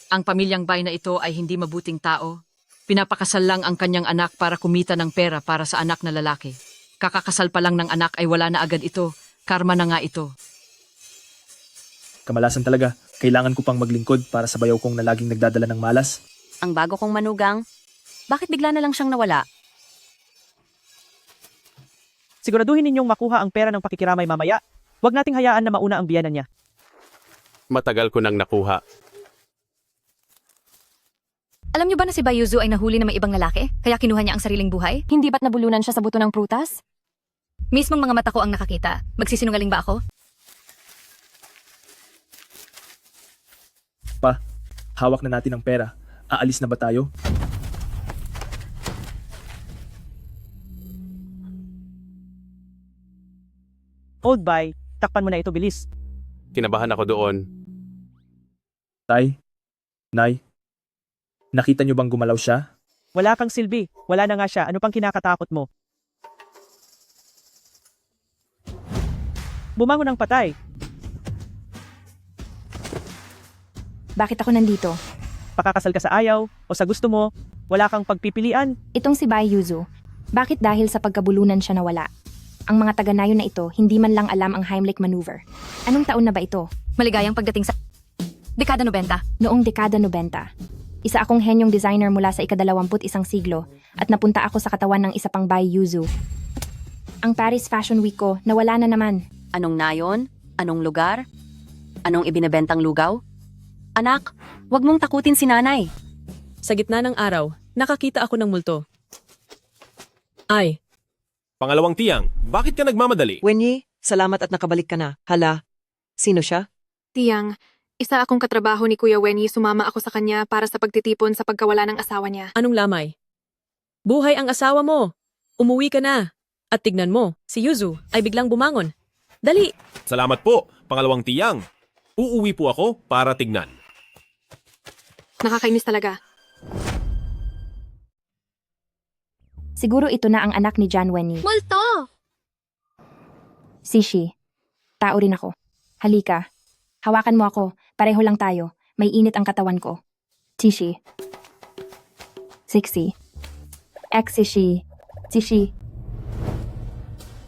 Ang pamilyang Bay na ito ay hindi mabuting tao. Pinapakasal lang ang kanyang anak para kumita ng pera para sa anak na lalaki. Kakakasal pa lang ng anak ay wala na agad ito. Karma na nga ito. Kamalasan talaga. Kailangan ko pang maglingkod para sa bayaw kong na laging nagdadala ng malas. Ang bago kong manugang, bakit bigla na lang siyang nawala? Siguraduhin ninyong makuha ang pera ng pakikiramay mamaya. Huwag nating hayaan na mauna ang biyanan niya. Matagal ko nang nakuha. Alam niyo ba na si Bayuzu ay nahuli na may ibang lalaki? Kaya kinuha niya ang sariling buhay? Hindi ba't nabulunan siya sa buto ng prutas? Mismong mga mata ko ang nakakita. Magsisinungaling ba ako? Pa, hawak na natin ang pera. Aalis na ba tayo? Old Bay, takpan mo na ito bilis. Kinabahan ako doon. Tay? Nay? Nakita niyo bang gumalaw siya? Wala kang silbi. Wala na nga siya. Ano pang kinakatakot mo? Bumangon ng patay. Bakit ako nandito? Pakakasal ka sa ayaw o sa gusto mo. Wala kang pagpipilian. Itong si Bai Yuzu. Bakit dahil sa pagkabulunan siya nawala? Ang mga taga-nayon na ito, hindi man lang alam ang Heimlich maneuver. Anong taon na ba ito? Maligayang pagdating sa dekada 90. Noong dekada 90. Isa akong henyong designer mula sa ika-21 siglo at napunta ako sa katawan ng isa pang Bai Yuzu. Ang Paris Fashion Week ko, nawala na naman. Anong nayon? Anong lugar? Anong ibinebentang lugaw? Anak, wag mong takutin si nanay. Sa gitna ng araw, nakakita ako ng multo. Ay, Pangalawang tiyang, bakit ka nagmamadali? Wenyi, salamat at nakabalik ka na. Hala, sino siya? Tiyang, isa akong katrabaho ni Kuya Wenny, sumama ako sa kanya para sa pagtitipon sa pagkawala ng asawa niya. Anong lamay? Buhay ang asawa mo. Umuwi ka na. At tignan mo, si Yuzu ay biglang bumangon. Dali! Salamat po, pangalawang tiyang. Uuwi po ako para tignan. Nakakainis talaga. Siguro ito na ang anak ni John Wenyi. Multo! Sishi. Tao rin ako. Halika. Hawakan mo ako. Pareho lang tayo. May init ang katawan ko. Sishi. Sixy. Ex-Sishi. Sishi.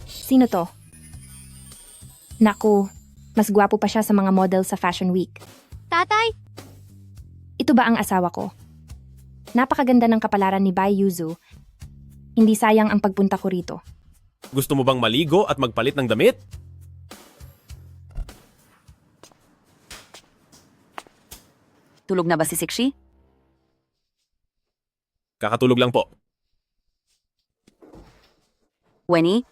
Sino to? Naku, mas gwapo pa siya sa mga model sa Fashion Week. Tatay! Ito ba ang asawa ko? Napakaganda ng kapalaran ni Bai Yuzu. Hindi sayang ang pagpunta ko rito. Gusto mo bang maligo at magpalit ng damit? Tulog na ba si Sikshi? Kakatulog lang po. Wenny,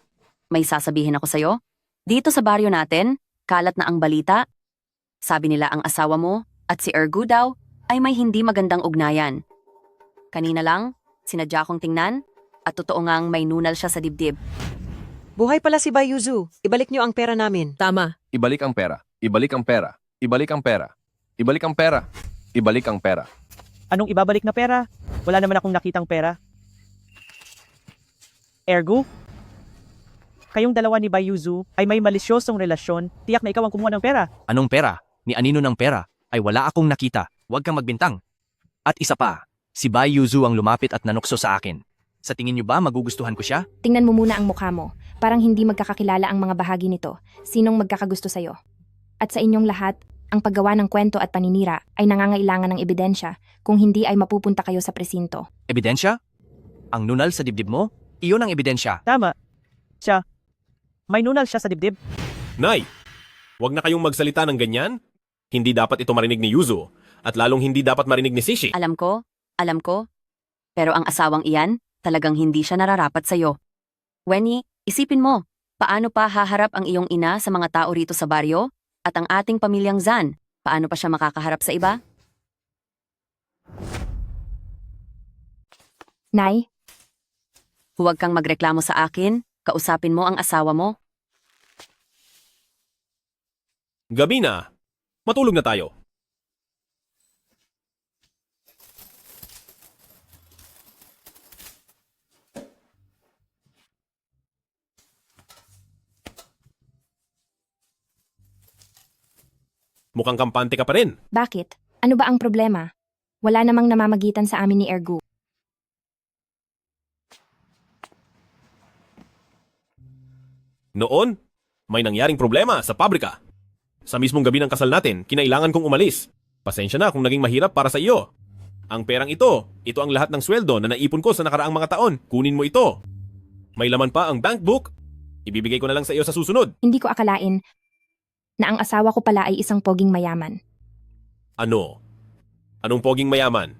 may sasabihin ako sa'yo. Dito sa baryo natin, kalat na ang balita. Sabi nila ang asawa mo at si Ergu daw ay may hindi magandang ugnayan. Kanina lang, sinadya kong tingnan at totoo ngang may nunal siya sa dibdib. Buhay pala si Bayuzu. Ibalik niyo ang pera namin. Tama. Ibalik ang pera. Ibalik ang pera. Ibalik ang pera. Ibalik ang pera. Ibalik ang pera. Anong ibabalik na pera? Wala naman akong nakitang pera. Ergo? Kayong dalawa ni Bayuzu ay may malisyosong relasyon. Tiyak na ikaw ang kumuha ng pera. Anong pera? Ni anino ng pera? Ay wala akong nakita. Huwag kang magbintang. At isa pa, si Bai Yuzu ang lumapit at nanukso sa akin. Sa tingin niyo ba magugustuhan ko siya? Tingnan mo muna ang mukha mo. Parang hindi magkakakilala ang mga bahagi nito. Sinong magkakagusto sa'yo? At sa inyong lahat, ang paggawa ng kwento at paninira ay nangangailangan ng ebidensya. Kung hindi ay mapupunta kayo sa presinto. Ebidensya? Ang nunal sa dibdib mo? Iyon ang ebidensya. Tama. Siya. May nunal siya sa dibdib. Nay, wag na kayong magsalita ng ganyan. Hindi dapat ito marinig ni Yuzu at lalong hindi dapat marinig ni Sishi. Alam ko. Pero ang asawang iyan, talagang hindi siya nararapat sa'yo. Wenny, isipin mo, paano pa haharap ang iyong ina sa mga tao rito sa baryo? At ang ating pamilyang Zan, paano pa siya makakaharap sa iba? Nay, Huwag kang magreklamo sa akin, kausapin mo ang asawa mo. Gabi na. Matulog na tayo. Mukhang kampante ka pa rin. bakit? Ano ba ang problema? Wala namang namamagitan sa amin ni Ergu. Noon, may nangyaring problema sa pabrika. Sa mismong gabi ng kasal natin, kinailangan kong umalis. Pasensya na kung naging mahirap para sa iyo. Ang perang ito ang lahat ng sweldo na naipon ko sa nakaraang mga taon. Kunin mo ito. May laman pa ang bank book. Ibibigay ko na lang sa iyo sa susunod. Hindi ko akalain na ang asawa ko pala ay isang poging mayaman. Ano? Anong poging mayaman?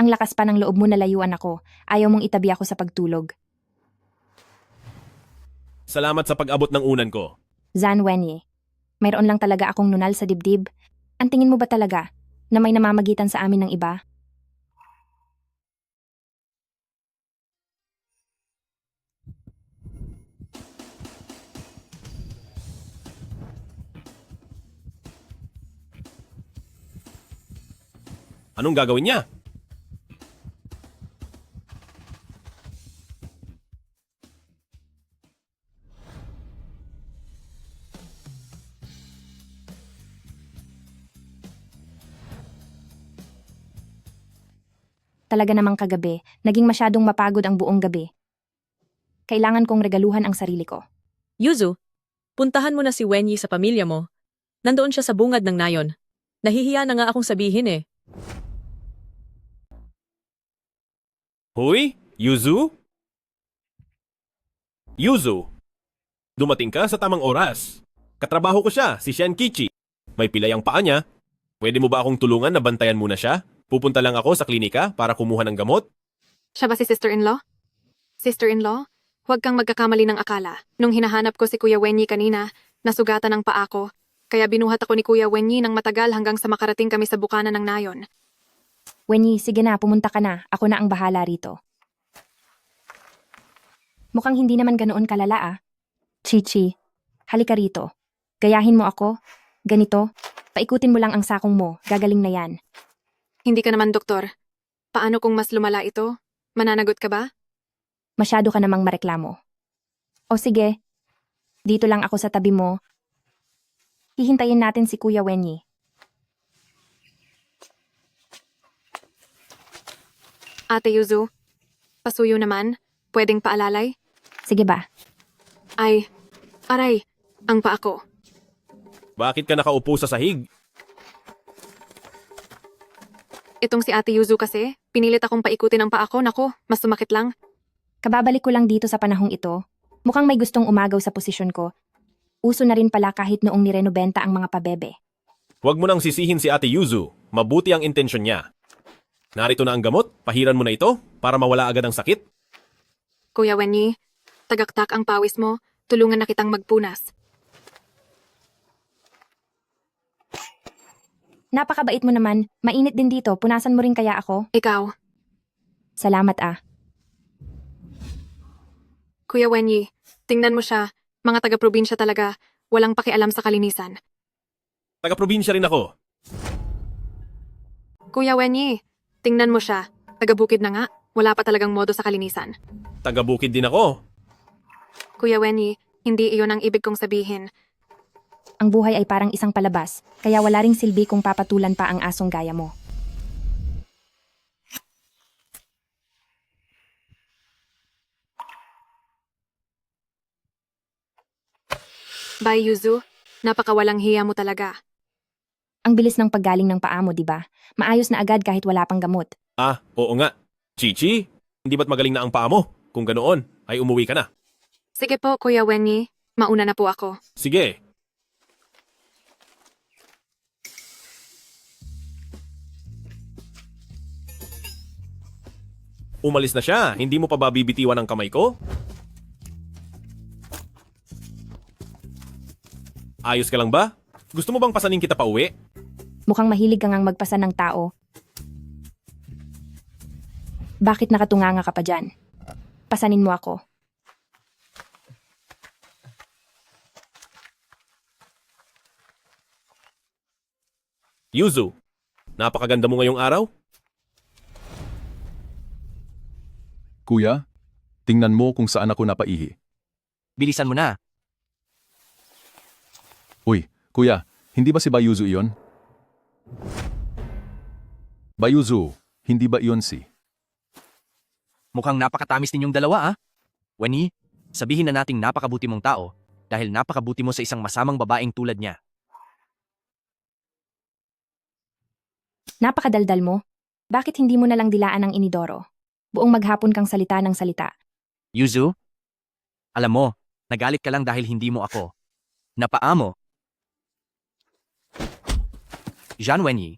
Ang lakas pa ng loob mo na layuan ako. Ayaw mong itabi ako sa pagtulog. Salamat sa pag-abot ng unan ko. Zan Wenyi, mayroon lang talaga akong nunal sa dibdib. Ang tingin mo ba talaga na may namamagitan sa amin ng iba? Anong gagawin niya? Talaga namang kagabi, naging masyadong mapagod ang buong gabi. Kailangan kong regaluhan ang sarili ko. Yuzu, puntahan mo na si Wenyi sa pamilya mo. Nandoon siya sa bungad ng nayon. Nahihiya na nga akong sabihin eh. Hoy, Yuzu? Yuzu, dumating ka sa tamang oras. Katrabaho ko siya, si Shenkichi. May pilay ang paa niya. Pwede mo ba akong tulungan na bantayan muna siya? Pupunta lang ako sa klinika para kumuha ng gamot. Siya ba si sister-in-law? Sister-in-law? Huwag kang magkakamali ng akala. Nung hinahanap ko si Kuya Wenyi kanina, nasugatan ang paa ko. Kaya binuhat ako ni Kuya Wenyi ng matagal hanggang sa makarating kami sa bukana ng nayon. Wenyi, sige na, pumunta ka na. Ako na ang bahala rito. Mukhang hindi naman ganoon kalala ah. Chichi, halika rito. Gayahin mo ako. Ganito. Paikutin mo lang ang sakong mo. Gagaling na yan. Hindi ka naman doktor. Paano kung mas lumala ito? Mananagot ka ba? Masyado ka namang mareklamo. O sige, dito lang ako sa tabi mo. Hihintayin natin si Kuya Wenyi. Ate Yuzu, pasuyo naman. Pwedeng paalalay? Sige ba? Ay, aray, ang paa ko. Bakit ka nakaupo sa sahig? Itong si Ate Yuzu kasi, pinilit akong paikutin ang paa ko. Nako, mas sumakit lang. Kababalik ko lang dito sa panahong ito. Mukhang may gustong umagaw sa posisyon ko. Uso na rin pala kahit noong nirenobenta ang mga pabebe. Huwag mo nang sisihin si Ate Yuzu. Mabuti ang intensyon niya. Narito na ang gamot. Pahiran mo na ito para mawala agad ang sakit. Kuya Wenyi, tagaktak ang pawis mo. Tulungan na kitang magpunas. Napakabait mo naman. Mainit din dito. Punasan mo rin kaya ako? Ikaw, Salamat ah. Kuya Wenyi, tingnan mo siya. Mga taga-probinsya talaga. Walang pakialam sa kalinisan. Taga-probinsya rin ako. Kuya Wenyi, tingnan mo siya. Taga-bukid na nga. Wala pa talagang modo sa kalinisan. Taga-bukid din ako. Kuya Wenyi, hindi iyon ang ibig kong sabihin. Ang buhay ay parang isang palabas, kaya wala ring silbi kung papatulan pa ang asong gaya mo. Bye, Yuzu. Napakawalang hiya mo talaga. Ang bilis ng paggaling ng paa mo, di ba? Maayos na agad kahit wala pang gamot. Ah, oo nga. Chichi, hindi ba't magaling na ang paa mo? Kung ganoon, ay umuwi ka na. Sige po, Kuya Wenyi. Mauna na po ako. Sige. Umalis na siya. Hindi mo pa ba bibitiwan ang kamay ko? Ayos ka lang ba? Gusto mo bang pasanin kita pa uwi? Mukhang mahilig ka ngang magpasan ng tao. Bakit nakatunganga ka pa dyan? Pasanin mo ako. Yuzu, napakaganda mo ngayong araw. Kuya, tingnan mo kung saan ako napaihi. Bilisan mo na. Uy, kuya, Hindi ba si Bayuzu iyon? Bayuzu, hindi ba iyon si... Mukhang napakatamis ninyong dalawa, ah. Wenny, sabihin na nating napakabuti mong tao dahil napakabuti mo sa isang masamang babaeng tulad niya. Napakadaldal mo. Bakit hindi mo na lang dilaan ang inidoro? Buong maghapon kang salita ng salita. Yuzu, alam mo, nagalit ka lang dahil hindi mo ako napaamo. Jean Wenyi,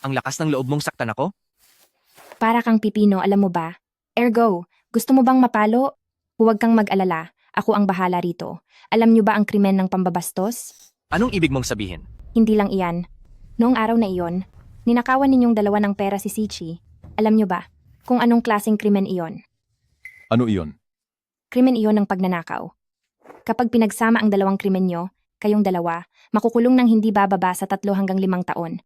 ang lakas ng loob mong saktan ako? Para kang pipino, alam mo ba? Ergo, gusto mo bang mapalo? Huwag kang mag-alala. Ako ang bahala rito. Alam niyo ba ang krimen ng pambabastos? Anong ibig mong sabihin? Hindi lang iyan. Noong araw na iyon, ninakawan ninyong dalawa ng pera si Sichi. Alam niyo ba kung anong klaseng krimen iyon? Ano iyon? Krimen iyon ng pagnanakaw. Kapag pinagsama ang dalawang krimen nyo, kayong dalawa, makukulong ng hindi bababa sa 3 hanggang 5 taon.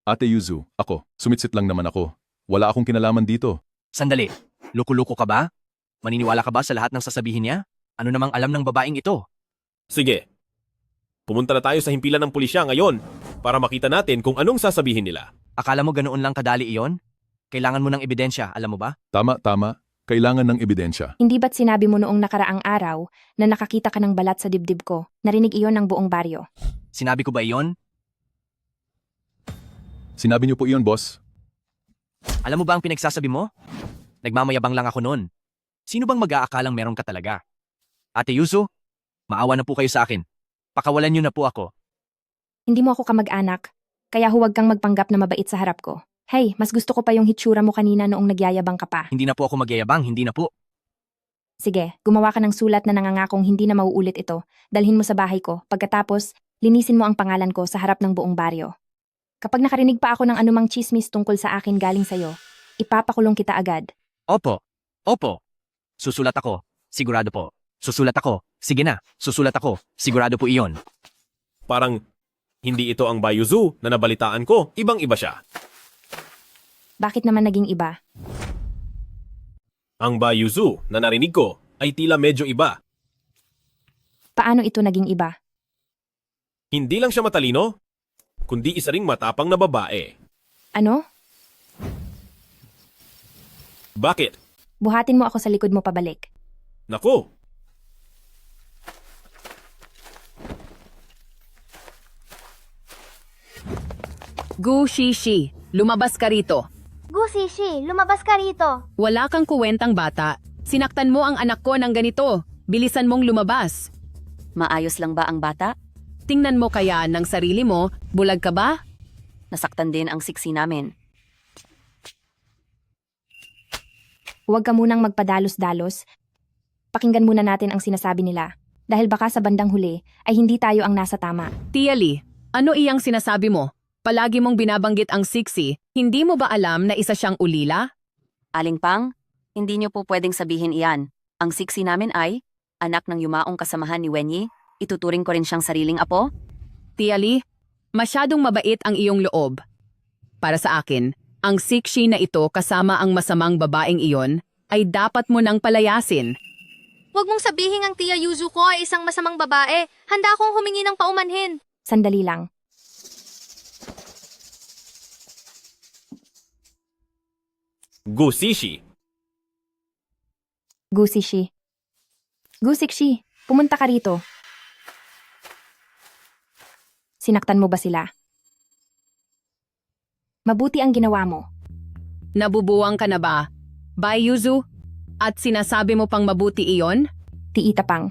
Ate Yuzu, ako. Sumitsit lang naman ako. Wala akong kinalaman dito. Sandali, luko-luko ka ba? Maniniwala ka ba sa lahat ng sasabihin niya? Ano namang alam ng babaeng ito? Sige. Pumunta na tayo sa himpilan ng pulisya ngayon para makita natin kung anong sasabihin nila. Akala mo ganoon lang kadali iyon? Kailangan mo ng ebidensya, alam mo ba? Tama. Kailangan ng ebidensya. Hindi ba't sinabi mo noong nakaraang araw na nakakita ka ng balat sa dibdib ko? Narinig iyon ng buong baryo. Sinabi ko ba iyon? Sinabi niyo po iyon, boss. Alam mo ba ang pinagsasabi mo? Nagmamayabang lang ako noon. Sino bang mag-aakalang meron ka talaga? Ate Yuzu, maawa na po kayo sa akin. Pakawalan niyo na po ako. Hindi mo ako kamag-anak, kaya huwag kang magpanggap na mabait sa harap ko. Hey, mas gusto ko pa yung hitsura mo kanina noong nagyayabang ka pa. Hindi na po ako magyayabang, hindi na po. Sige, gumawa ka ng sulat na nangangakong hindi na mauulit ito. Dalhin mo sa bahay ko. Pagkatapos, linisin mo ang pangalan ko sa harap ng buong baryo. Kapag nakarinig pa ako ng anumang chismis tungkol sa akin galing sa'yo, ipapakulong kita agad. Opo. Susulat ako. Sigurado po. Susulat ako. Sige na, susulat ako. Sigurado po iyon. Parang hindi ito ang Bayuzu na nabalitaan ko. Ibang-iba siya. Bakit naman naging iba? Ang Bayuzu na narinig ko ay tila medyo iba. Paano ito naging iba? Hindi lang siya matalino, kundi isa ring matapang na babae. Ano? Bakit? Buhatin mo ako sa likod mo pabalik. Naku! Gu Shishi, lumabas ka rito. Gusishi, lumabas ka rito. Wala kang kuwentang bata. Sinaktan mo ang anak ko ng ganito. Bilisan mong lumabas. Maayos lang ba ang bata? Tingnan mo kaya ng sarili mo, bulag ka ba? Nasaktan din ang siksi namin. Huwag ka munang magpadalos-dalos. Pakinggan muna natin ang sinasabi nila. Dahil baka sa bandang huli ay hindi tayo ang nasa tama. Tia Lee, ano iyang sinasabi mo? Palagi mong binabanggit ang siksi, hindi mo ba alam na isa siyang ulila? Aling Pang, hindi niyo po pwedeng sabihin iyan. Ang siksi namin ay, anak ng yumaong kasamahan ni Wenyi, ituturing ko rin siyang sariling apo? Tia Lee, masyadong mabait ang iyong loob. Para sa akin, ang siksi na ito kasama ang masamang babaeng iyon ay dapat mo nang palayasin. Huwag mong sabihin ang Tia Yuzu ko ay isang masamang babae. Handa akong humingi ng paumanhin. Sandali lang. Gusishi. Gusishi. Gusikshi, pumunta ka rito. Sinaktan mo ba sila? Mabuti ang ginawa mo. Nabubuwang ka na ba? Bayuzu? At sinasabi mo pang mabuti iyon? Tiita Pang.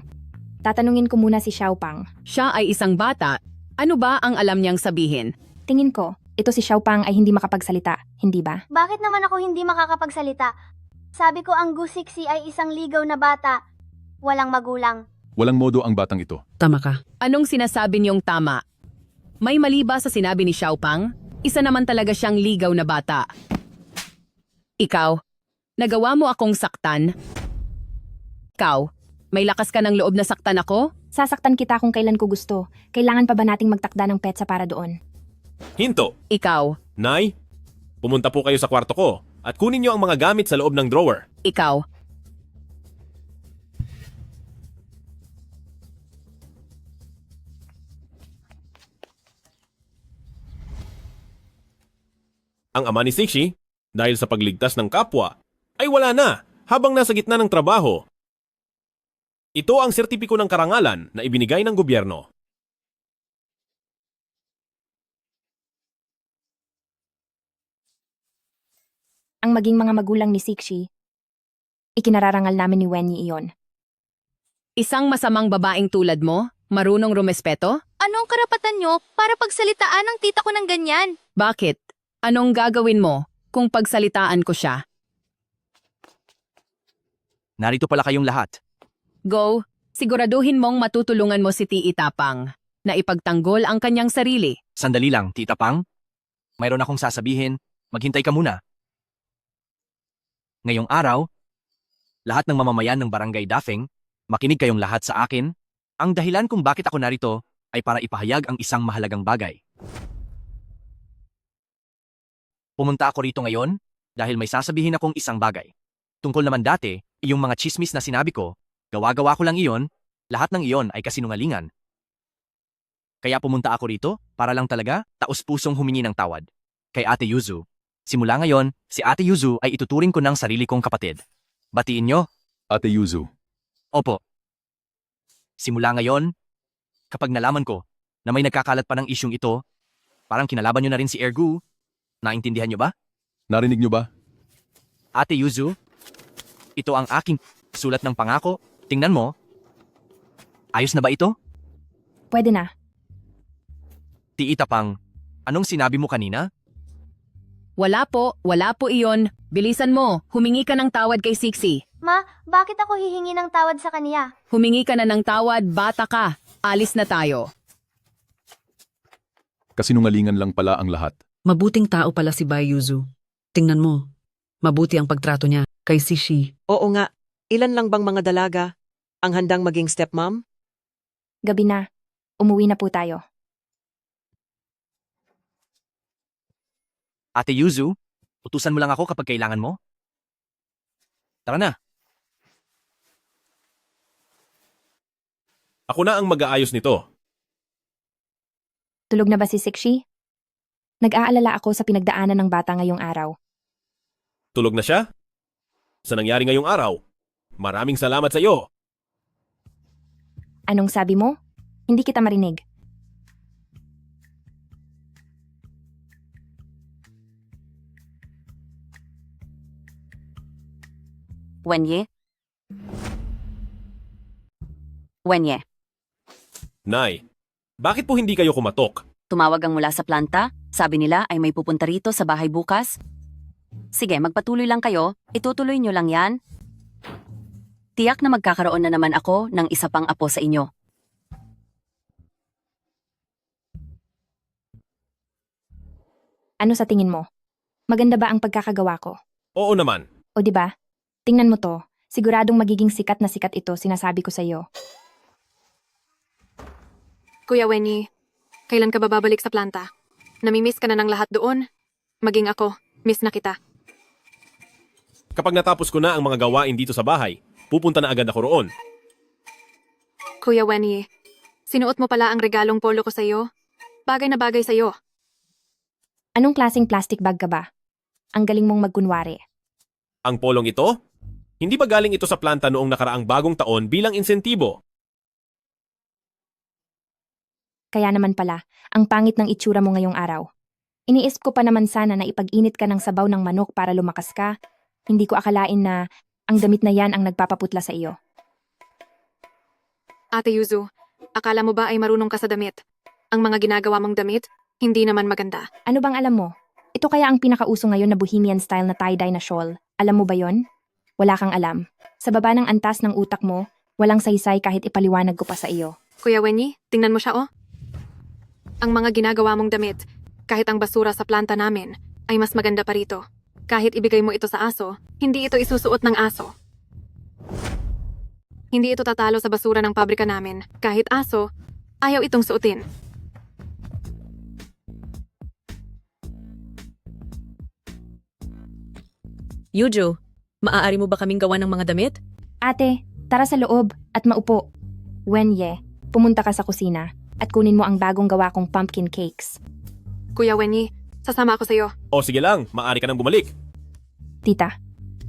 Tatanungin ko muna si Xiao Pang. Siya ay isang bata. Ano ba ang alam niyang sabihin? Tingin ko, ito si Xiao Pang ay hindi makapagsalita, hindi ba? Bakit naman ako hindi makakapagsalita? Sabi ko ang Gusiksi ay isang ligaw na bata. Walang magulang. Walang modo ang batang ito. Tama ka. Anong sinasabi niyong tama? May mali ba sa sinabi ni Xiao Pang? Isa naman talaga siyang ligaw na bata. Ikaw, nagawa mo akong saktan? Ikaw, may lakas ka ng loob na saktan ako? Sasaktan kita kung kailan ko gusto. Kailangan pa ba nating magtakda ng petsa para doon? Hinto. Ikaw, Nay, pumunta po kayo sa kwarto ko at kunin niyo ang mga gamit sa loob ng drawer. ikaw. Ang ama ni Sixi, dahil sa pagligtas ng kapwa, ay wala na habang nasa gitna ng trabaho. Ito ang sertipiko ng karangalan na ibinigay ng gobyerno. Ang maging mga magulang ni Sixi, ikinararangal namin ni Wenyi iyon. Isang masamang babaeng tulad mo, marunong rumespeto? Anong karapatan nyo para pagsalitaan ng tita ko ng ganyan? Bakit? Anong gagawin mo kung pagsalitaan ko siya? Narito pala kayong lahat. Go, siguraduhin mong matutulungan mo si Tii Tapang na ipagtanggol ang kanyang sarili. Sandali lang, Tita Pang. Mayroon akong sasabihin. Maghintay ka muna. Ngayong araw, lahat ng mamamayan ng Barangay Dafeng, makinig kayong lahat sa akin. Ang dahilan kung bakit ako narito ay para ipahayag ang isang mahalagang bagay. Pumunta ako rito ngayon dahil may sasabihin akong isang bagay. Tungkol naman dati, iyong mga chismis na sinabi ko, gawa-gawa ko lang iyon, lahat ng iyon ay kasinungalingan. Kaya pumunta ako rito para lang talaga taos-pusong humingi ng tawad. Kay Ate Yuzu. Simula ngayon, si Ate Yuzu ay ituturing ko ng sarili kong kapatid. Batiin nyo? Ate Yuzu. Opo. Simula ngayon, kapag nalaman ko na may nagkakalat pa ng isyong ito, parang kinalaban nyo na rin si Ergu. Naintindihan nyo ba? Narinig nyo ba? Ate Yuzu, ito ang aking sulat ng pangako. Tingnan mo. Ayos na ba ito? Pwede na. Tii Tapang, anong sinabi mo kanina? Wala po iyon. Bilisan mo, humingi ka ng tawad kay Sixi. Ma, bakit ako hihingi ng tawad sa kaniya? Humingi ka na ng tawad, bata ka. Alis na tayo. Kasinungalingan lang pala ang lahat. Mabuting tao pala si Bai Yuzu. Tingnan mo, mabuti ang pagtrato niya kay Sixi. Oo nga, ilan lang bang mga dalaga ang handang maging stepmom? Gabi na. Umuwi na po tayo. Ate Yuzu, utusan mo lang ako kapag kailangan mo. Tara na. Ako na ang mag-aayos nito. Tulog na ba si Sixi? Nag-aalala ako sa pinagdaanan ng bata ngayong araw. Tulog na siya? Sa nangyari ngayong araw, maraming salamat sa iyo. Anong sabi mo? Hindi kita marinig. Wenye? Wenye, Nay, bakit po hindi kayo kumatok? tumawag ang mula sa planta. Sabi nila ay may pupunta rito sa bahay bukas. Sige, magpatuloy lang kayo. Itutuloy nyo lang yan. Tiyak na magkakaroon na naman ako ng isa pang apo sa inyo. Ano sa tingin mo? Maganda ba ang pagkakagawa ko? Oo naman. O di ba? Tingnan mo to. Siguradong magiging sikat na sikat ito, sinasabi ko sa iyo. Kuya Wenyi, kailan ka ba babalik sa planta? Namimiss ka na ng lahat doon? Maging ako, miss na kita. Kapag natapos ko na ang mga gawain dito sa bahay, pupunta na agad ako roon. Kuya Wenyi, sinuot mo pala ang regalong polo ko sa iyo? Bagay na bagay sa iyo. Anong klaseng plastic bag ka ba? Ang galing mong magkunwari. Ang polong ito? Hindi ba galing ito sa planta noong nakaraang bagong taon bilang insentibo? Kaya naman pala, ang pangit ng itsura mo ngayong araw. Iniisip ko pa naman sana na ipag-init ka ng sabaw ng manok para lumakas ka. Hindi ko akalain na ang damit na yan ang nagpapaputla sa iyo. Ate Yuzu, akala mo ba ay marunong ka sa damit? Ang mga ginagawa mong damit, hindi naman maganda. Ano bang alam mo? Ito kaya ang pinakauso ngayon na bohemian style na tie-dye na shawl. Alam mo ba yon? Wala kang alam. Sa baba ng antas ng utak mo, walang saysay kahit ipaliwanag ko pa sa iyo. Kuya Wenyi, tingnan mo siya oh. Ang mga ginagawa mong damit, kahit ang basura sa planta namin, ay mas maganda pa rito. Kahit ibigay mo ito sa aso, hindi ito isusuot ng aso. Hindi ito tatalo sa basura ng pabrika namin. Kahit aso, ayaw itong suotin. Yuju, maaari mo ba kaming gawa ng mga damit? Ate, tara sa loob at maupo. Wenye, pumunta ka sa kusina at kunin mo ang bagong gawa kong pumpkin cakes. Kuya Wenyi, Sasama ako sa'yo. O sige lang, maaari ka nang bumalik. Tita,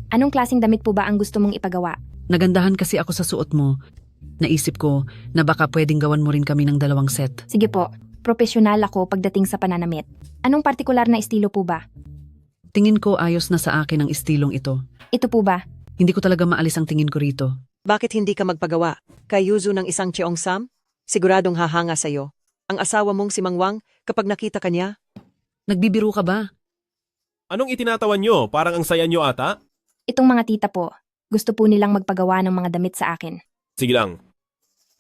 anong klaseng damit po ba ang gusto mong ipagawa? Nagandahan kasi ako sa suot mo. Naisip ko na baka pwedeng gawan mo rin kami ng 2 set. Sige po, profesional ako pagdating sa pananamit. Anong partikular na estilo po ba? Tingin ko ayos na sa akin ang estilong ito. Ito po ba? Hindi ko talaga maalis ang tingin ko rito. Bakit hindi ka magpagawa? Kay Yuzu ng isang Cheongsam? Siguradong hahanga sa'yo. Ang asawa mong si Mang Wang, kapag nakita ka niya, Nagbibiro ka ba? Anong itinatawan nyo? Parang ang saya nyo ata? Itong mga tita po, gusto po nilang magpagawa ng mga damit sa akin. Sige lang.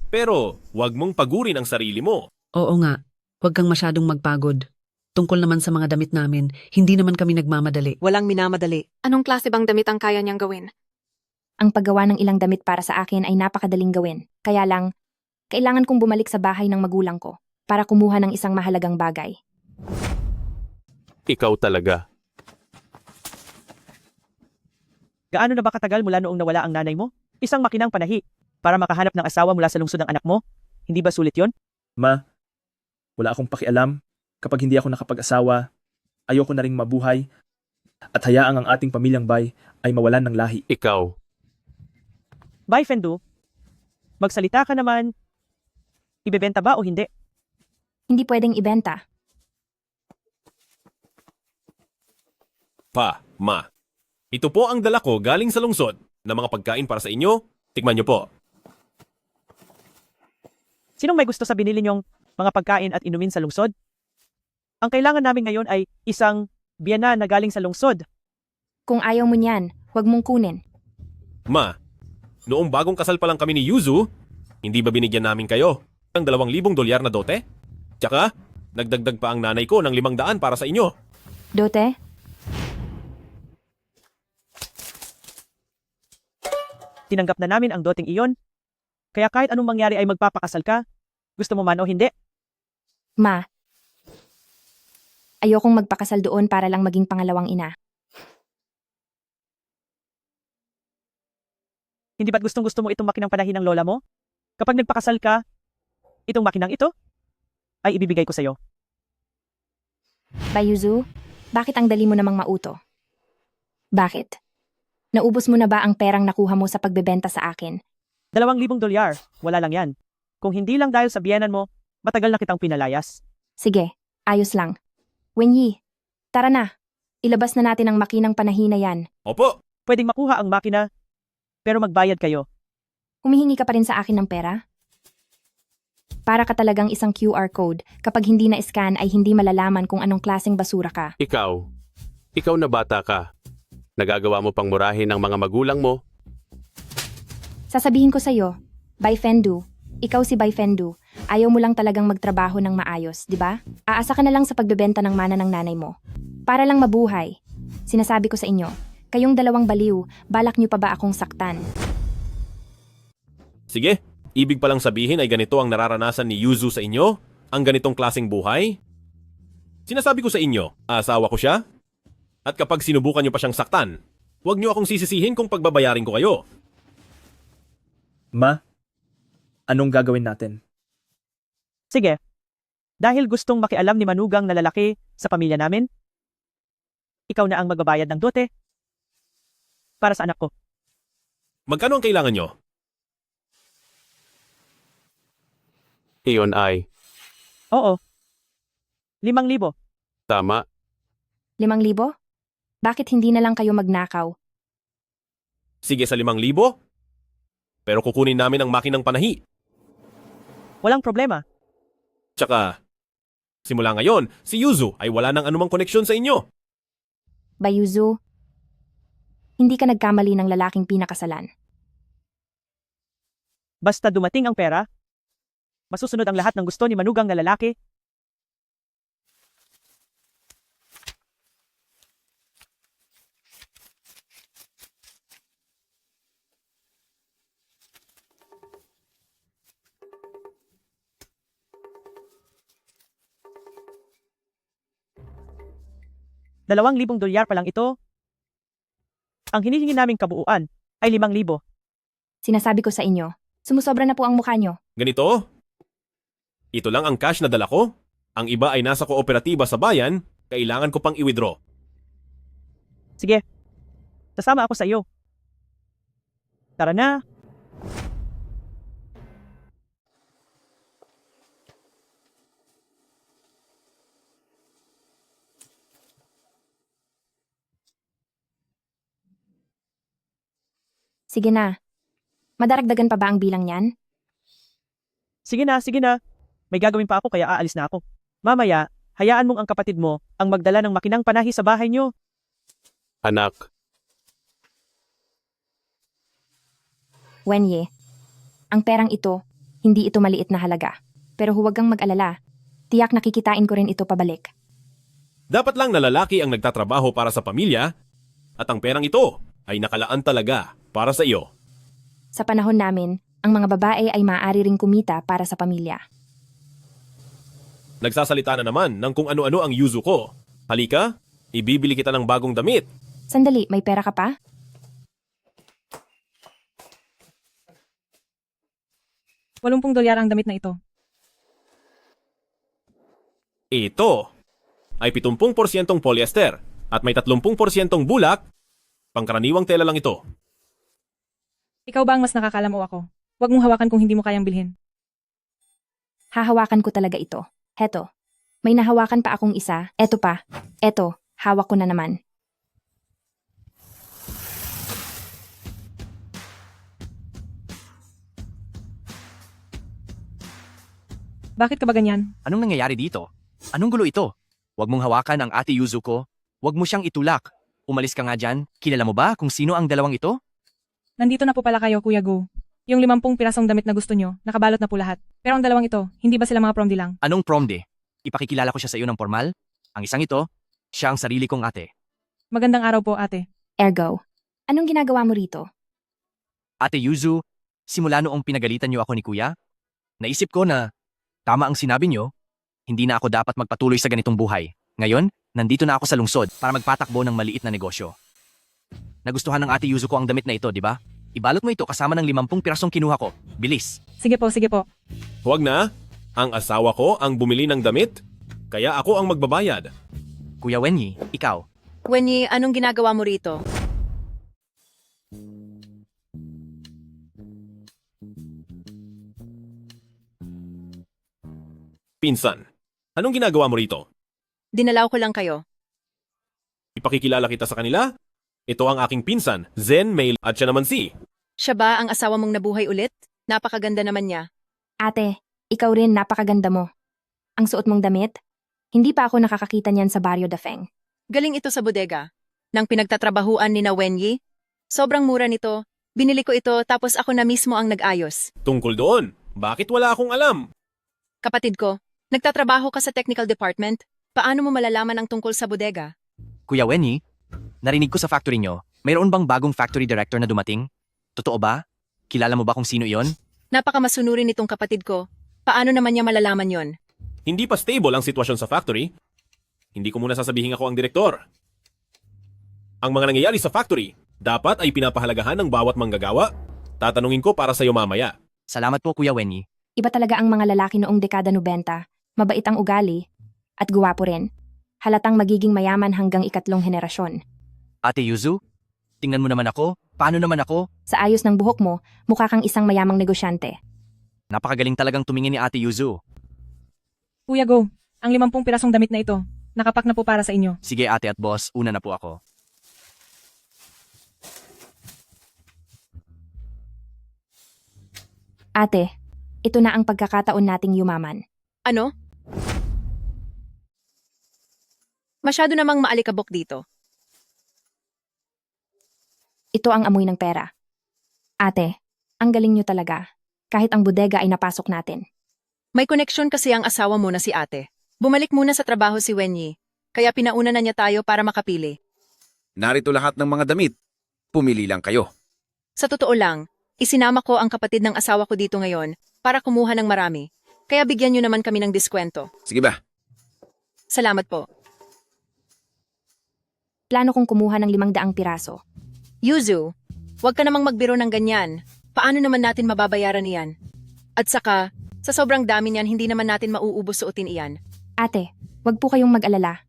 Pero, wag mong pagurin ang sarili mo. Oo nga. Huwag kang masyadong magpagod. Tungkol naman sa mga damit namin, hindi naman kami nagmamadali. walang minamadali. Anong klase bang damit ang kaya niyang gawin? Ang paggawa ng ilang damit para sa akin ay napakadaling gawin. Kaya lang, kailangan kong bumalik sa bahay ng magulang ko para kumuha ng isang mahalagang bagay. Ikaw talaga. Gaano na ba katagal mula noong nawala ang nanay mo? Isang makinang panahi para makahanap ng asawa mula sa lungsod ng anak mo? Hindi ba sulit yon? Ma, wala akong pakialam. Kapag hindi ako nakapag-asawa, ayoko na ring mabuhay at hayaang ang ating pamilyang Bai ay mawalan ng lahi. Ikaw. Bye, Fendu. Magsalita ka naman. Ibebenta ba o hindi? Hindi pwedeng ibenta. Ma. Ito po ang dala ko galing sa lungsod na mga pagkain para sa inyo. Tikman nyo po. Sinong may gusto sa binili niyong mga pagkain at inumin sa lungsod? Ang kailangan namin ngayon ay isang biyana na galing sa lungsod. Kung ayaw mo niyan, huwag mong kunin. Ma, noong bagong kasal pa lang kami ni Yuzu, hindi ba binigyan namin kayo ng $2,000 na dote? Tsaka, nagdagdag pa ang nanay ko ng 500 para sa inyo. Dote? Tinanggap na namin ang doting iyon. Kaya kahit anong mangyari ay magpapakasal ka. Gusto mo man o hindi? Ma, ayokong magpakasal doon para lang maging pangalawang ina. Hindi ba't gustong-gusto mo itong makinang panahi ng lola mo? Kapag nagpakasal ka, itong makinang ito ay ibibigay ko sa'yo. Bayuzu, bakit ang dali mo namang mauto? Bakit? Naubos mo na ba ang perang nakuha mo sa pagbebenta sa akin? $2,000, wala lang yan. Kung hindi lang dahil sa biyenan mo, matagal na kitang pinalayas. Sige, ayos lang. Wenyi, tara na. Ilabas na natin ang makinang panahi na yan. Opo. Pwedeng makuha ang makina, pero magbayad kayo. Humihingi ka pa rin sa akin ng pera? Para ka talagang isang QR code. Kapag hindi na-scan ay hindi malalaman kung anong klaseng basura ka. Ikaw na bata ka. Nagagawa mo pang murahin ng mga magulang mo. Sasabihin ko sa'yo, Bai Fendu, ikaw si Bai Fendu, ayaw mo lang talagang magtrabaho ng maayos, di ba? Aasa ka na lang sa pagbebenta ng mana ng nanay mo. Para lang mabuhay. Sinasabi ko sa inyo, kayong dalawang baliw, balak niyo pa ba akong saktan? Sige, ibig palang sabihin ay ganito ang nararanasan ni Yuzu sa inyo? Ang ganitong klaseng buhay? Sinasabi ko sa inyo, asawa ko siya? At kapag sinubukan niyo pa siyang saktan, huwag niyo akong sisisihin kung pagbabayarin ko kayo. Ma, anong gagawin natin? Sige. Dahil gustong makialam ni manugang na lalaki sa pamilya namin, ikaw na ang magbabayad ng dote para sa anak ko. Magkano ang kailangan niyo? Iyon ay Oo. 5,000. tama. 5,000? Bakit hindi na lang kayo magnakaw? Sige sa 5,000. Pero kukunin namin ang makinang panahi. Walang problema. Tsaka, simula ngayon, si Yuzu ay wala nang anumang koneksyon sa inyo. Bayuzu, hindi ka nagkamali ng lalaking pinakasalan. Basta dumating ang pera, masusunod ang lahat ng gusto ni manugang na lalaki. $2,000 pa lang ito. Ang hinihingi naming kabuuan ay 5,000. Sinasabi ko sa inyo, sumusobra na po ang mukha nyo. Ganito? Ito lang ang cash na dala ko. Ang iba ay nasa kooperatiba sa bayan, Kailangan ko pang i-withdraw. Sige, sasama ako sa iyo. Tara na. Sige na. Madaragdagan pa ba ang bilang niyan? Sige na, sige na. May gagawin pa ako kaya aalis na ako. Mamaya, hayaan mong ang kapatid mo ang magdala ng makinang panahi sa bahay niyo. Anak, Wenye, ang perang ito, hindi ito maliit na halaga. Pero huwag kang mag-alala. Tiyak nakikitain ko rin ito pabalik. dapat lang na lalaki ang nagtatrabaho para sa pamilya at ang perang ito ay nakalaan talaga para sa iyo. Sa panahon namin, ang mga babae ay maaari ring kumita para sa pamilya. Nagsasalita na naman ng kung ano-ano ang yuzu ko. Halika, ibibili kita ng bagong damit. Sandali, may pera ka pa? $80 ang damit na ito. Ito ay 70% polyester at may 30% bulak. Pangkaraniwang tela lang ito. Ikaw ba ang mas nakakalam o ako? Huwag mong hawakan kung hindi mo kayang bilhin. Hahawakan ko talaga ito. Heto. May nahawakan pa akong isa. Eto pa. Eto, hawak ko na naman. Bakit ka ba ganyan? Anong nangyayari dito? Anong gulo ito? Huwag mong hawakan ang ate Yuzuko. Huwag mo siyang itulak. Umalis ka nga dyan. Kilala mo ba kung sino ang dalawang ito? Nandito na po pala kayo, Kuya Go. Yung 50 pirasong damit na gusto nyo, nakabalot na po lahat. Pero ang dalawang ito, hindi ba sila mga prom lang? Anong prom day? Ipakikilala ko siya sa iyo ng formal? Ang isang ito, siya ang sarili kong ate. Magandang araw po, ate. Ergo, anong ginagawa mo rito? Ate Yuzu, simula noong pinagalitan niyo ako ni Kuya, naisip ko na tama ang sinabi niyo, hindi na ako dapat magpatuloy sa ganitong buhay. Ngayon, nandito na ako sa lungsod para magpatakbo ng maliit na negosyo. Nagustuhan ng ate Yuzu ko ang damit na ito, di ba? Ibalot mo ito kasama ng 50 pirasong kinuha ko. Bilis. Sige po, sige po. Huwag na. Ang asawa ko ang bumili ng damit, kaya ako ang magbabayad. Kuya Wenyi, ikaw. Wenyi, anong ginagawa mo rito? Pinsan, anong ginagawa mo rito? Dinalaw ko lang kayo. Ipakikilala kita sa kanila? Ito ang aking pinsan, Zen Mail, at siya naman si. Siya ba ang asawa mong nabuhay ulit? Napakaganda naman niya. Ate, ikaw rin napakaganda mo. Ang suot mong damit? Hindi pa ako nakakakita niyan sa Barrio Dafeng. Galing ito sa bodega. Nang pinagtatrabahuan ni na Wenyi. Sobrang mura nito. Binili ko ito tapos ako na mismo ang nag-ayos. Tungkol doon, bakit wala akong alam? Kapatid ko, nagtatrabaho ka sa technical department. Paano mo malalaman ang tungkol sa bodega? Kuya Wenyi, narinig ko sa factory nyo, mayroon bang bagong factory director na dumating? Totoo ba? Kilala mo ba kung sino iyon? Napakamasunurin nitong kapatid ko. Paano naman niya malalaman yon? Hindi pa stable ang sitwasyon sa factory. Hindi ko muna sasabihin ako ang direktor. Ang mga nangyayari sa factory, dapat ay pinapahalagahan ng bawat manggagawa. Tatanungin ko para sa iyo mamaya. Salamat po, Kuya Wenyi. Iba talaga ang mga lalaki noong dekada 90. Mabait ang ugali. At guwapo rin. Halatang magiging mayaman hanggang ikatlong henerasyon. Ate Yuzu, tingnan mo naman ako. Paano naman ako? Sa ayos ng buhok mo, mukha kang isang mayamang negosyante. Napakagaling talagang tumingin ni Ate Yuzu. Kuya Go, ang 50 pirasong damit na ito, nakapak na po para sa inyo. Sige ate at boss, una na po ako. Ate, ito na ang pagkakataon nating yumaman. Ano? Masyado namang maalikabok dito. Ito ang amoy ng pera. Ate, ang galing nyo talaga. Kahit ang bodega ay napasok natin. May koneksyon kasi ang asawa mo na si ate. Bumalik muna sa trabaho si Wenyi, kaya pinauna na niya tayo para makapili. Narito lahat ng mga damit. Pumili lang kayo. Sa totoo lang, isinama ko ang kapatid ng asawa ko dito ngayon para kumuha ng marami. Kaya bigyan niyo naman kami ng diskwento. Sige ba? Salamat po. Plano kong kumuha ng 500 piraso. Yuzu, huwag ka namang magbiro ng ganyan. Paano naman natin mababayaran iyan? At saka, sa sobrang dami niyan, hindi naman natin mauubos suotin iyan. Ate, wag po kayong mag-alala.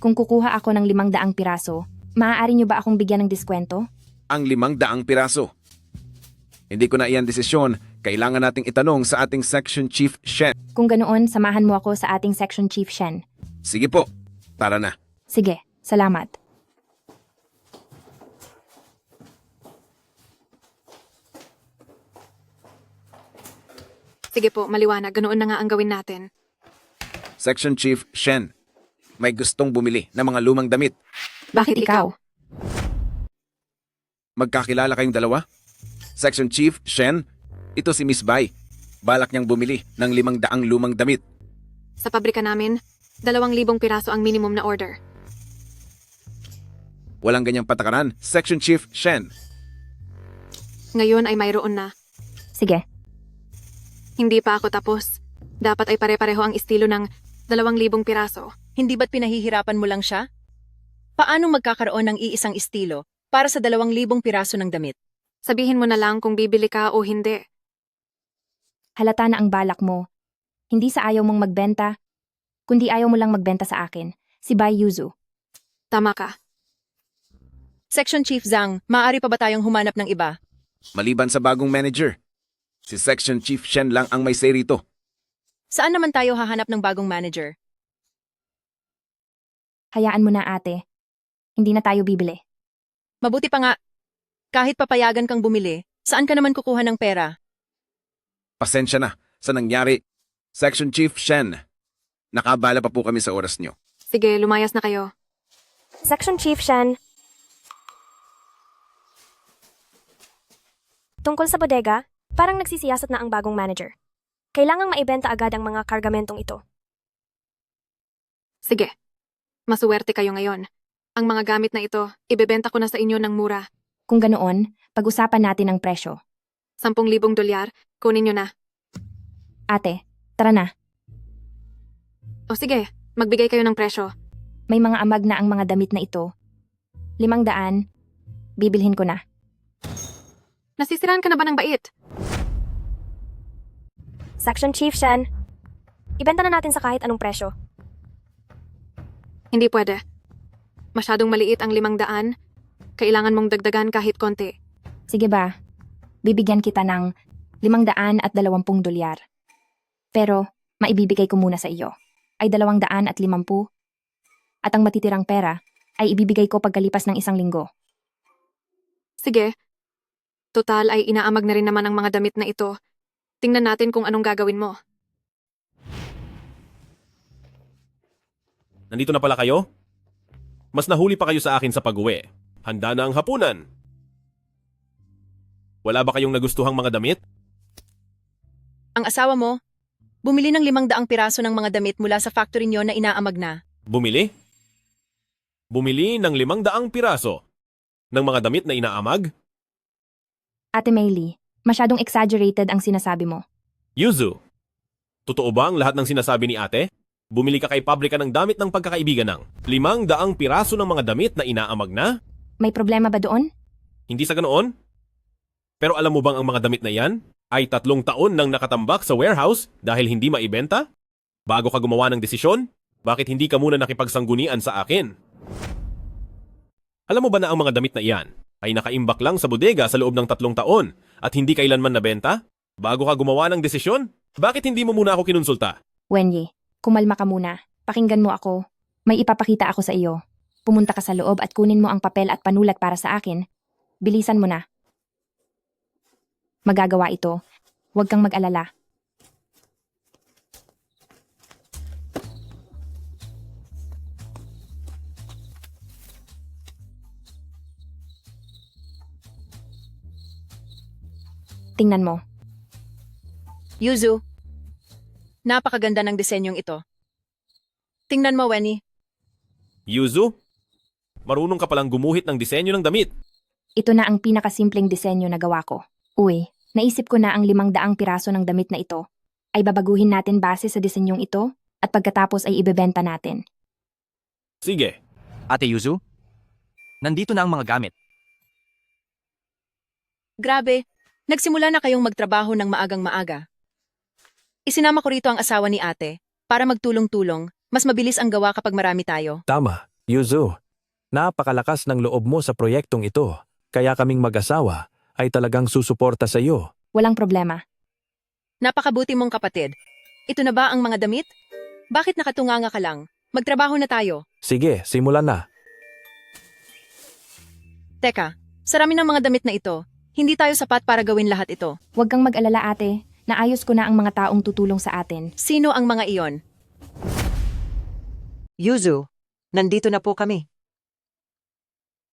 Kung kukuha ako ng 500 piraso, maaari niyo ba akong bigyan ng diskwento? Ang 500 piraso. Hindi ko na iyan desisyon. Kailangan nating itanong sa ating Section Chief Shen. Kung ganoon, samahan mo ako sa ating Section Chief Shen. Sige po, tara na. Sige, salamat. Sige po, maliwanag. Ganoon na nga ang gawin natin. Section Chief Shen, may gustong bumili ng mga lumang damit. Bakit ikaw? Magkakilala kayong dalawa? Section Chief Shen, ito si Miss Bai. Balak niyang bumili ng 500 lumang damit. Sa pabrika namin, 2,000 piraso ang minimum na order. Walang ganyang patakaran, Section Chief Shen. Ngayon ay mayroon na. Sige. Hindi pa ako tapos. Dapat ay pare-pareho ang estilo ng 2,000 piraso. Hindi ba't pinahihirapan mo lang siya? Paanong magkakaroon ng iisang estilo para sa 2,000 piraso ng damit? Sabihin mo na lang kung bibili ka o hindi. Halata na ang balak mo. Hindi sa ayaw mong magbenta, kundi ayaw mo lang magbenta sa akin. Si Bai Yuzu. Tama ka. Section Chief Zhang, maaari pa ba tayong humanap ng iba? Maliban sa bagong manager, si Section Chief Shen lang ang may say rito. Saan naman tayo hahanap ng bagong manager? Hayaan mo na ate. Hindi na tayo bibili. Mabuti pa nga, kahit papayagan kang bumili, saan ka naman kukuha ng pera? Pasensya na sa nangyari. Section Chief Shen, nakabala pa po kami sa oras nyo. Sige, lumayas na kayo. Section Chief Shen. Tungkol sa bodega, parang nagsisiyasat na ang bagong manager. Kailangang maibenta agad ang mga kargamentong ito. Sige. Masuwerte kayo ngayon. Ang mga gamit na ito, ibebenta ko na sa inyo ng mura. Kung ganoon, pag-usapan natin ang presyo. $10,000, kunin nyo na. Ate, tara na. O sige, magbigay kayo ng presyo. May mga amag na ang mga damit na ito. 500, bibilhin ko na. Nasisiraan ka na ba ng bait? Section Chief Shen. Ibenta na natin sa kahit anong presyo. Hindi pwede. Masyadong maliit ang 500. Kailangan mong dagdagan kahit konti. Sige ba, bibigyan kita ng $520. Pero, maibibigay ko muna sa iyo. Ay 250 at ang matitirang pera ay ibibigay ko pagkalipas ng 1 linggo. Sige. Total ay inaamag na rin naman ang mga damit na ito. Tingnan natin kung anong gagawin mo. Nandito na pala kayo? Mas nahuli pa kayo sa akin sa pag-uwi. Handa na ang hapunan. Wala ba kayong nagustuhang mga damit? Ang asawa mo, bumili ng 500 piraso ng mga damit mula sa factory niyo na inaamag na. Bumili? Bumili ng 500 piraso ng mga damit na inaamag? Ate Maylie, masyadong exaggerated ang sinasabi mo. Yuzu, totoo ba ang lahat ng sinasabi ni ate? Bumili ka kay pabrika ng damit ng pagkakaibigan ng 500 piraso ng mga damit na inaamag na? May problema ba doon? Hindi sa ganoon? Pero alam mo bang ang mga damit na yan ay 3 taon nang nakatambak sa warehouse dahil hindi maibenta? Bago ka gumawa ng desisyon, bakit hindi ka muna nakipagsanggunian sa akin? Alam mo ba na ang mga damit na iyan ay nakaimbak lang sa bodega sa loob ng 3 taon at hindi kailanman nabenta? Bago ka gumawa ng desisyon, bakit hindi mo muna ako kinonsulta? Wenyi, kumalma ka muna. Pakinggan mo ako. May ipapakita ako sa iyo. Pumunta ka sa loob at kunin mo ang papel at panulat para sa akin. Bilisan mo na. Magagawa ito. Huwag kang mag-alala. Tingnan mo. Yuzu, napakaganda ng disenyong ito. Tingnan mo, Wenny. Yuzu, marunong ka palang gumuhit ng disenyo ng damit. Ito na ang pinakasimpleng disenyo na gawa ko. Uy, naisip ko na ang 500 piraso ng damit na ito ay babaguhin natin base sa disenyong ito at pagkatapos ay ibebenta natin. Sige. Ate Yuzu, nandito na ang mga gamit. Grabe, nagsimula na kayong magtrabaho ng maagang maaga. Isinama ko rito ang asawa ni ate para magtulong-tulong. Mas mabilis ang gawa kapag marami tayo. Tama. Yuzu, napakalakas ng loob mo sa proyektong ito, kaya kaming mag-asawa ay talagang susuporta sa iyo. Walang problema. Napakabuti mong kapatid. Ito na ba ang mga damit? Bakit nakatunganga ka lang? Magtrabaho na tayo. Sige, simulan na. Teka, sarami ng mga damit na ito. Hindi tayo sapat para gawin lahat ito. Huwag kang mag-alala ate. Naayos ko na ang mga taong tutulong sa atin. Sino ang mga iyon? Yuzu, nandito na po kami.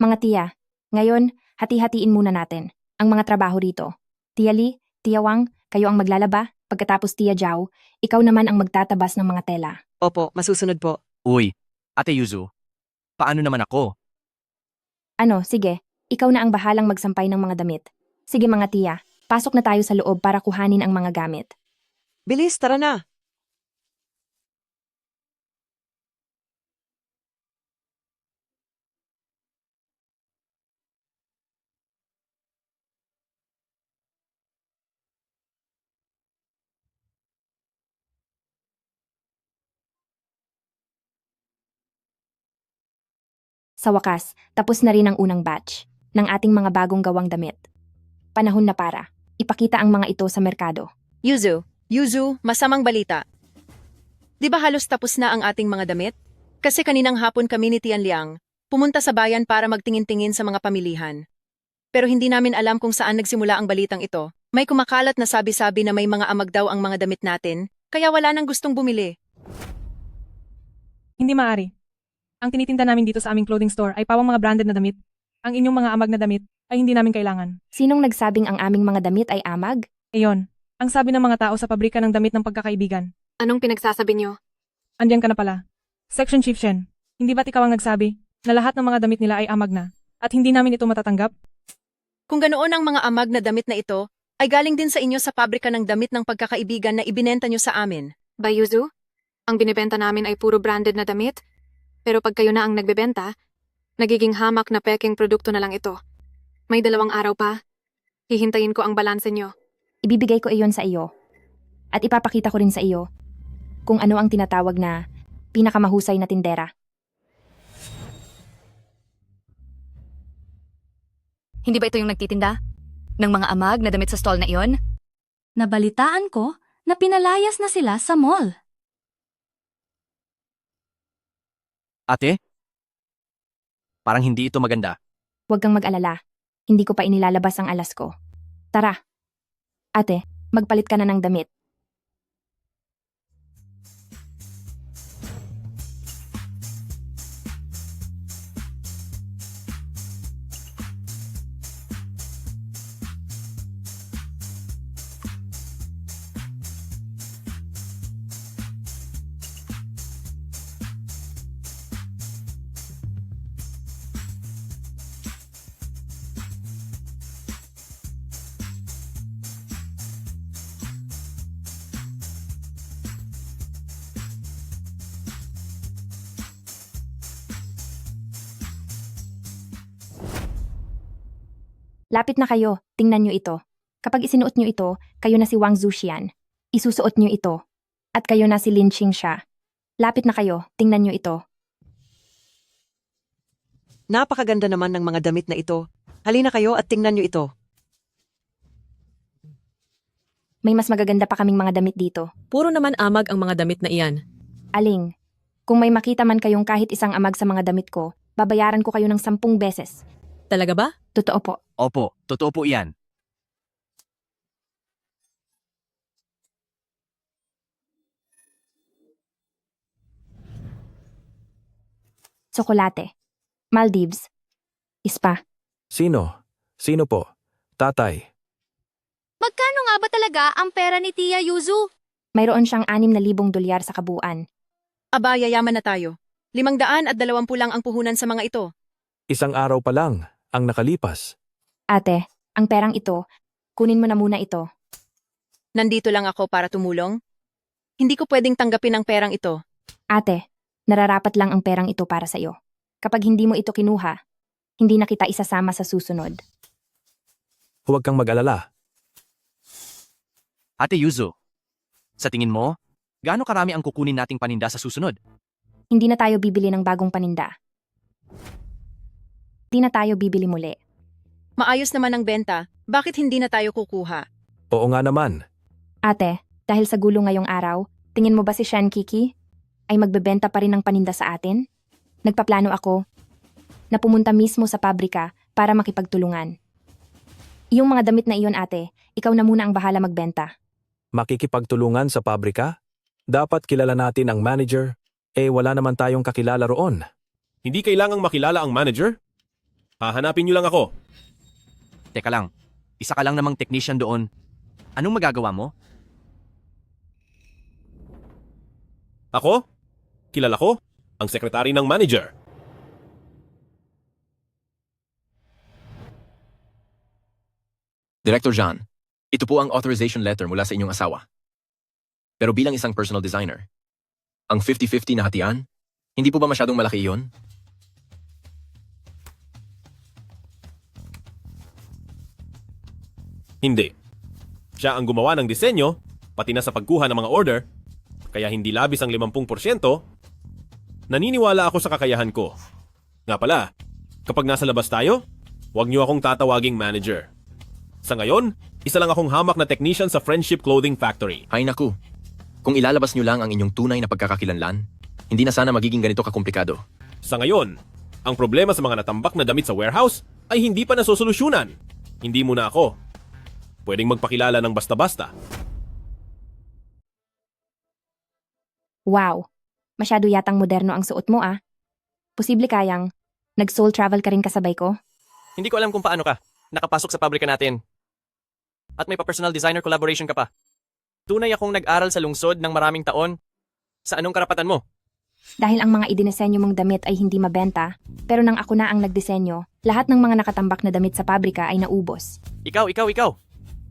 Mga tiya, ngayon, hati-hatiin muna natin ang mga trabaho rito. Tia Li, Tia Wang, kayo ang maglalaba. Pagkatapos Tia Zhao, ikaw naman ang magtatabas ng mga tela. Opo, masusunod po. Uy, Ate Yuzu, paano naman ako? Ano, sige, ikaw na ang bahalang magsampay ng mga damit. Sige mga tiya, pasok na tayo sa loob para kuhanin ang mga gamit. Bilis, tara na. Sa wakas, tapos na rin ang unang batch ng ating mga bagong gawang damit. Panahon na para ipakita ang mga ito sa merkado. Yuzu, masamang balita. Di ba halos tapos na ang ating mga damit? Kasi kaninang hapon kami ni Tian Liang pumunta sa bayan para magtingin-tingin sa mga pamilihan. Pero hindi namin alam kung saan nagsimula ang balitang ito. May kumakalat na sabi-sabi na may mga amag daw ang mga damit natin, kaya wala nang gustong bumili. Hindi maaari. Ang tinitinda namin dito sa aming clothing store ay pawang mga branded na damit. Ang inyong mga amag na damit ay hindi namin kailangan. Sinong nagsabing ang aming mga damit ay amag? Iyon, ang sabi ng mga tao sa pabrika ng damit ng pagkakaibigan. Anong pinagsasabi niyo? Andiyan ka na pala. Section Chief Shen, hindi ba't ikaw ang nagsabi na lahat ng mga damit nila ay amag na at hindi namin ito matatanggap? Kung ganoon ang mga amag na damit na ito, ay galing din sa inyo sa pabrika ng damit ng pagkakaibigan na ibinenta nyo sa amin. Bayuzu, ang binibenta namin ay puro branded na damit. Pero pag kayo na ang nagbebenta, nagiging hamak na peking produkto na lang ito. May 2 araw pa. Hihintayin ko ang balanse nyo. Ibibigay ko iyon sa iyo. At ipapakita ko rin sa iyo kung ano ang tinatawag na pinakamahusay na tindera. Hindi ba ito yung nagtitinda? Ng mga amag na damit sa stall na iyon? Nabalitaan ko na pinalayas na sila sa mall. Ate? Parang hindi ito maganda. Huwag kang mag-alala. Hindi ko pa inilalabas ang alas ko. Tara. Ate, magpalit ka na ng damit. Lapit na kayo, tingnan nyo ito. Kapag isinuot nyo ito, kayo na si Wang Zuxian. Isusuot nyo ito. At kayo na si Lin Qingxia. Lapit na kayo, tingnan nyo ito. Napakaganda naman ng mga damit na ito. Halina kayo at tingnan nyo ito. May mas magaganda pa kaming mga damit dito. Puro naman amag ang mga damit na iyan. Aling, kung may makita man kayong kahit isang amag sa mga damit ko, babayaran ko kayo ng 10 beses. Talaga ba? Totoo po. Opo, totoo po iyan. Tsokolate. Maldives. Ispa. Sino? Sino po? Tatay. Magkano nga ba talaga ang pera ni Tia Yuzu? Mayroon siyang 6,000 dolyar sa kabuuan. Aba, yayaman na tayo. 520 lang ang puhunan sa mga ito. Isang araw pa lang ang nakalipas. Ate, ang perang ito, kunin mo na muna ito. Nandito lang ako para tumulong. Hindi ko pwedeng tanggapin ang perang ito. Ate, nararapat lang ang perang ito para sa iyo. Kapag hindi mo ito kinuha, hindi na kita isasama sa susunod. Huwag kang mag-alala. Ate Yuzu, sa tingin mo, gaano karami ang kukunin nating paninda sa susunod? Hindi na tayo bibili ng bagong paninda. Di na tayo bibili muli. Maayos naman ang benta. Bakit hindi na tayo kukuha? Oo nga naman. Ate, dahil sa gulo ngayong araw, tingin mo ba si Shen Kiki ay magbebenta pa rin ng paninda sa atin? Nagpaplano ako na pumunta mismo sa pabrika para makipagtulungan. Yung mga damit na iyon, ate, ikaw na muna ang bahala magbenta. Makikipagtulungan sa pabrika? Dapat kilala natin ang manager. Wala naman tayong kakilala roon. Hindi kailangang makilala ang manager. Hahanapin niyo lang ako. Teka lang, isa ka lang namang technician doon. Anong magagawa mo? Ako? Kilala ko? Ang sekretary ng manager. Director John, ito po ang authorization letter mula sa inyong asawa. Pero bilang isang personal designer, ang 50-50 na hatian, hindi po ba masyadong malaki iyon? Hindi. Siya ang gumawa ng disenyo, pati na sa pagkuha ng mga order, kaya hindi labis ang 50%. Naniniwala ako sa kakayahan ko. Nga pala, kapag nasa labas tayo, huwag niyo akong tatawaging manager. Sa ngayon, isa lang akong hamak na technician sa Friendship Clothing Factory. Ay naku, kung ilalabas niyo lang ang inyong tunay na pagkakakilanlan, hindi na sana magiging ganito kakomplikado. Sa ngayon, ang problema sa mga natambak na damit sa warehouse ay hindi pa nasosolusyonan. Hindi muna ako. Pwedeng magpakilala ng basta-basta. Wow, masyado yatang moderno ang suot mo ah. Posible kayang nag-soul travel ka rin kasabay ko? Hindi ko alam kung paano ka nakapasok sa pabrika natin. At may pa-personal designer collaboration ka pa. Tunay akong nag-aral sa lungsod ng maraming taon. Sa anong karapatan mo? Dahil ang mga idinesenyo mong damit ay hindi mabenta, pero nang ako na ang nagdisenyo, lahat ng mga nakatambak na damit sa pabrika ay naubos. Ikaw.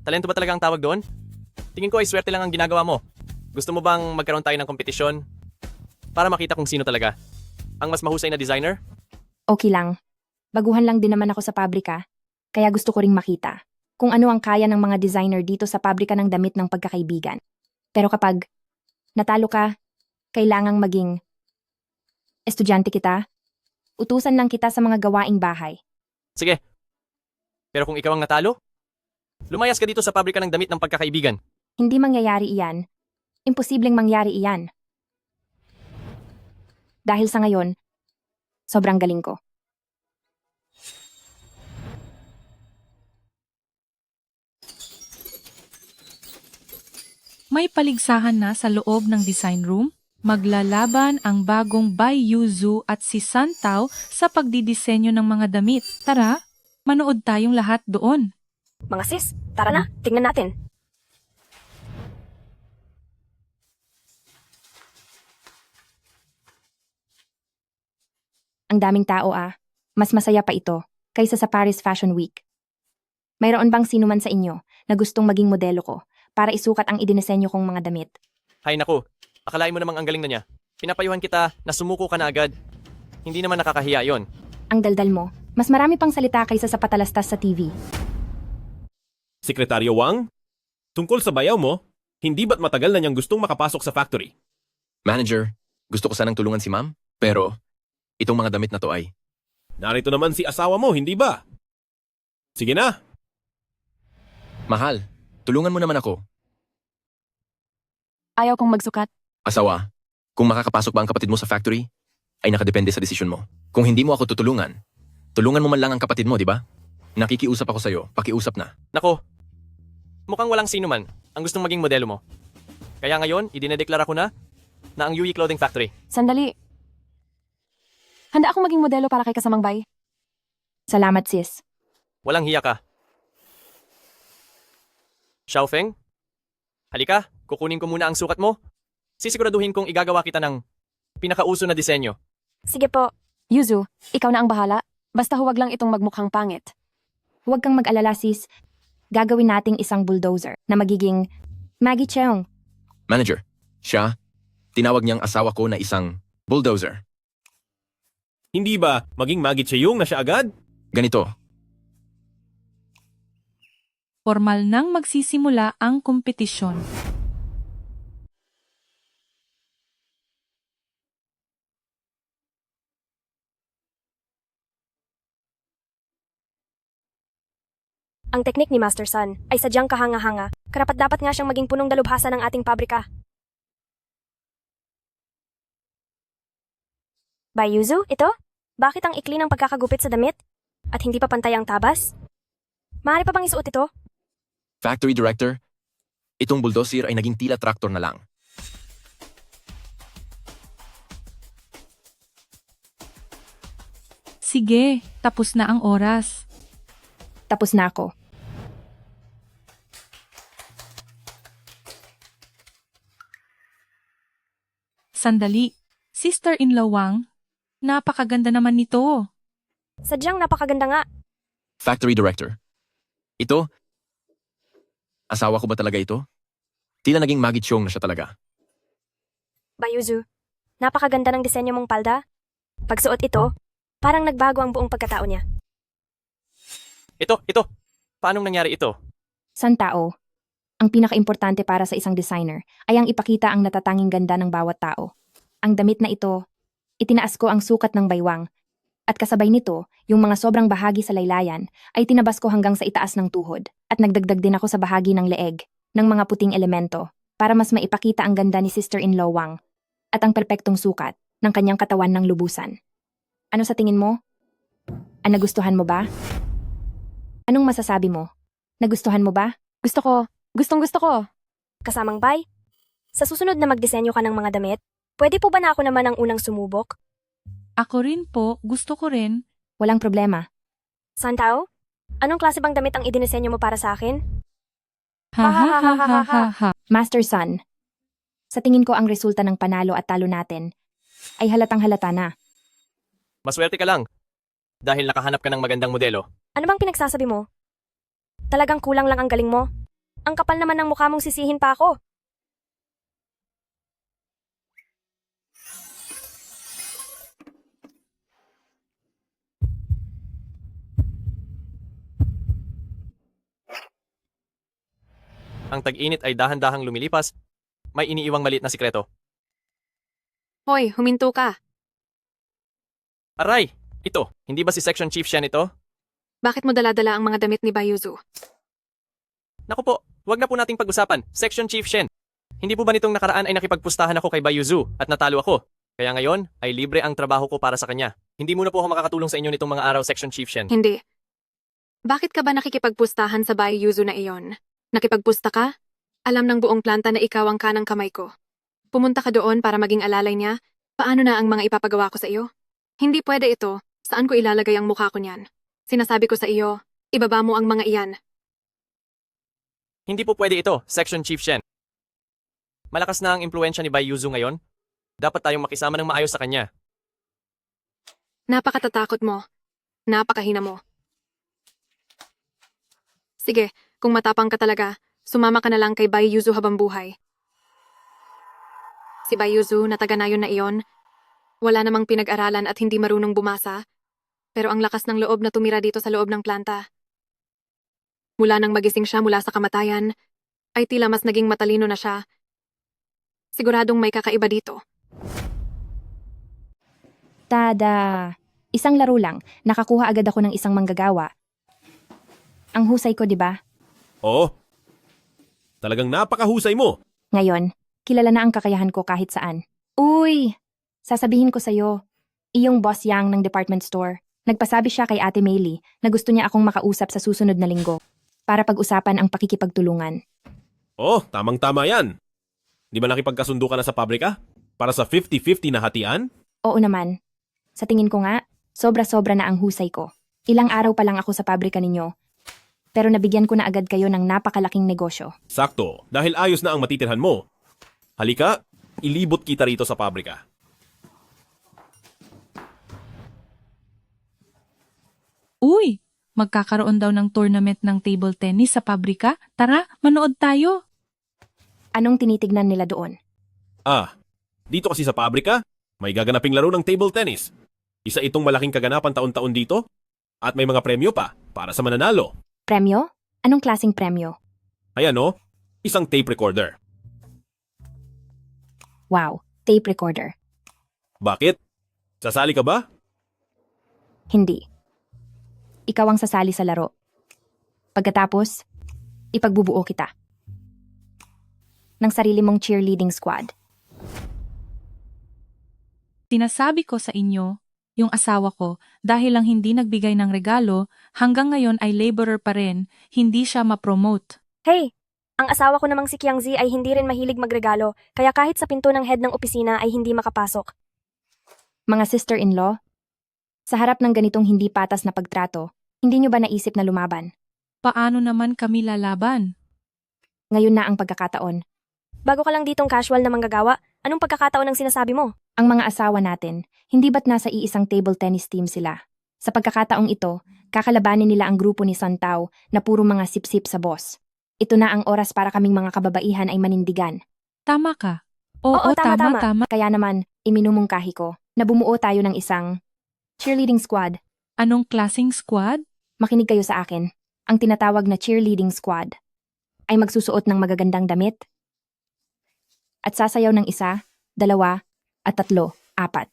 Talento ba talaga ang tawag doon? Tingin ko ay swerte lang ang ginagawa mo. Gusto mo bang magkaroon tayo ng kompetisyon? Para makita kung sino talaga. Ang mas mahusay na designer? Okay lang. Baguhan lang din naman ako sa pabrika, kaya gusto ko ring makita kung ano ang kaya ng mga designer dito sa pabrika ng damit ng pagkakaibigan. Pero kapag natalo ka, kailangang maging estudyante kita. Utusan lang kita sa mga gawaing bahay. Sige. Pero kung ikaw ang natalo, lumayas ka dito sa pabrika ng damit ng pagkakaibigan. Hindi mangyayari iyan. Imposibleng mangyari iyan. Dahil sa ngayon, sobrang galing ko. May paligsahan na sa loob ng design room. Maglalaban ang bagong Bai Yuzu at si Santao sa pagdidisenyo ng mga damit. Tara, manood tayong lahat doon. Mga sis, tara na, tingnan natin. Ang daming tao ah. Mas masaya pa ito kaysa sa Paris Fashion Week. Mayroon bang sino man sa inyo na gustong maging modelo ko para isukat ang idinesenyo kong mga damit? Hay naku, akalain mo namang ang galing na niya. Pinapayuhan kita na sumuko ka na agad. Hindi naman nakakahiya yon. Ang daldal mo, mas marami pang salita kaysa sa patalastas sa TV. Sekretaryo Wang, tungkol sa bayaw mo, hindi ba't matagal na niyang gustong makapasok sa factory? Manager, gusto ko sanang tulungan si ma'am, pero itong mga damit na to ay... Narito naman si asawa mo, hindi ba? Sige na. Mahal, tulungan mo naman ako. Ayaw kong magsukat. Asawa, kung makakapasok ba ang kapatid mo sa factory, ay nakadepende sa desisyon mo. Kung hindi mo ako tutulungan, tulungan mo man lang ang kapatid mo, di ba? Nakikiusap ako sa'yo, pakiusap na. Nako, mukhang walang sino man ang gustong maging modelo mo. Kaya ngayon, idinedeklara ko na ang Yui Clothing Factory. Sandali. Handa akong maging modelo para kay kasamang bay. Salamat sis. Walang hiya ka. Xiaofeng, halika, kukunin ko muna ang sukat mo. Sisiguraduhin kong igagawa kita ng pinakauso na disenyo. Sige po. Yuzu, ikaw na ang bahala. Basta huwag lang itong magmukhang pangit. Huwag kang mag-alala sis. Gagawin nating isang bulldozer na magiging Maggie Cheong. Manager, siya, tinawag niyang asawa ko na isang bulldozer. Hindi ba maging Maggie Cheung na siya agad? Ganito, Formal nang magsisimula ang kompetisyon. Ang teknik ni Master Sun ay sadyang kahanga-hanga. Karapat-dapat nga siyang maging punong dalubhasa ng ating pabrika. Bayuzu, ito? Bakit ang ikli ng pagkakagupit sa damit? At hindi pa pantay ang tabas? Maaari pa bang isuot ito? Factory Director, itong bulldozer ay naging tila traktor na lang. Sige, tapos na ang oras. Tapos na ako. Sandali. Sister-in-law Wang, napakaganda naman nito. Sadyang napakaganda nga. Factory Director, ito? Asawa ko ba talaga ito? Tila naging magityong na siya talaga. Bayuzu, napakaganda ng disenyo mong palda. Pagsuot ito, parang nagbago ang buong pagkatao niya. Ito. Paanong nangyari ito? Santao, ang pinakaimportante para sa isang designer ay ang ipakita ang natatanging ganda ng bawat tao. Ang damit na ito, itinaas ko ang sukat ng baywang. At kasabay nito, yung mga sobrang bahagi sa laylayan ay tinabas ko hanggang sa itaas ng tuhod. At nagdagdag din ako sa bahagi ng leeg, ng mga puting elemento, para mas maipakita ang ganda ni sister-in-law Wang at ang perpektong sukat ng kanyang katawan ng lubusan. Ano sa tingin mo? Nagustuhan mo ba? Anong masasabi mo? Nagustuhan mo ba? Gusto ko. Gustong-gusto ko. Kasamang bay, sa susunod na magdisenyo ka ng mga damit, pwede po ba na ako naman ang unang sumubok? Ako rin po, gusto ko rin. Walang problema. Santao, anong klase bang damit ang idinisenyo mo para sa akin? Ha ha ha ha ha ha. Master Sun, sa tingin ko ang resulta ng panalo at talo natin ay halatang halata na. Maswerte ka lang. Dahil nakahanap ka ng magandang modelo. Ano bang pinagsasabi mo? Talagang kulang lang ang galing mo. Ang kapal naman ng mukha mong sisihin pa ako. Ang tag-init ay dahan-dahang lumilipas, may iniiwang maliit na sikreto. Hoy, huminto ka. Aray! Ito, hindi ba si Section Chief Shen ito? Bakit mo dala-dala ang mga damit ni Bayuzu? Naku po, wag na po nating pag-usapan. Section Chief Shen. Hindi po ba nitong nakaraan ay nakipagpustahan ako kay Bayuzu at natalo ako? Kaya ngayon ay libre ang trabaho ko para sa kanya. Hindi muna po ako makakatulong sa inyo nitong mga araw, Section Chief Shen. Hindi. Bakit ka ba nakikipagpustahan sa Bayuzu na iyon? Nakipagpusta ka? Alam ng buong planta na ikaw ang kanang kamay ko. Pumunta ka doon para maging alalay niya. Paano na ang mga ipapagawa ko sa iyo? Hindi pwede ito. Saan ko ilalagay ang mukha ko niyan? Sinasabi ko sa iyo, ibaba mo ang mga iyan. Hindi po pwede ito, Section Chief Shen. Malakas na ang impluensya ni Bayuzu ngayon. Dapat tayong makisama ng maayos sa kanya. Napakatatakot mo. Napakahina mo. Sige, kung matapang ka talaga, sumama ka na lang kay Bayuzu habang buhay. Si Bayuzu na taga-nayon na iyon, wala namang pinag-aralan at hindi marunong bumasa, pero ang lakas ng loob na tumira dito sa loob ng planta. Mula nang magising siya mula sa kamatayan, ay tila mas naging matalino na siya. Siguradong may kakaiba dito. Tada! Isang laro lang, nakakuha agad ako ng isang manggagawa. Ang husay ko, di ba? Oo. Talagang napakahusay mo. Ngayon, kilala na ang kakayahan ko kahit saan. Uy! Sasabihin ko sa'yo, iyong boss Yang ng department store. Nagpasabi siya kay Ate Maylie na gusto niya akong makausap sa susunod na linggo para pag-usapan ang pakikipagtulungan. Oh, tamang-tama yan. Di ba nakipagkasundo ka na sa pabrika? Para sa 50-50 na hatian? Oo naman. Sa tingin ko nga, sobra-sobra na ang husay ko. Ilang araw pa lang ako sa pabrika ninyo. Pero nabigyan ko na agad kayo ng napakalaking negosyo. Sakto, dahil ayos na ang matitirhan mo. Halika, ilibot kita rito sa pabrika. Uy, magkakaroon daw ng tournament ng table tennis sa pabrika. Tara, manood tayo. Anong tinitignan nila doon? Ah, dito kasi sa pabrika, may gaganaping laro ng table tennis. Isa itong malaking kaganapan taon-taon dito at may mga premyo pa para sa mananalo. Premyo? Anong klaseng premyo? Ayan o, isang tape recorder. Wow, tape recorder. Bakit? Sasali ka ba? Hindi. Ikaw ang sasali sa laro. Pagkatapos, ipagbubuo kita ng sarili mong cheerleading squad. Sinasabi ko sa inyo, yung asawa ko, dahil lang hindi nagbigay ng regalo, hanggang ngayon ay laborer pa rin, hindi siya ma-promote. Hey! Ang asawa ko namang si Kyang Zi ay hindi rin mahilig magregalo, kaya kahit sa pinto ng head ng opisina ay hindi makapasok. Mga sister-in-law, sa harap ng ganitong hindi patas na pagtrato, hindi nyo ba naisip na lumaban? Paano naman kami lalaban? Ngayon na ang pagkakataon. Bago ka lang ditong casual na manggagawa, anong pagkakataon ang sinasabi mo? Ang mga asawa natin, hindi ba't nasa iisang table tennis team sila? Sa pagkakataong ito, kakalabanin nila ang grupo ni Santao na puro mga sip-sip sa boss. Ito na ang oras para kaming mga kababaihan ay manindigan. Tama ka. Oo, tama. Kaya naman, iminumungkahi ko na bumuo tayo ng isang cheerleading squad. Anong klaseng squad? Makinig kayo sa akin. Ang tinatawag na cheerleading squad ay magsusuot ng magagandang damit at sasayaw ng 1, 2, at 3, 4.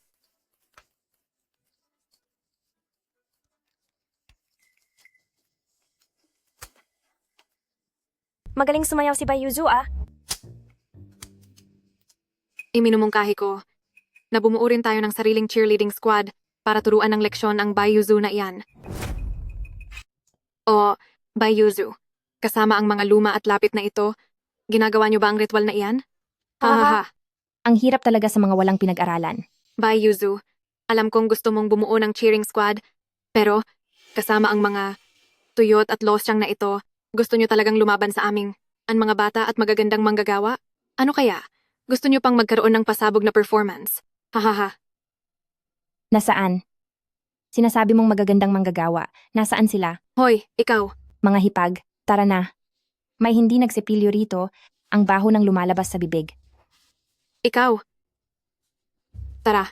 Magaling sumayaw si Bayuzu ah. Iminumungkahi ko na bumuo rin tayo ng sariling cheerleading squad para turuan ng leksyon ang Bayuzu na iyan. O, Bayuzu, kasama ang mga luma at lapit na ito, ginagawa niyo ba ang ritual na iyan? Hahaha. Ang hirap talaga sa mga walang pinag-aralan. Bayuzu, alam kong gusto mong bumuo ng cheering squad, pero kasama ang mga tuyot at losyang na ito, gusto niyo talagang lumaban sa aming ang mga bata at magagandang manggagawa? Ano kaya? Gusto niyo pang magkaroon ng pasabog na performance? Hahaha. Nasaan? Sinasabi mong magagandang manggagawa. Nasaan sila? Hoy, ikaw. Mga hipag, tara na. May hindi nagsipilyo rito, ang baho ng lumalabas sa bibig. Ikaw. Tara.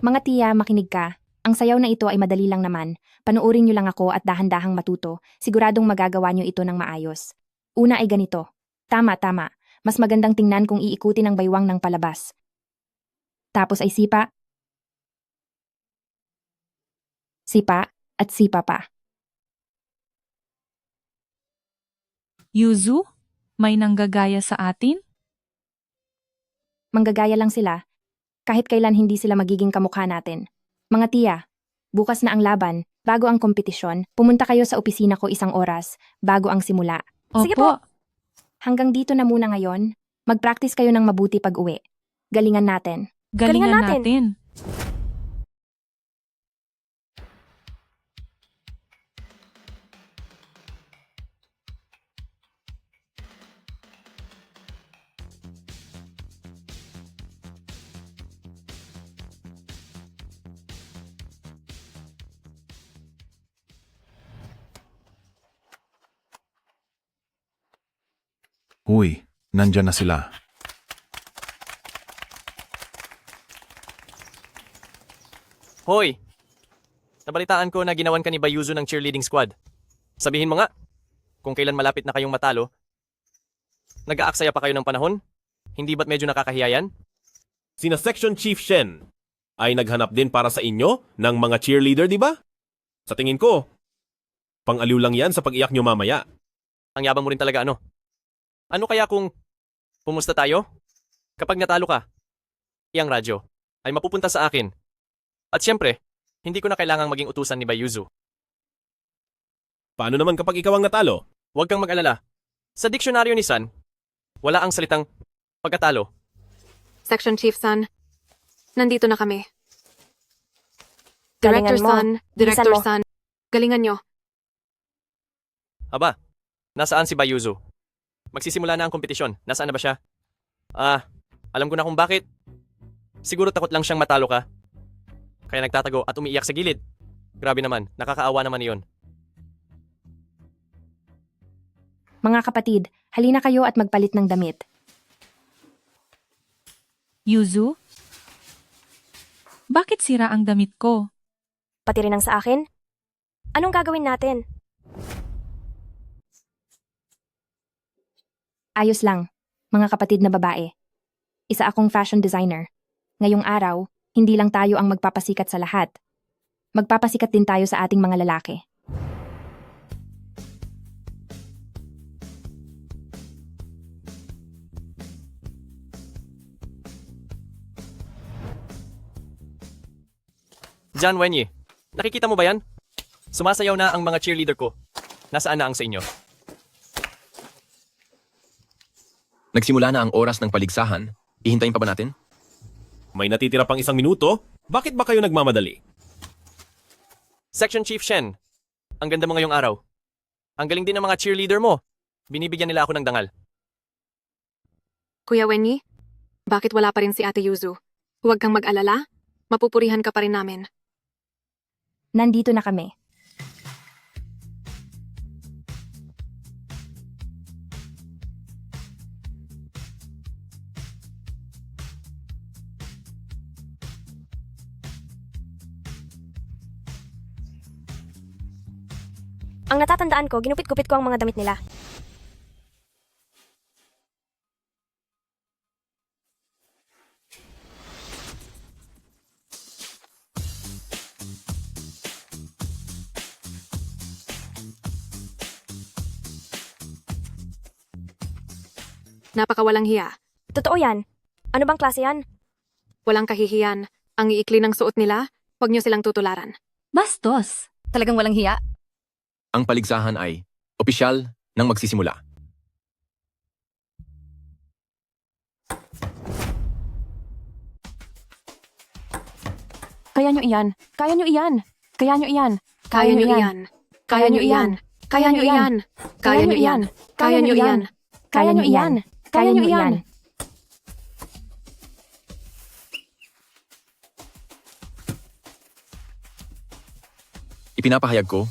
Mga tiya, makinig ka. Ang sayaw na ito ay madali lang naman. Panuorin niyo lang ako at dahan-dahang matuto. Siguradong magagawa niyo ito ng maayos. Una ay ganito. Tama. Mas magandang tingnan kung iikutin ang baywang ng palabas. Tapos ay sipa. Sipa at sipa pa. Yuzu, may nanggagaya sa atin? Manggagaya lang sila. Kahit kailan hindi sila magiging kamukha natin. Mga tiya, bukas na ang laban, bago ang kompetisyon, pumunta kayo sa opisina ko 1 oras, bago ang simula. Sige po. Hanggang dito na muna ngayon, mag-practice kayo ng mabuti pag-uwi. Galingan natin. Galingan natin. Uy, nandyan na sila. Hoy! Nabalitaan ko na ginawan ka ni Bayuzu ng cheerleading squad. Sabihin mo nga, kung kailan malapit na kayong matalo, nag-aaksaya pa kayo ng panahon? Hindi ba't medyo nakakahiya yan? Sina Section Chief Shen ay naghanap din para sa inyo ng mga cheerleader, di ba? Sa tingin ko, pang-aliw lang yan sa pag-iyak nyo mamaya. Ang yabang mo rin talaga ano? Ano kaya kung pumusta tayo? Kapag natalo ka, iyang radyo ay mapupunta sa akin. At siyempre, hindi ko na kailangang maging utusan ni Bayuzu. Paano naman kapag ikaw ang natalo? Huwag kang mag-alala. Sa diksyonaryo ni San, wala ang salitang pagkatalo. Section Chief San, nandito na kami. Galingan Director mo. San, Bilisan Director mo. San, galingan nyo. Aba, nasaan si Bayuzu? Magsisimula na ang kompetisyon. Nasaan na ba siya? Alam ko na kung bakit. Siguro takot lang siyang matalo ka. Kaya nagtatago at umiiyak sa gilid. Grabe naman, nakakaawa naman iyon. Mga kapatid, halina kayo at magpalit ng damit. Yuzu? Bakit sira ang damit ko? Pati rin ang sa akin? Anong gagawin natin? Ayos lang, mga kapatid na babae. Isa akong fashion designer. Ngayong araw, hindi lang tayo ang magpapasikat sa lahat. Magpapasikat din tayo sa ating mga lalaki. John Wenyi, nakikita mo ba yan? Sumasayaw na ang mga cheerleader ko. Nasaan na ang sa inyo? Nagsimula na ang oras ng paligsahan. Ihintayin pa ba natin? May natitira pang 1 minuto? Bakit ba kayo nagmamadali? Section Chief Shen, ang ganda mo ngayong araw. Ang galing din ng mga cheerleader mo. Binibigyan nila ako ng dangal. Kuya Wenyi, bakit wala pa rin si Ate Yuzu? Huwag kang mag-alala. Mapupurihan ka pa rin namin. Nandito na kami. Ang natatandaan ko, ginupit-gupit ko ang mga damit nila. Napakawalang hiya. Totoo yan. Ano bang klase yan? Walang kahihiyan. Ang iikli ng suot nila, huwag niyo silang tutularan. Bastos. Talagang walang hiya. Ang paligsahan ay opisyal nang magsisimula. Kaya nyo iyan. Kaya nyo iyan. Kaya nyo iyan. Kaya niyo iyan. Kaya niyo iyan. Kaya niyo iyan. Kaya niyo iyan. Kaya niyo iyan. Kaya nyo iyan. Kaya nyo iyan. Ipinapahayag ko,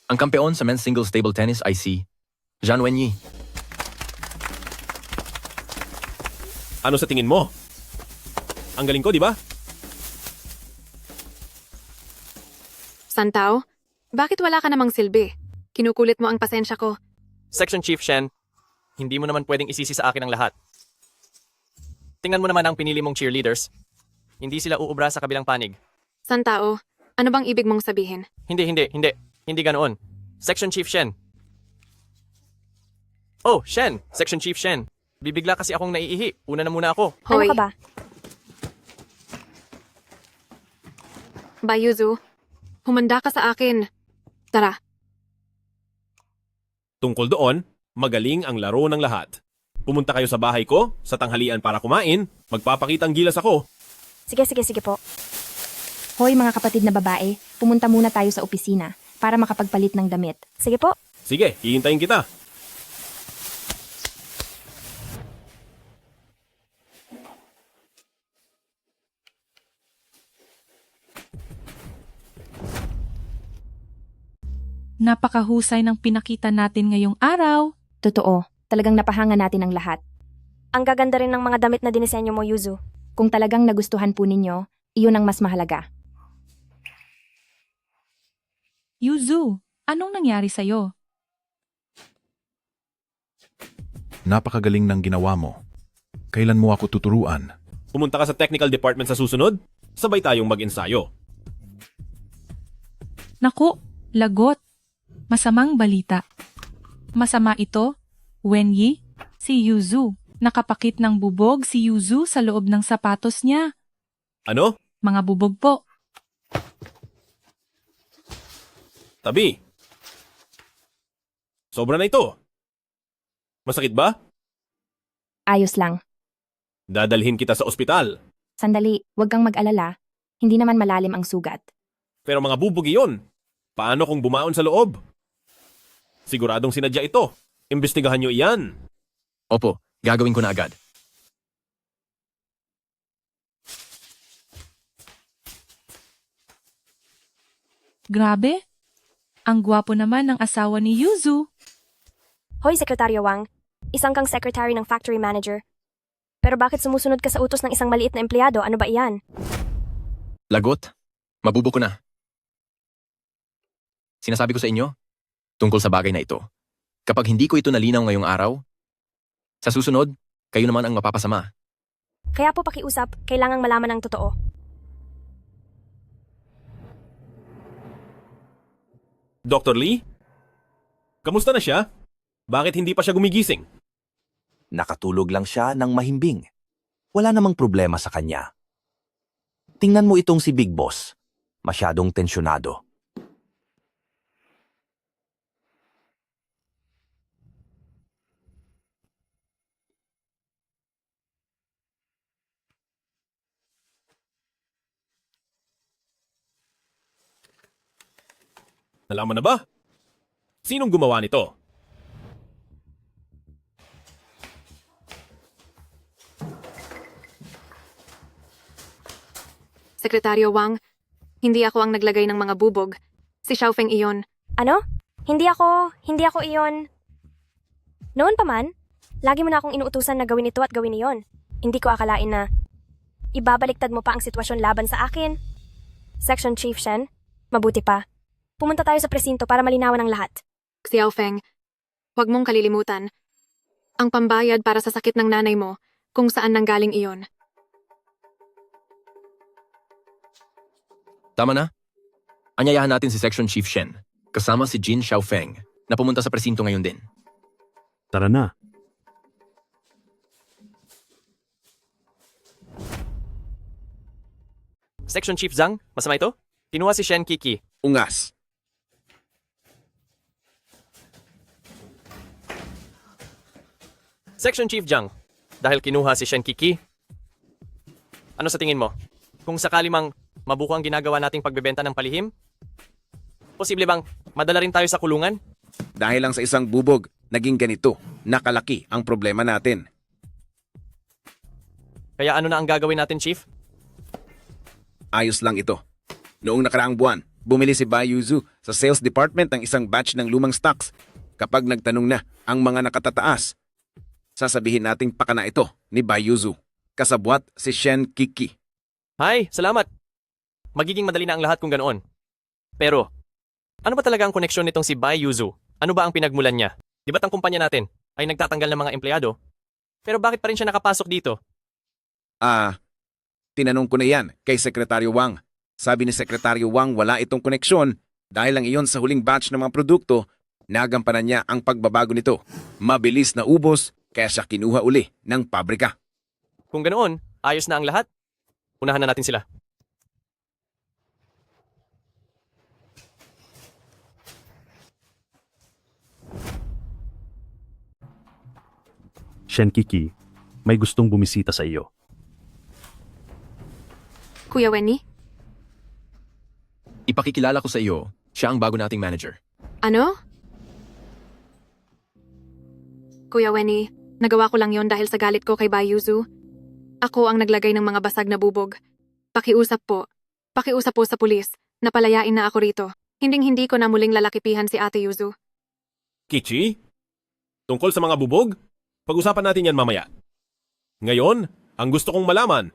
ang kampeon sa men's singles table tennis ay si Zhang Wenyi. Ano sa tingin mo? Ang galing ko, di ba? Santao, bakit wala ka namang silbi? Kinukulit mo ang pasensya ko. Section Chief Shen, hindi mo naman pwedeng isisi sa akin ang lahat. Tingnan mo naman ang pinili mong cheerleaders. Hindi sila uubra sa kabilang panig. Santao, ano bang ibig mong sabihin? Hindi ganoon. Section Chief Shen. Oh, Shen! Section Chief Shen. Bibigla kasi akong naiihi. Una na muna ako. Hoy. Ano ka ba? Bayuzu, humanda ka sa akin. Tara. Tungkol doon, magaling ang laro ng lahat. Pumunta kayo sa bahay ko, sa tanghalian para kumain, magpapakitang gilas ako. Sige po. Hoy mga kapatid na babae, pumunta muna tayo sa opisina para makapagpalit ng damit. Sige po. Sige, hihintayin kita. Napakahusay ng pinakita natin ngayong araw. Totoo, talagang napahanga natin ang lahat. Ang gaganda rin ng mga damit na dinisenyo mo, Yuzu. Kung talagang nagustuhan po ninyo, iyon ang mas mahalaga. Yuzu, anong nangyari sa'yo? Napakagaling ng ginawa mo. Kailan mo ako tuturuan? Pumunta ka sa technical department sa susunod, sabay tayong mag-ensayo. Naku, lagot. Masamang balita. Masama ito, Wenyi, si Yuzu. Nakapakit ng bubog si Yuzu sa loob ng sapatos niya. Ano? Mga bubog po. Tabi. Sobra na ito. Masakit ba? Ayos lang. Dadalhin kita sa ospital. Sandali, huwag kang mag-alala. Hindi naman malalim ang sugat. Pero mga bubugi yun. Paano kung bumaon sa loob? Siguradong sinadya ito. Imbestigahan nyo iyan. Opo, gagawin ko na agad. Grabe. Ang gwapo naman ng asawa ni Yuzu. Hoy, Sekretaryo Wang. Isang kang secretary ng factory manager. Pero bakit sumusunod ka sa utos ng isang maliit na empleyado? Ano ba iyan? Lagot, mabubo ko na. Sinasabi ko sa inyo, tungkol sa bagay na ito. Kapag hindi ko ito nalinaw ngayong araw, sa susunod, kayo naman ang mapapasama. Kaya po pakiusap, kailangang malaman ang totoo. Dr. Lee? Kamusta na siya? Bakit hindi pa siya gumigising? Nakatulog lang siya ng mahimbing. Wala namang problema sa kanya. Tingnan mo itong si Big Boss. Masyadong tensyonado. Nalaman na ba? Sinong gumawa nito? Sekretaryo Wang, hindi ako ang naglagay ng mga bubog. Si Xiaofeng iyon. Ano? Hindi ako iyon. Noon pa man, lagi mo na akong inuutusan na gawin ito at gawin iyon. Hindi ko akalain na ibabaliktad mo pa ang sitwasyon laban sa akin. Section Chief Shen, mabuti pa. Pumunta tayo sa presinto para malinawan ang lahat. Xiaofeng, huwag mong kalilimutan. Ang pambayad para sa sakit ng nanay mo, kung saan nanggaling iyon. Tama na. Anyayahan natin si Section Chief Shen, kasama si Jin Xiaofeng, na pumunta sa presinto ngayon din. Tara na. Section Chief Zhang, masama ito? Kinuha si Shen Kiki. Ungas. Section Chief Zhang, dahil kinuha si Shen Kiki, ano sa tingin mo? Kung sakali mang mabuko ang ginagawa nating pagbebenta ng palihim? Posible bang madala rin tayo sa kulungan? Dahil lang sa isang bubog, naging ganito. Nakalaki ang problema natin. Kaya ano na ang gagawin natin, Chief? Ayos lang ito. Noong nakaraang buwan, bumili si Bai Yuzu sa sales department ng isang batch ng lumang stocks. Kapag nagtanong na ang mga nakatataas, sasabihin nating pakana ito ni Bai Yuzu. Kasabwat si Shen Kiki. Hi, salamat. Magiging madali na ang lahat kung ganoon. Pero, ano ba talaga ang koneksyon nitong si Bai Yuzu? Ano ba ang pinagmulan niya? Di ba't ang kumpanya natin ay nagtatanggal ng mga empleyado? Pero bakit pa rin siya nakapasok dito? Tinanong ko na yan kay Sekretaryo Wang. Sabi ni Sekretaryo Wang wala itong koneksyon dahil lang iyon sa huling batch ng mga produkto, nagampanan niya ang pagbabago nito. Mabilis na ubos kaya siya kinuha uli ng pabrika. Kung ganoon, ayos na ang lahat. Unahan na natin sila. Shen Kiki, may gustong bumisita sa iyo. Kuya Wenny? Ipakikilala ko sa iyo, siya ang bago nating manager. Ano? Kuya Wenny, nagawa ko lang yon dahil sa galit ko kay Bai Yuzu. Ako ang naglagay ng mga basag na bubog. Pakiusap po. Pakiusap po sa pulis. Napalayain na ako rito. Hinding-hindi ko na muling lalakipihan si Ate Yuzu. Kichi? Tungkol sa mga bubog? Pag-usapan natin yan mamaya. Ngayon, ang gusto kong malaman,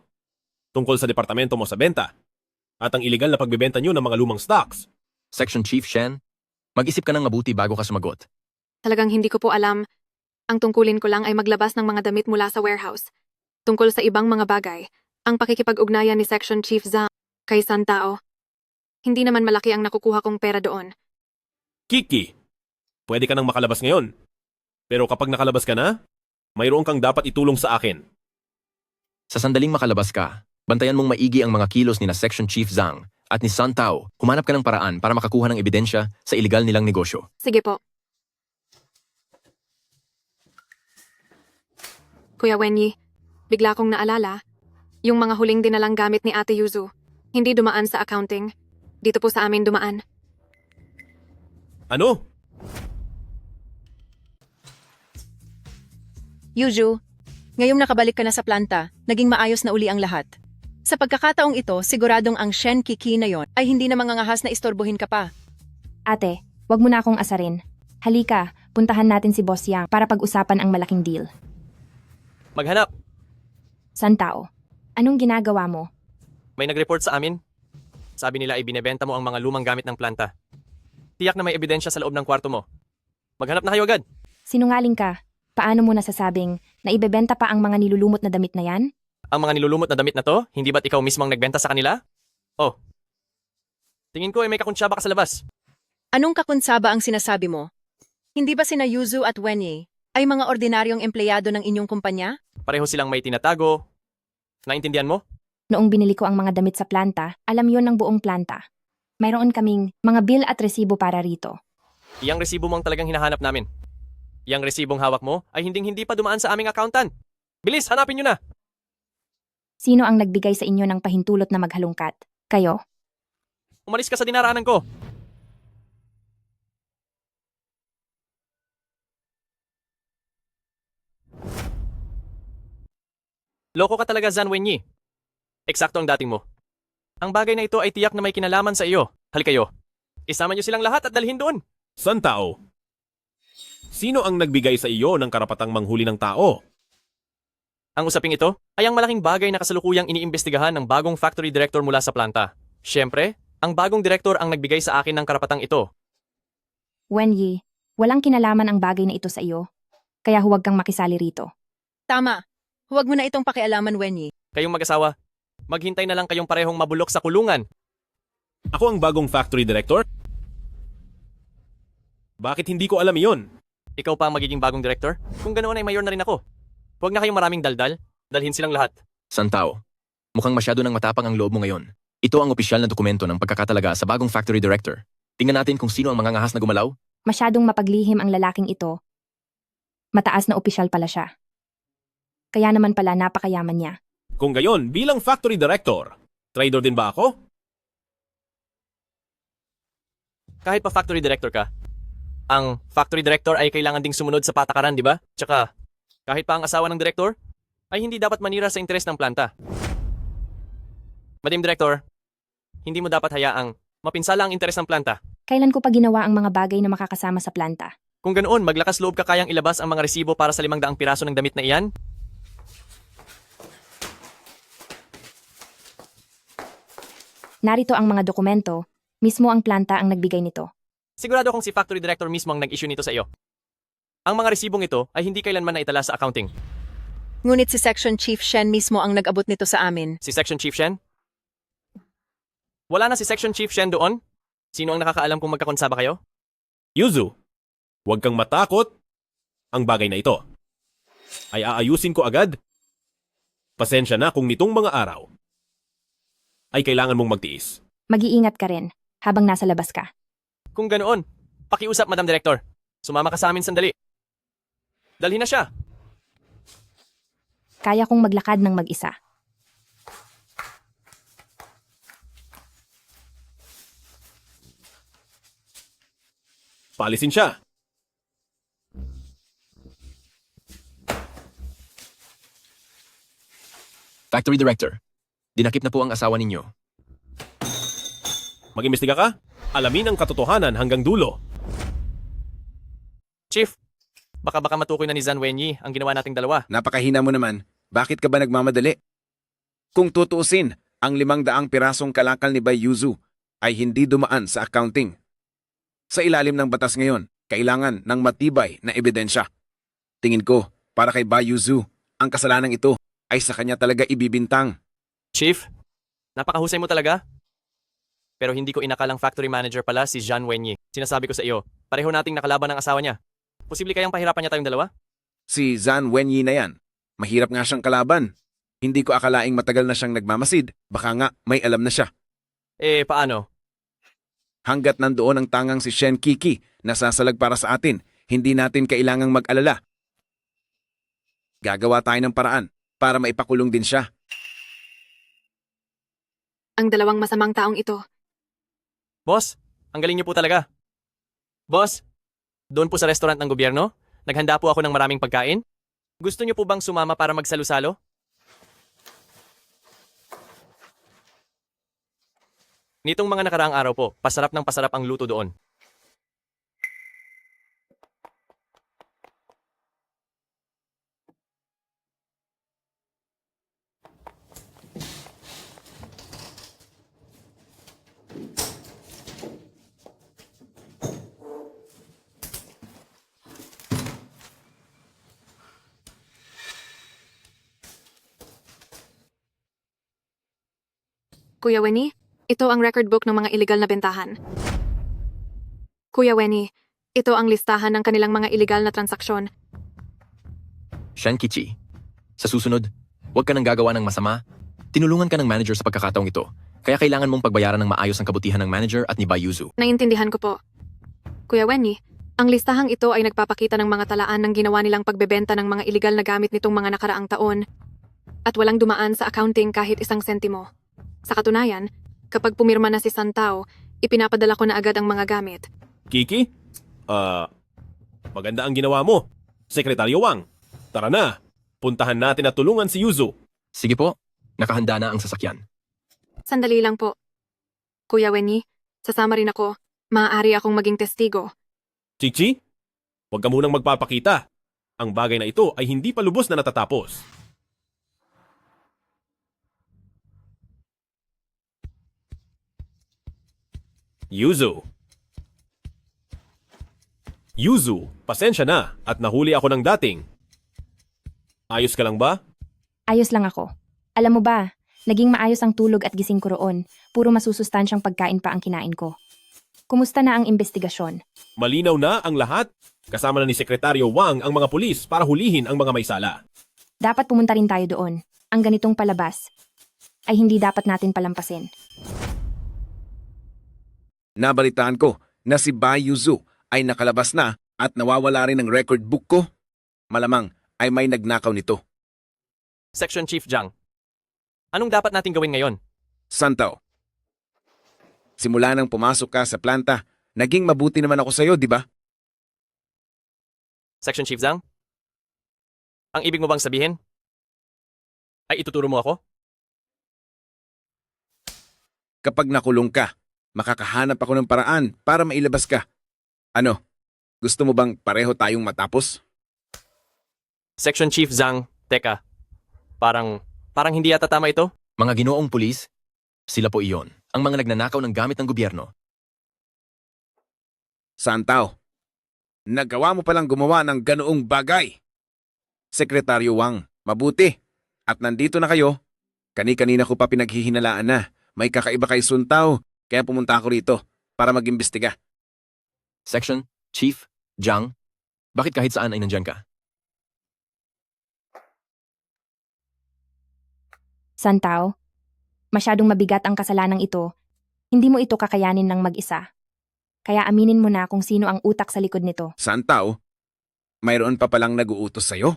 tungkol sa departamento mo sa benta at ang iligal na pagbebenta nyo ng mga lumang stocks. Section Chief Shen, mag-isip ka ng mabuti bago ka sumagot. Talagang hindi ko po alam. Ang tungkulin ko lang ay maglabas ng mga damit mula sa warehouse. Tungkol sa ibang mga bagay, ang pakikipag-ugnayan ni Section Chief Zhang kay Santao. Hindi naman malaki ang nakukuha kong pera doon. Kiki, pwede ka nang makalabas ngayon. Pero kapag nakalabas ka na, mayroon kang dapat itulong sa akin. Sa sandaling makalabas ka, bantayan mong maigi ang mga kilos ni na Section Chief Zhang at ni Santao. Humanap ka ng paraan para makakuha ng ebidensya sa iligal nilang negosyo. Sige po. Kuya Wenyi, bigla kong naalala, yung mga huling dinalang gamit ni Ate Yuzu, hindi dumaan sa accounting. Dito po sa amin dumaan. Ano? Yuzu, ngayong nakabalik ka na sa planta, naging maayos na uli ang lahat. Sa pagkakataong ito, siguradong ang Shen Kiki na yon ay hindi na mangangahas na istorbohin ka pa. Ate, wag mo na akong asarin. Halika, puntahan natin si Boss Yang para pag-usapan ang malaking deal. Maghanap. Santao, anong ginagawa mo? May nag-report sa amin. Sabi nila ay binebenta mo ang mga lumang gamit ng planta. Tiyak na may ebidensya sa loob ng kwarto mo. Maghanap na kayo agad. Sinungaling ka. Paano mo nasasabing na ibebenta pa ang mga nilulumot na damit na yan? Ang mga nilulumot na damit na to, hindi ba't ikaw mismo ang nagbenta sa kanila? Oh. Tingin ko ay may kakuntsaba ka sa labas. Anong kakunsaba ang sinasabi mo? Hindi ba sina Yuzu at Wenyi ay mga ordinaryong empleyado ng inyong kumpanya? Pareho silang may tinatago. Naintindihan mo? Noong binili ko ang mga damit sa planta, alam yon ng buong planta. Mayroon kaming mga bill at resibo para rito. Iyang resibo mo ang talagang hinahanap namin. Iyang resibong hawak mo ay hindi pa dumaan sa aming accountant. Bilis, hanapin nyo na! Sino ang nagbigay sa inyo ng pahintulot na maghalungkat? Kayo? Umalis ka sa dinaraanan ko! Loko ka talaga, Zan Wenyi. Eksakto ang dating mo. Ang bagay na ito ay tiyak na may kinalaman sa iyo. Halikayo. Isama niyo silang lahat at dalhin doon. San tao? Sino ang nagbigay sa iyo ng karapatang manghuli ng tao? Ang usaping ito ay ang malaking bagay na kasalukuyang iniimbestigahan ng bagong factory director mula sa planta. Siyempre, ang bagong director ang nagbigay sa akin ng karapatang ito. Wenyi, walang kinalaman ang bagay na ito sa iyo. Kaya huwag kang makisali rito. Tama. Huwag mo na itong pakialaman, Wenyi. Kayong mag-asawa, maghintay na lang kayong parehong mabulok sa kulungan. Ako ang bagong factory director? Bakit hindi ko alam iyon? Ikaw pa ang magiging bagong director? Kung ganoon ay mayor na rin ako. Huwag na kayong maraming daldal. Dalhin silang lahat. Santao, mukhang masyado nang matapang ang loob mo ngayon. Ito ang opisyal na dokumento ng pagkakatalaga sa bagong factory director. Tingnan natin kung sino ang mga ngahas na gumalaw. Masyadong mapaglihim ang lalaking ito. Mataas na opisyal pala siya. Kaya naman pala napakayaman niya. Kung gayon, bilang factory director, trader din ba ako? Kahit pa factory director ka, ang factory director ay kailangan ding sumunod sa patakaran, di ba? Tsaka, kahit pa ang asawa ng direktor, ay hindi dapat manira sa interes ng planta. Madam Director, hindi mo dapat hayaang mapinsala ang interes ng planta. Kailan ko pa ginawa ang mga bagay na makakasama sa planta? Kung ganoon, maglakas loob ka kayang ilabas ang mga resibo para sa 500 piraso ng damit na iyan? Narito ang mga dokumento. Mismo ang planta ang nagbigay nito. Sigurado kong si factory director mismo ang nag-issue nito sa iyo. Ang mga resibong ito ay hindi kailanman naitala sa accounting. Ngunit si Section Chief Shen mismo ang nag-abot nito sa amin. Si Section Chief Shen? Wala na si Section Chief Shen doon? Sino ang nakakaalam kung magkakonsaba kayo? Yuzu, huwag kang matakot. Ang bagay na ito ay aayusin ko agad. Pasensya na kung nitong mga araw ay kailangan mong magtiis. Mag-iingat ka rin habang nasa labas ka. Kung ganoon, pakiusap, Madam Director. Sumama ka sa amin sandali. Dalhin na siya. Kaya kong maglakad ng mag-isa. Paalisin siya. Factory director, dinakip na po ang asawa ninyo. Mag-imbestiga ka? Alamin ang katotohanan hanggang dulo. Chief, baka matukoy na ni Zan Wenyi ang ginawa nating dalawa. Napakahina mo naman. Bakit ka ba nagmamadali? Kung tutuusin, ang 500 pirasong kalakal ni Bai Yuzu ay hindi dumaan sa accounting. Sa ilalim ng batas ngayon, kailangan ng matibay na ebidensya. Tingin ko, para kay Bai Yuzu, ang kasalanang ito ay sa kanya talaga ibibintang. Chief, napakahusay mo talaga. Pero hindi ko inakalang factory manager pala si Zhan Wenyi. Sinasabi ko sa iyo, pareho nating nakalaban ng asawa niya. Posible kayang pahirapan niya tayong dalawa? Si Zhan Wenyi na yan. Mahirap nga siyang kalaban. Hindi ko akalaing matagal na siyang nagmamasid. Baka nga may alam na siya. Eh, paano? Hanggat nandoon ang tangang si Shen Kiki na sasalag para sa atin, hindi natin kailangang mag-alala. Gagawa tayo ng paraan para maipakulong din siya. Ang dalawang masamang taong ito. Boss, ang galing niyo po talaga. Boss, doon po sa restaurant ng gobyerno, naghanda po ako ng maraming pagkain. Gusto niyo po bang sumama para magsalo-salo? Nitong mga nakaraang araw po, pasarap ng pasarap ang luto doon. Kuya Wenny, ito ang record book ng mga illegal na bentahan. Kuya Wenny, ito ang listahan ng kanilang mga illegal na transaksyon. Shankichi, sa susunod, huwag ka nang gagawa ng masama. Tinulungan ka ng manager sa pagkakataong ito. Kaya kailangan mong pagbayaran ng maayos ang kabutihan ng manager at ni Bayuzu. Naiintindihan ko po. Kuya Wenny, ang listahang ito ay nagpapakita ng mga talaan ng ginawa nilang pagbebenta ng mga iligal na gamit nitong mga nakaraang taon at walang dumaan sa accounting kahit isang sentimo. Sa katunayan, kapag pumirma na si Santao, ipinapadala ko na agad ang mga gamit. Kiki? Maganda ang ginawa mo. Sekretaryo Wang, tara na. Puntahan natin at tulungan si Yuzu. Sige po, nakahanda na ang sasakyan. Sandali lang po. Kuya Wenny, sasama rin ako. Maaari akong maging testigo. Chichi, huwag ka munang magpapakita. Ang bagay na ito ay hindi pa lubos na natatapos. Yuzu. Yuzu, pasensya na at nahuli ako ng dating. Ayos ka lang ba? Ayos lang ako. Alam mo ba, naging maayos ang tulog at gising ko roon. Puro masusustansyang pagkain pa ang kinain ko. Kumusta na ang investigasyon? Malinaw na ang lahat. Kasama na ni Sekretaryo Wang ang mga pulis para hulihin ang mga may sala. Dapat pumunta rin tayo doon. Ang ganitong palabas ay hindi dapat natin palampasin. Nabalitaan ko na si Bayuzu ay nakalabas na at nawawala rin ng record book ko. Malamang ay may nagnakaw nito. Section Chief Zhang, anong dapat natin gawin ngayon? Santao, simula nang pumasok ka sa planta, naging mabuti naman ako sa'yo, di ba? Section Chief Zhang? Ang ibig mo bang sabihin? Ay ituturo mo ako? Kapag nakulong ka, makakahanap ako ng paraan para mailabas ka. Ano, gusto mo bang pareho tayong matapos? Section Chief Zhang, teka. Parang hindi yata tama ito? Mga ginoong pulis, sila po iyon, ang mga nagnanakaw ng gamit ng gobyerno. Santao, nagawa mo palang gumawa ng ganoong bagay. Sekretaryo Wang, mabuti. At nandito na kayo. Kani-kanina ko pa pinaghihinalaan na. May kakaiba kay Santao, kaya pumunta ako rito para mag-imbestiga. Section Chief Zhang, bakit kahit saan ay nandyan ka? Santao, masyadong mabigat ang kasalanang ito. Hindi mo ito kakayanin ng mag-isa. Kaya aminin mo na kung sino ang utak sa likod nito. Santao, mayroon pa palang nag-uutos sa'yo?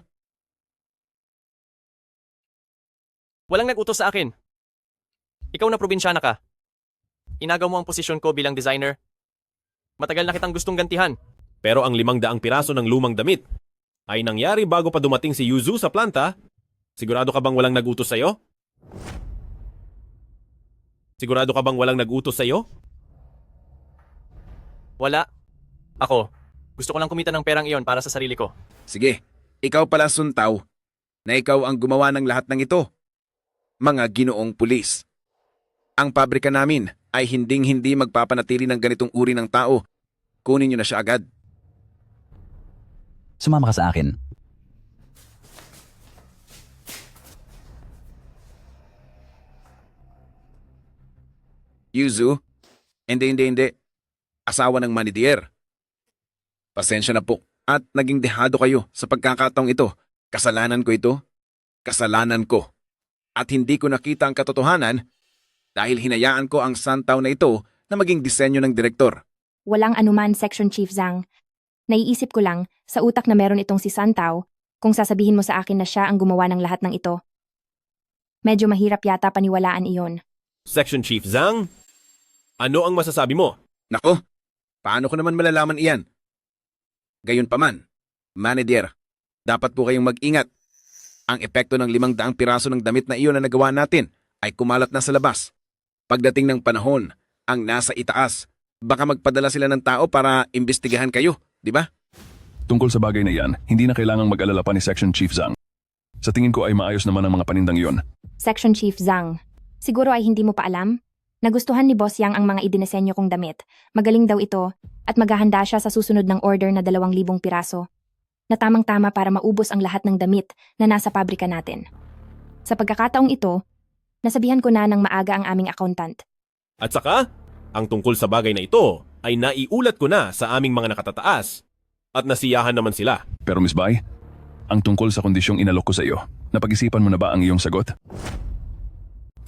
Walang nag-utos sa akin. Ikaw na probinsyana ka. Inagaw mo ang posisyon ko bilang designer. Matagal na kitang gustong gantihan. Pero ang 500 piraso ng lumang damit ay nangyari bago pa dumating si Yuzu sa planta. Sigurado ka bang walang nag-utos sa'yo? Sigurado ka bang walang nag-utos sa'yo? Wala. Ako, gusto ko lang kumita ng perang iyon para sa sarili ko. Sige, ikaw pala Santao, na ikaw ang gumawa ng lahat ng ito. Mga ginoong pulis. Ang pabrika namin ay hinding-hindi magpapanatili ng ganitong uri ng tao. Kunin niyo na siya agad. Sumama ka sa akin. Yuzu? Hindi. Asawa ng manager. Pasensya na po at naging dehado kayo sa pagkakataong ito. Kasalanan ko ito. Kasalanan ko. At hindi ko nakita ang katotohanan dahil hinayaan ko ang Santao na ito na maging disenyo ng direktor. Walang anuman, Section Chief Zhang. Naiisip ko lang, sa utak na meron itong si Santao, kung sasabihin mo sa akin na siya ang gumawa ng lahat ng ito. Medyo mahirap yata paniwalaan iyon. Section Chief Zhang, ano ang masasabi mo? Nako, paano ko naman malalaman iyan? Gayunpaman, manager, dapat po kayong mag-ingat. Ang epekto ng 500 piraso ng damit na iyon na nagawa natin ay kumalat na sa labas. Pagdating ng panahon, ang nasa itaas, baka magpadala sila ng tao para imbestigahan kayo, di ba? Tungkol sa bagay na yan, hindi na kailangang mag-alala pa ni Section Chief Zhang. Sa tingin ko ay maayos naman ang mga panindang iyon. Section Chief Zhang, siguro ay hindi mo pa alam? Nagustuhan ni Boss Yang ang mga idinesenyo kong damit. Magaling daw ito at maghahanda siya sa susunod ng order na 2,000 piraso. Na tamang-tama para maubos ang lahat ng damit na nasa pabrika natin. Sa pagkakataong ito, nasabihan ko na ng maaga ang aming accountant. At saka, ang tungkol sa bagay na ito ay naiulat ko na sa aming mga nakatataas at nasiyahan naman sila. Pero Miss Bai, ang tungkol sa kondisyong inalok ko sa iyo, napag-isipan mo na ba ang iyong sagot?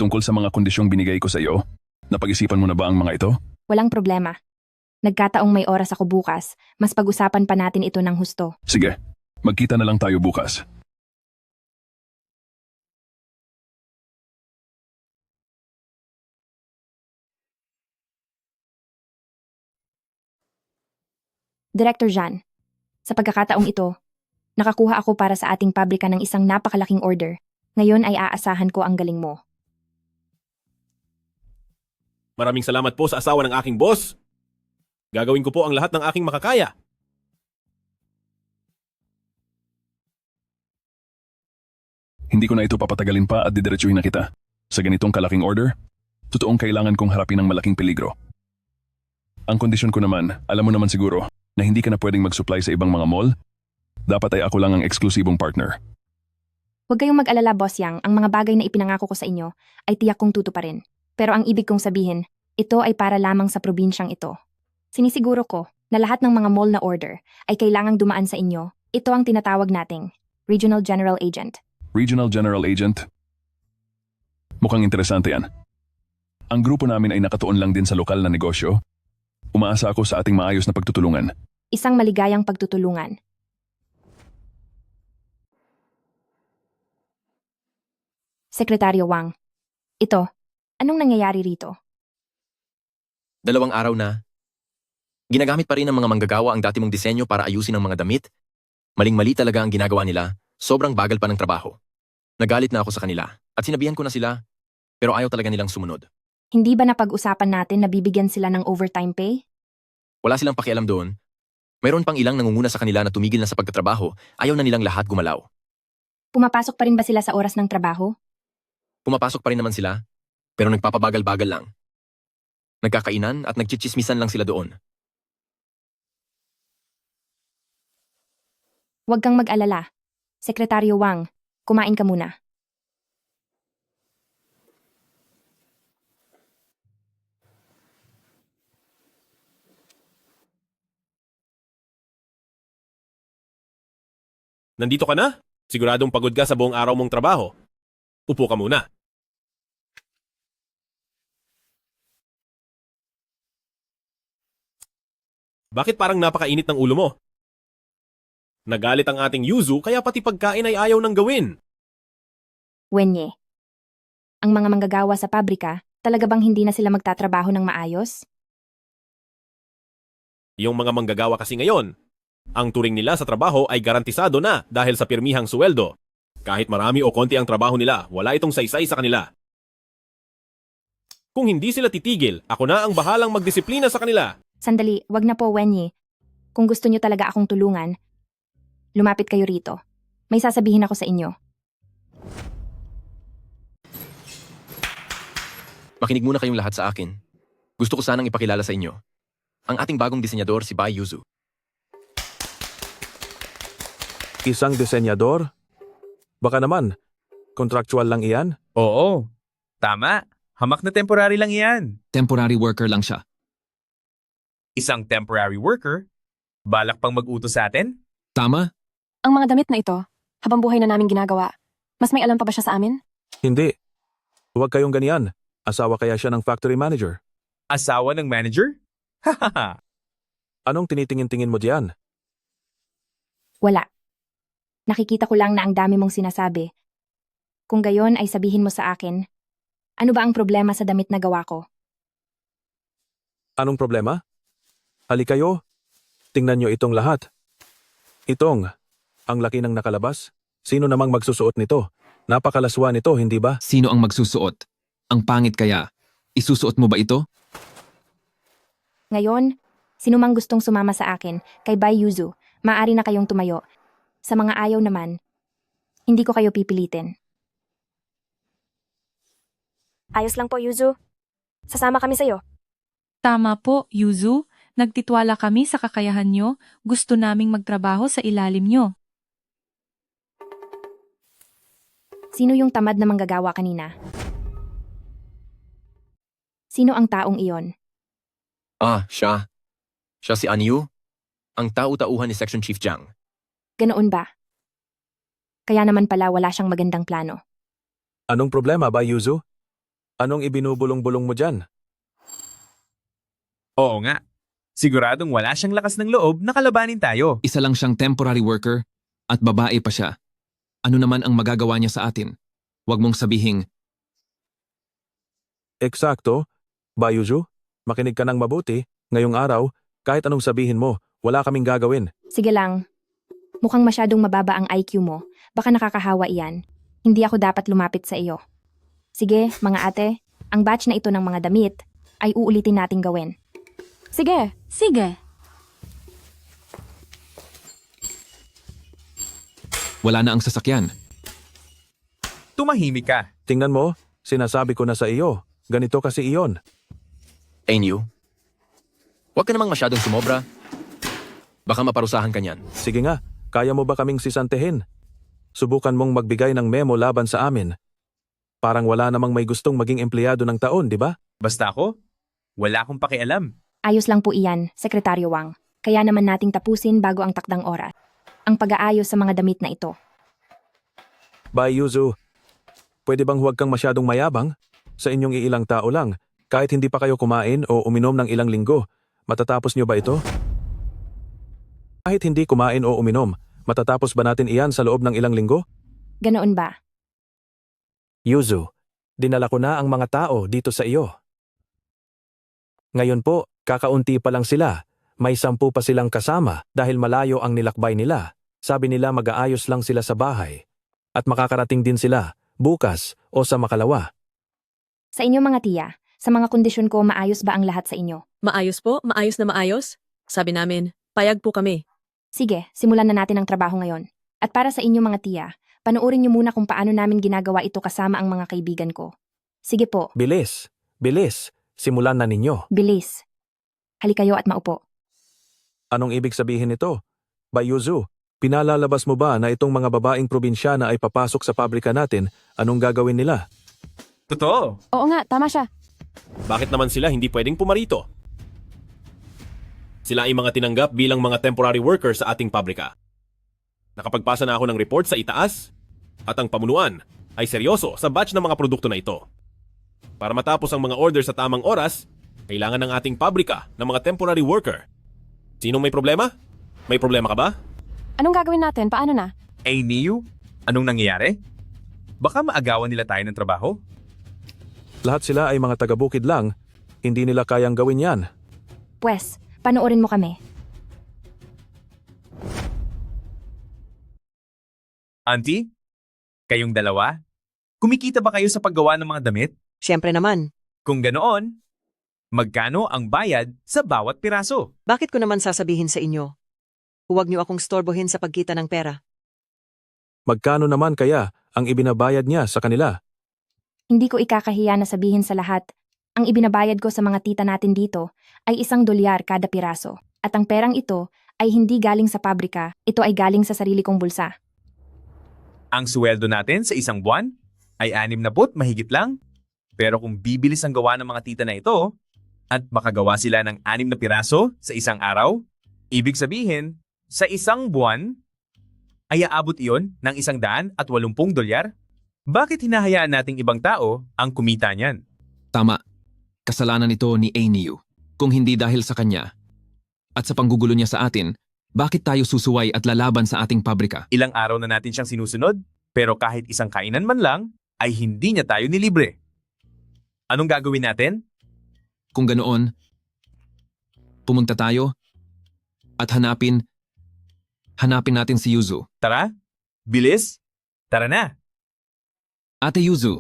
Tungkol sa mga kondisyong binigay ko sa iyo, napag-isipan mo na ba ang mga ito? Walang problema. Nagkataong may oras ako bukas, mas pag-usapan pa natin ito ng husto. Sige, magkita na lang tayo bukas. Director Jean, sa pagkakataong ito, nakakuha ako para sa ating pabrika ng isang napakalaking order. Ngayon ay aasahan ko ang galing mo. Maraming salamat po sa asawa ng aking boss. Gagawin ko po ang lahat ng aking makakaya. Hindi ko na ito papatagalin pa at didiretsuhin na kita. Sa ganitong kalaking order, totoong kailangan kong harapin ang malaking peligro. Ang kondisyon ko naman, alam mo naman siguro, na hindi ka na pwedeng mag-supply sa ibang mga mall. Dapat ay ako lang ang eksklusibong partner. Huwag kayong mag-alala, Boss Yang, ang mga bagay na ipinangako ko sa inyo ay tiyak kong tutuparin. Pero ang ibig kong sabihin, ito ay para lamang sa probinsyang ito. Sinisiguro ko na lahat ng mga mall na order ay kailangang dumaan sa inyo. Ito ang tinatawag nating Regional General Agent. Regional General Agent? Mukhang interesante yan. Ang grupo namin ay nakatuon lang din sa lokal na negosyo. Umaasa ako sa ating maayos na pagtutulungan. Isang maligayang pagtutulungan. Sekretaryo Wang, ito, anong nangyayari rito? 2 araw na. Ginagamit pa rin ng mga manggagawa ang dati mong disenyo para ayusin ang mga damit. Maling-mali talaga ang ginagawa nila, sobrang bagal pa ng trabaho. Nagalit na ako sa kanila at sinabihan ko na sila, pero ayaw talaga nilang sumunod. Hindi ba napag-usapan natin na bibigyan sila ng overtime pay? Wala silang pakialam doon. Mayroon pang ilang nangunguna sa kanila na tumigil na sa pagtatrabaho, ayaw na nilang lahat gumalaw. Pumapasok pa rin ba sila sa oras ng trabaho? Pumapasok pa rin naman sila, pero nagpapabagal-bagal lang. Nagkakainan at nagchichismisan lang sila doon. Huwag kang mag-alala. Sekretaryo Wang, kumain ka muna. Nandito ka na? Siguradong pagod ka sa buong araw mong trabaho. Upo ka muna. Bakit parang napakainit ng ulo mo? Nagalit ang ating Yuzu kaya pati pagkain ay ayaw nang gawin. Wenye, ang mga manggagawa sa pabrika, talaga bang hindi na sila magtatrabaho ng maayos? Yung mga manggagawa kasi ngayon, ang turing nila sa trabaho ay garantisado na dahil sa pirmihang suweldo. Kahit marami o konti ang trabaho nila, wala itong saysay sa kanila. Kung hindi sila titigil, ako na ang bahalang magdisiplina sa kanila. Sandali, wag na po, Wenye. Kung gusto nyo talaga akong tulungan, lumapit kayo rito. May sasabihin ako sa inyo. Makinig muna kayong lahat sa akin. Gusto ko sanang ipakilala sa inyo. Ang ating bagong disenyador si Bai Yuzu. Isang disenyador? Baka naman, contractual lang iyan? Oo, tama. Hamak na temporary lang iyan. Temporary worker lang siya. Isang temporary worker? Balak pang mag-utos sa atin? Tama? Ang mga damit na ito, habang buhay na namin ginagawa, mas may alam pa ba siya sa amin? Hindi. Huwag kayong ganyan. Asawa kaya siya ng factory manager? Asawa ng manager? Hahaha. Anong tinitingin-tingin mo diyan? Wala. Nakikita ko lang na ang dami mong sinasabi. Kung gayon ay sabihin mo sa akin, ano ba ang problema sa damit na gawa ko? Anong problema? Hali kayo. Tingnan nyo itong lahat. Itong, ang laki ng nakalabas. Sino namang magsusuot nito? Napakalaswa nito, hindi ba? Sino ang magsusuot? Ang pangit kaya. Isusuot mo ba ito? Ngayon, sino mang gustong sumama sa akin, kay Bai Yuzu, maaari na kayong tumayo. Sa mga ayaw naman, hindi ko kayo pipilitin. Ayos lang po, Yuzu. Sasama kami sa'yo. Tama po, Yuzu. Nagtitwala kami sa kakayahan nyo. Gusto naming magtrabaho sa ilalim nyo. Sino yung tamad na manggagawa kanina? Sino ang taong iyon? Siya. Siya si Anyu, ang tau-tauhan ni Section Chief Jiang. Ganoon ba? Kaya naman pala wala siyang magandang plano. Anong problema ba, Yuzu? Anong ibinubulong-bulong mo dyan? Oo nga. Siguradong wala siyang lakas ng loob na kalabanin tayo. Isa lang siyang temporary worker at babae pa siya. Ano naman ang magagawa niya sa atin? Huwag mong sabihing, Eksakto. Bayuzu, makinig ka ng mabuti. Ngayong araw, kahit anong sabihin mo, wala kaming gagawin. Sige lang. Mukhang masyadong mababa ang IQ mo. Baka nakakahawa iyan. Hindi ako dapat lumapit sa iyo. Sige, mga ate, ang batch na ito ng mga damit ay uulitin nating gawin. Sige. Sige. wala na ang sasakyan. Tumahimik ka. Tingnan mo, sinasabi ko na sa iyo. Ganito kasi iyon. Enyu, huwag ka namang masyadong sumobra. Baka maparusahan ka niyan. Sige nga, kaya mo ba kaming sisantehin? Subukan mong magbigay ng memo laban sa amin. Parang wala namang may gustong maging empleyado ng taon, di ba? Basta ako, wala akong pakialam. Ayos lang po iyan, Sekretaryo Wang. Kaya naman nating tapusin bago ang takdang oras. Ang pag-aayos sa mga damit na ito. Bye, Yuzu. Pwede bang huwag kang masyadong mayabang? Sa inyong iilang tao lang, kahit hindi pa kayo kumain o uminom ng ilang linggo, matatapos nyo ba ito? Kahit hindi kumain o uminom, matatapos ba natin iyan sa loob ng ilang linggo? Ganoon ba? Yuzu, dinala ko na ang mga tao dito sa iyo. Ngayon po, kakaunti pa lang sila. May 10 pa silang kasama dahil malayo ang nilakbay nila. Sabi nila mag-aayos lang sila sa bahay. At makakarating din sila, bukas o sa makalawa. Sa inyo mga tiya, sa mga kondisyon ko maayos ba ang lahat sa inyo? Maayos po, maayos na maayos. Sabi namin, payag po kami. Sige, simulan na natin ang trabaho ngayon. At para sa inyo mga tiya, panoorin niyo muna kung paano namin ginagawa ito kasama ang mga kaibigan ko. Sige po. Bilis, bilis, simulan na ninyo. Bilis. Halikayo at maupo. Anong ibig sabihin nito? Bayuzu, pinalalabas mo ba na itong mga babaeng probinsyana ay papasok sa pabrika natin, anong gagawin nila? Totoo. Oo nga, tama siya. Bakit naman sila hindi pwedeng pumarito? Sila ay mga tinanggap bilang mga temporary workers sa ating pabrika. Nakapagpasa na ako ng report sa itaas at ang pamunuan ay seryoso sa batch ng mga produkto na ito. Para matapos ang mga order sa tamang oras, kailangan ng ating pabrika ng mga temporary worker. Sinong may problema? May problema ka ba? Anong gagawin natin? Paano na? Eh, Niu, anong nangyayari? Baka maagawan nila tayo ng trabaho? Lahat sila ay mga taga-bukid lang, hindi nila kayang gawin yan. Pwes, panoorin mo kami. Auntie, kayong dalawa, kumikita ba kayo sa paggawa ng mga damit? Siyempre naman. Kung ganoon, magkano ang bayad sa bawat piraso? Bakit ko naman sasabihin sa inyo? Huwag niyo akong storbohin sa pagkita ng pera. Magkano naman kaya ang ibinabayad niya sa kanila? Hindi ko ikakahiya na sabihin sa lahat, ang ibinabayad ko sa mga tita natin dito ay $1 kada piraso. At ang perang ito ay hindi galing sa pabrika, ito ay galing sa sarili kong bulsa. Ang sweldo natin sa isang buwan ay 60 mahigit lang. Pero kung bibilis ang gawa ng mga tita na ito at makagawa sila ng 6 na piraso sa isang araw, ibig sabihin, sa isang buwan ay aabot iyon ng $180. Bakit hinahayaan nating ibang tao ang kumita niyan? Tama. Kasalanan ito ni Enyu. Kung hindi dahil sa kanya at sa panggugulo niya sa atin, bakit tayo susuway at lalaban sa ating pabrika? Ilang araw na natin siyang sinusunod, pero kahit isang kainan man lang, ay hindi niya tayo nilibre. Anong gagawin natin? Kung ganoon, pumunta tayo at hanapin natin si Yuzu. Tara, bilis, tara na. Ate Yuzu.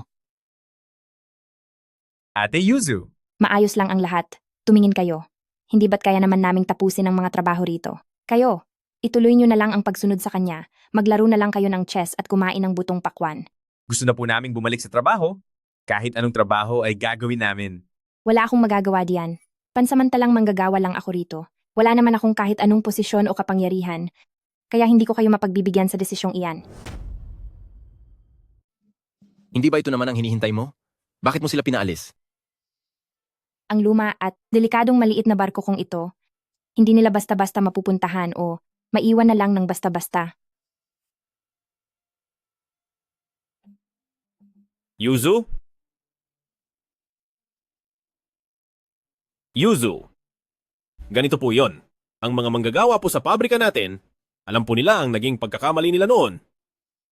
Ate Yuzu. Maayos lang ang lahat. Tumingin kayo. Hindi ba't kaya naman naming tapusin ang mga trabaho rito? Kayo, ituloy nyo na lang ang pagsunod sa kanya. Maglaro na lang kayo ng chess at kumain ng butong pakwan. Gusto na po naming bumalik sa trabaho. Kahit anong trabaho ay gagawin namin. Wala akong magagawa diyan. Pansamantalang manggagawa lang ako rito. Wala naman akong kahit anong posisyon o kapangyarihan. Kaya hindi ko kayo mapagbibigyan sa desisyong iyan. Hindi ba ito naman ang hinihintay mo? Bakit mo sila pinaalis? Ang luma at delikadong maliit na barko kong ito, hindi nila basta-basta mapupuntahan o maiwan na lang ng basta-basta. Yuzu? Yuzu. Ganito po yon. Ang mga manggagawa po sa pabrika natin, alam po nila ang naging pagkakamali nila noon.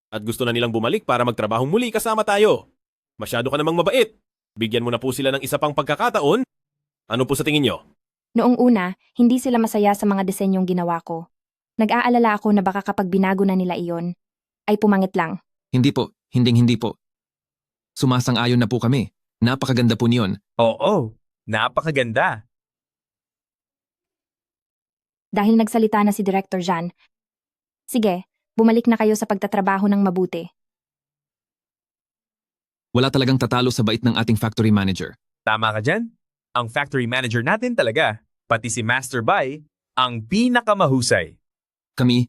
At gusto na nilang bumalik para magtrabahong muli kasama tayo. Masyado ka namang mabait. Bigyan mo na po sila ng isa pang pagkakataon. Ano po sa tingin nyo? Noong una, hindi sila masaya sa mga disenyong ginawa ko. Nag-aalala ako na baka kapag binago na nila iyon, ay pumangit lang. Hindi po, hindi po. Sumasang-ayon na po kami. Napakaganda po niyon. Oo, napakaganda. Dahil nagsalita na si Director Jan, sige, bumalik na kayo sa pagtatrabaho ng mabuti. Wala talagang tatalo sa bait ng ating factory manager. Tama ka dyan. Ang factory manager natin talaga, pati si Master Bai, ang pinakamahusay. Kami,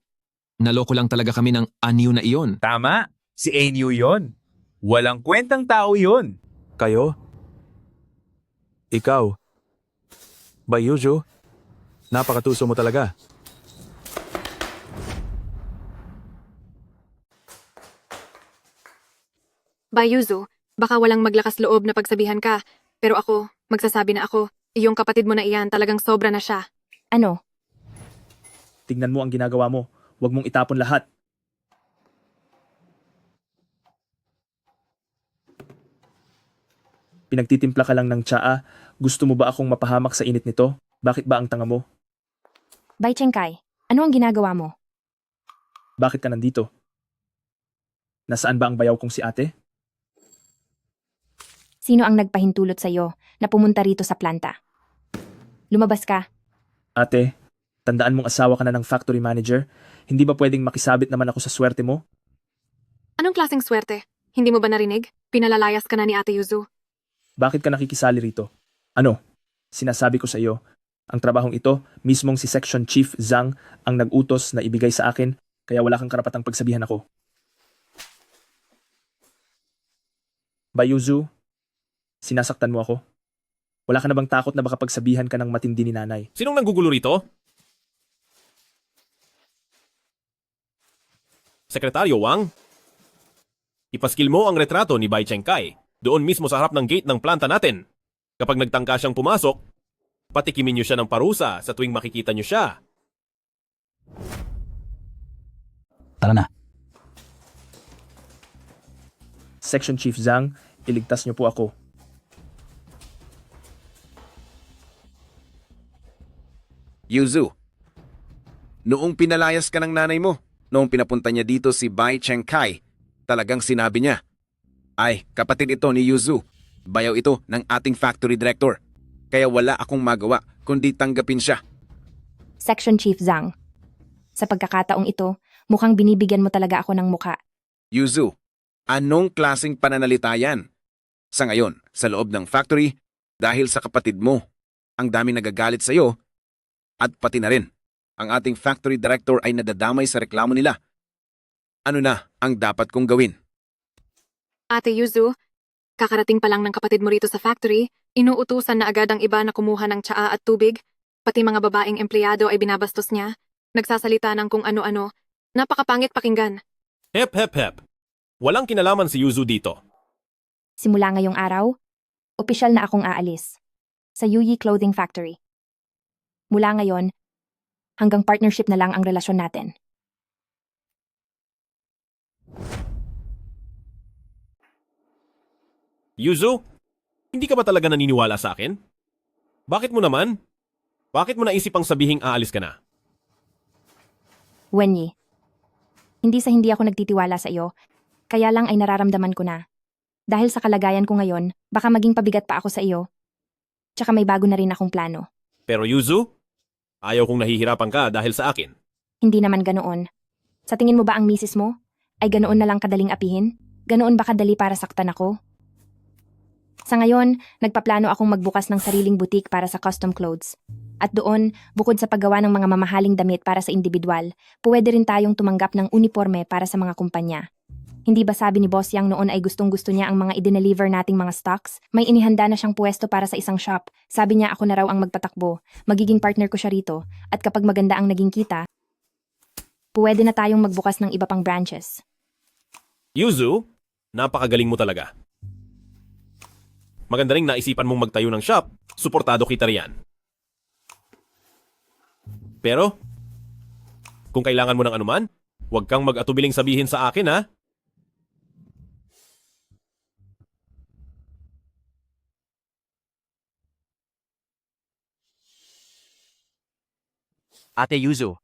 naloko lang talaga kami ng anyo na iyon. Tama, si Ainyu yon. Walang kwentang tao yon. Kayo? Ikaw? Bayuju? Napakatuso mo talaga. Bayuzu, baka walang maglakas loob na pagsabihan ka, pero ako, magsasabi na ako, iyong kapatid mo na iyan talagang sobra na siya. Ano? Tingnan mo ang ginagawa mo. Huwag mong itapon lahat. Pinagtitimpla ka lang ng tsaa. Gusto mo ba akong mapahamak sa init nito? Bakit ba ang tanga mo? Bai Chengkai, ano ang ginagawa mo? Bakit ka nandito? Nasaan ba ang bayaw kong si ate? Sino ang nagpahintulot sa iyo na pumunta rito sa planta? Lumabas ka. Ate, tandaan mong asawa ka na ng factory manager. Hindi ba pwedeng makisabit naman ako sa swerte mo? Anong klaseng swerte? Hindi mo ba narinig? Pinalalayas ka na ni Ate Yuzu. Bakit ka nakikisali rito? Ano? Sinasabi ko sa iyo, ang trabahong ito, mismong si Section Chief Zhang ang nag-utos na ibigay sa akin, kaya wala kang karapatang pagsabihan ako. Bayuzu, sinasaktan mo ako? Wala ka na bang takot na baka pagsabihan ka ng matindi ni nanay? Sinong nanggugulo rito? Sekretaryo Wang? Ipaskil mo ang retrato ni Bai Chengkai doon mismo sa harap ng gate ng planta natin. Kapag nagtangka siyang pumasok, patikimin niyo siya ng parusa sa tuwing makikita niyo siya. Tara na. Section Chief Zhang, iligtas niyo po ako. Yuzu, noong pinalayas ka ng nanay mo, noong pinapunta niya dito si Bai Chengkai, talagang sinabi niya, ay, kapatid ito ni Yuzu, bayaw ito ng ating factory director, kaya wala akong magawa kundi tanggapin siya. Section Chief Zhang, sa pagkakataong ito, mukhang binibigyan mo talaga ako ng mukha. Yuzu, anong klaseng pananalita yan? Sa ngayon, sa loob ng factory, dahil sa kapatid mo, ang dami nagagalit sa iyo, at pati na rin, ang ating factory director ay nadadamay sa reklamo nila. Ano na ang dapat kong gawin? Ate Yuzu, kakarating pa lang ng kapatid mo rito sa factory, inuutusan na agad ang iba na kumuha ng tsaa at tubig, pati mga babaeng empleyado ay binabastos niya, nagsasalita ng kung ano-ano, napakapangit pakinggan. Hep hep hep. Walang kinalaman si Yuzu dito. Simula ngayong araw, opisyal na akong aalis. Sa Yuyi Clothing Factory. Mula ngayon, hanggang partnership na lang ang relasyon natin. Yuzu, hindi ka ba talaga naniniwala sa akin? Bakit mo naman? Bakit mo naisip ang sabihing aalis ka na? Wenyi, hindi ako nagtitiwala sa iyo, kaya lang ay nararamdaman ko na. Dahil sa kalagayan ko ngayon, baka maging pabigat pa ako sa iyo. Tsaka may bago na rin akong plano. Pero Yuzu, ayaw kong nahihirapan ka dahil sa akin. Hindi naman ganoon. Sa tingin mo ba ang misis mo ay ganoon na lang kadaling apihin? Ganoon ba kadali para saktan ako? Sa ngayon, nagpaplano akong magbukas ng sariling butik para sa custom clothes. At doon, bukod sa paggawa ng mga mamahaling damit para sa individual, pwede rin tayong tumanggap ng uniforme para sa mga kumpanya. Hindi ba sabi ni Boss Yang noon ay gustong-gusto niya ang mga i-deliver nating mga stocks? May inihanda na siyang pwesto para sa isang shop. Sabi niya ako na raw ang magpatakbo. Magiging partner ko siya rito. At kapag maganda ang naging kita, pwede na tayong magbukas ng iba pang branches. Yuzu, napakagaling mo talaga. maganda ring naisipan mong magtayo ng shop. Suportado kita riyan. Pero, kung kailangan mo ng anuman, huwag kang mag-atubiling sabihin sa akin ha. Ate Yuzu.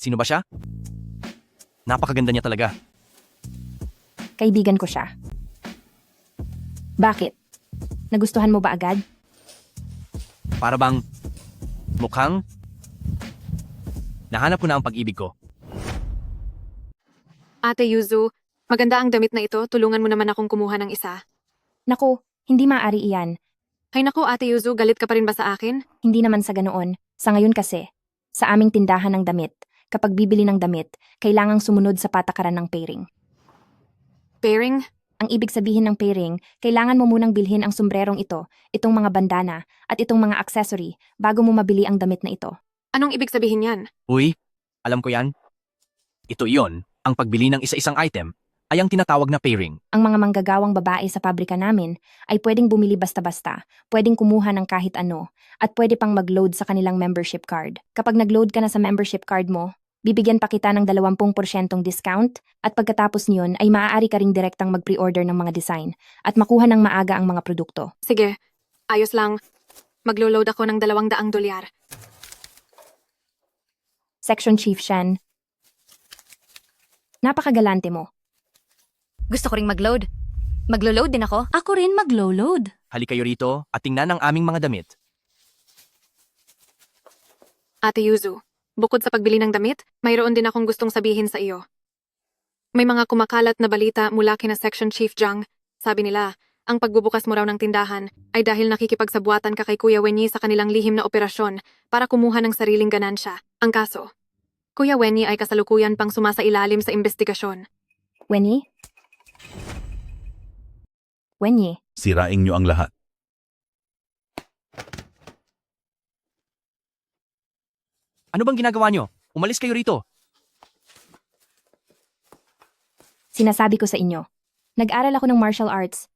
Sino ba siya? Napakaganda niya talaga. Kaibigan ko siya. Bakit? Nagustuhan mo ba agad? Para bang mukhang nahanap ko na ang pag-ibig ko. Ate Yuzu, maganda ang damit na ito. Tulungan mo naman akong kumuha ng isa. Naku, hindi maaari iyan. Ay naku, Ate Yuzu, galit ka pa rin ba sa akin? Hindi naman sa ganoon. Sa ngayon kasi, sa aming tindahan ng damit, kapag bibili ng damit, kailangang sumunod sa patakaran ng pairing. Pairing? Ang ibig sabihin ng pairing, kailangan mo munang bilhin ang sombrerong ito, itong mga bandana, at itong mga accessory bago mo mabili ang damit na ito. Anong ibig sabihin yan? Uy, alam ko yan. Ito iyon, ang pagbili ng isa-isang item ay ang tinatawag na pairing. Ang mga manggagawang babae sa pabrika namin ay pwedeng bumili basta-basta, pwedeng kumuha ng kahit ano, at pwede pang mag-load sa kanilang membership card. Kapag nag-load ka na sa membership card mo, bibigyan pa kita ng 20% discount at pagkatapos niyon ay maaari ka ring direktang mag-pre-order ng mga design at makuha ng maaga ang mga produkto. Sige, ayos lang. Maglo-load ako ng $200. Section Chief Shen. Napakagalante mo. Gusto ko ring mag-load. Maglo-load din ako. Ako rin maglo-load. Hali kayo rito at tingnan ang aming mga damit. Ate Yuzu, bukod sa pagbili ng damit, mayroon din akong gustong sabihin sa iyo. May mga kumakalat na balita mula kina Section Chief Zhang. Sabi nila, ang pagbubukas mo raw ng tindahan ay dahil nakikipagsabuatan ka kay Kuya Wenyi sa kanilang lihim na operasyon para kumuha ng sariling ganansya. Ang kaso, Kuya Wenyi ay kasalukuyan pang sumasailalim sa investigasyon. Wenyi? Wenyi? Siraing niyo ang lahat. Ano bang ginagawa nyo? Umalis kayo rito. Sinasabi ko sa inyo, nag-aral ako ng martial arts.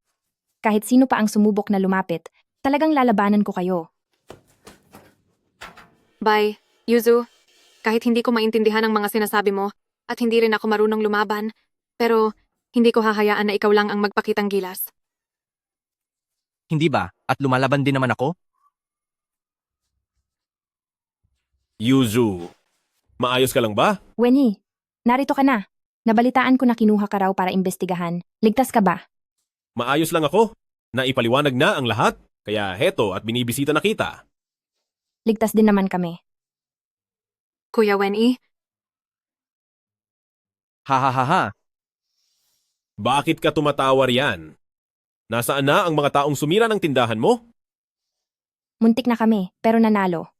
Kahit sino pa ang sumubok na lumapit, talagang lalabanan ko kayo. Bye, Yuzu. Kahit hindi ko maintindihan ang mga sinasabi mo at hindi rin ako marunong lumaban, pero hindi ko hahayaan na ikaw lang ang magpakitang gilas. Hindi ba? At lumalaban din naman ako? Yuzu, maayos ka lang ba? Wenyi, narito ka na. Nabalitaan ko na kinuha ka raw para imbestigahan. Ligtas ka ba? Maayos lang ako. Naipaliwanag na ang lahat. Kaya heto at binibisita na kita. Ligtas din naman kami. Kuya Wenyi? Ha ha ha ha. Bakit ka tumatawa riyan? Nasaan na ang mga taong sumira ng tindahan mo? Muntik na kami, pero nanalo.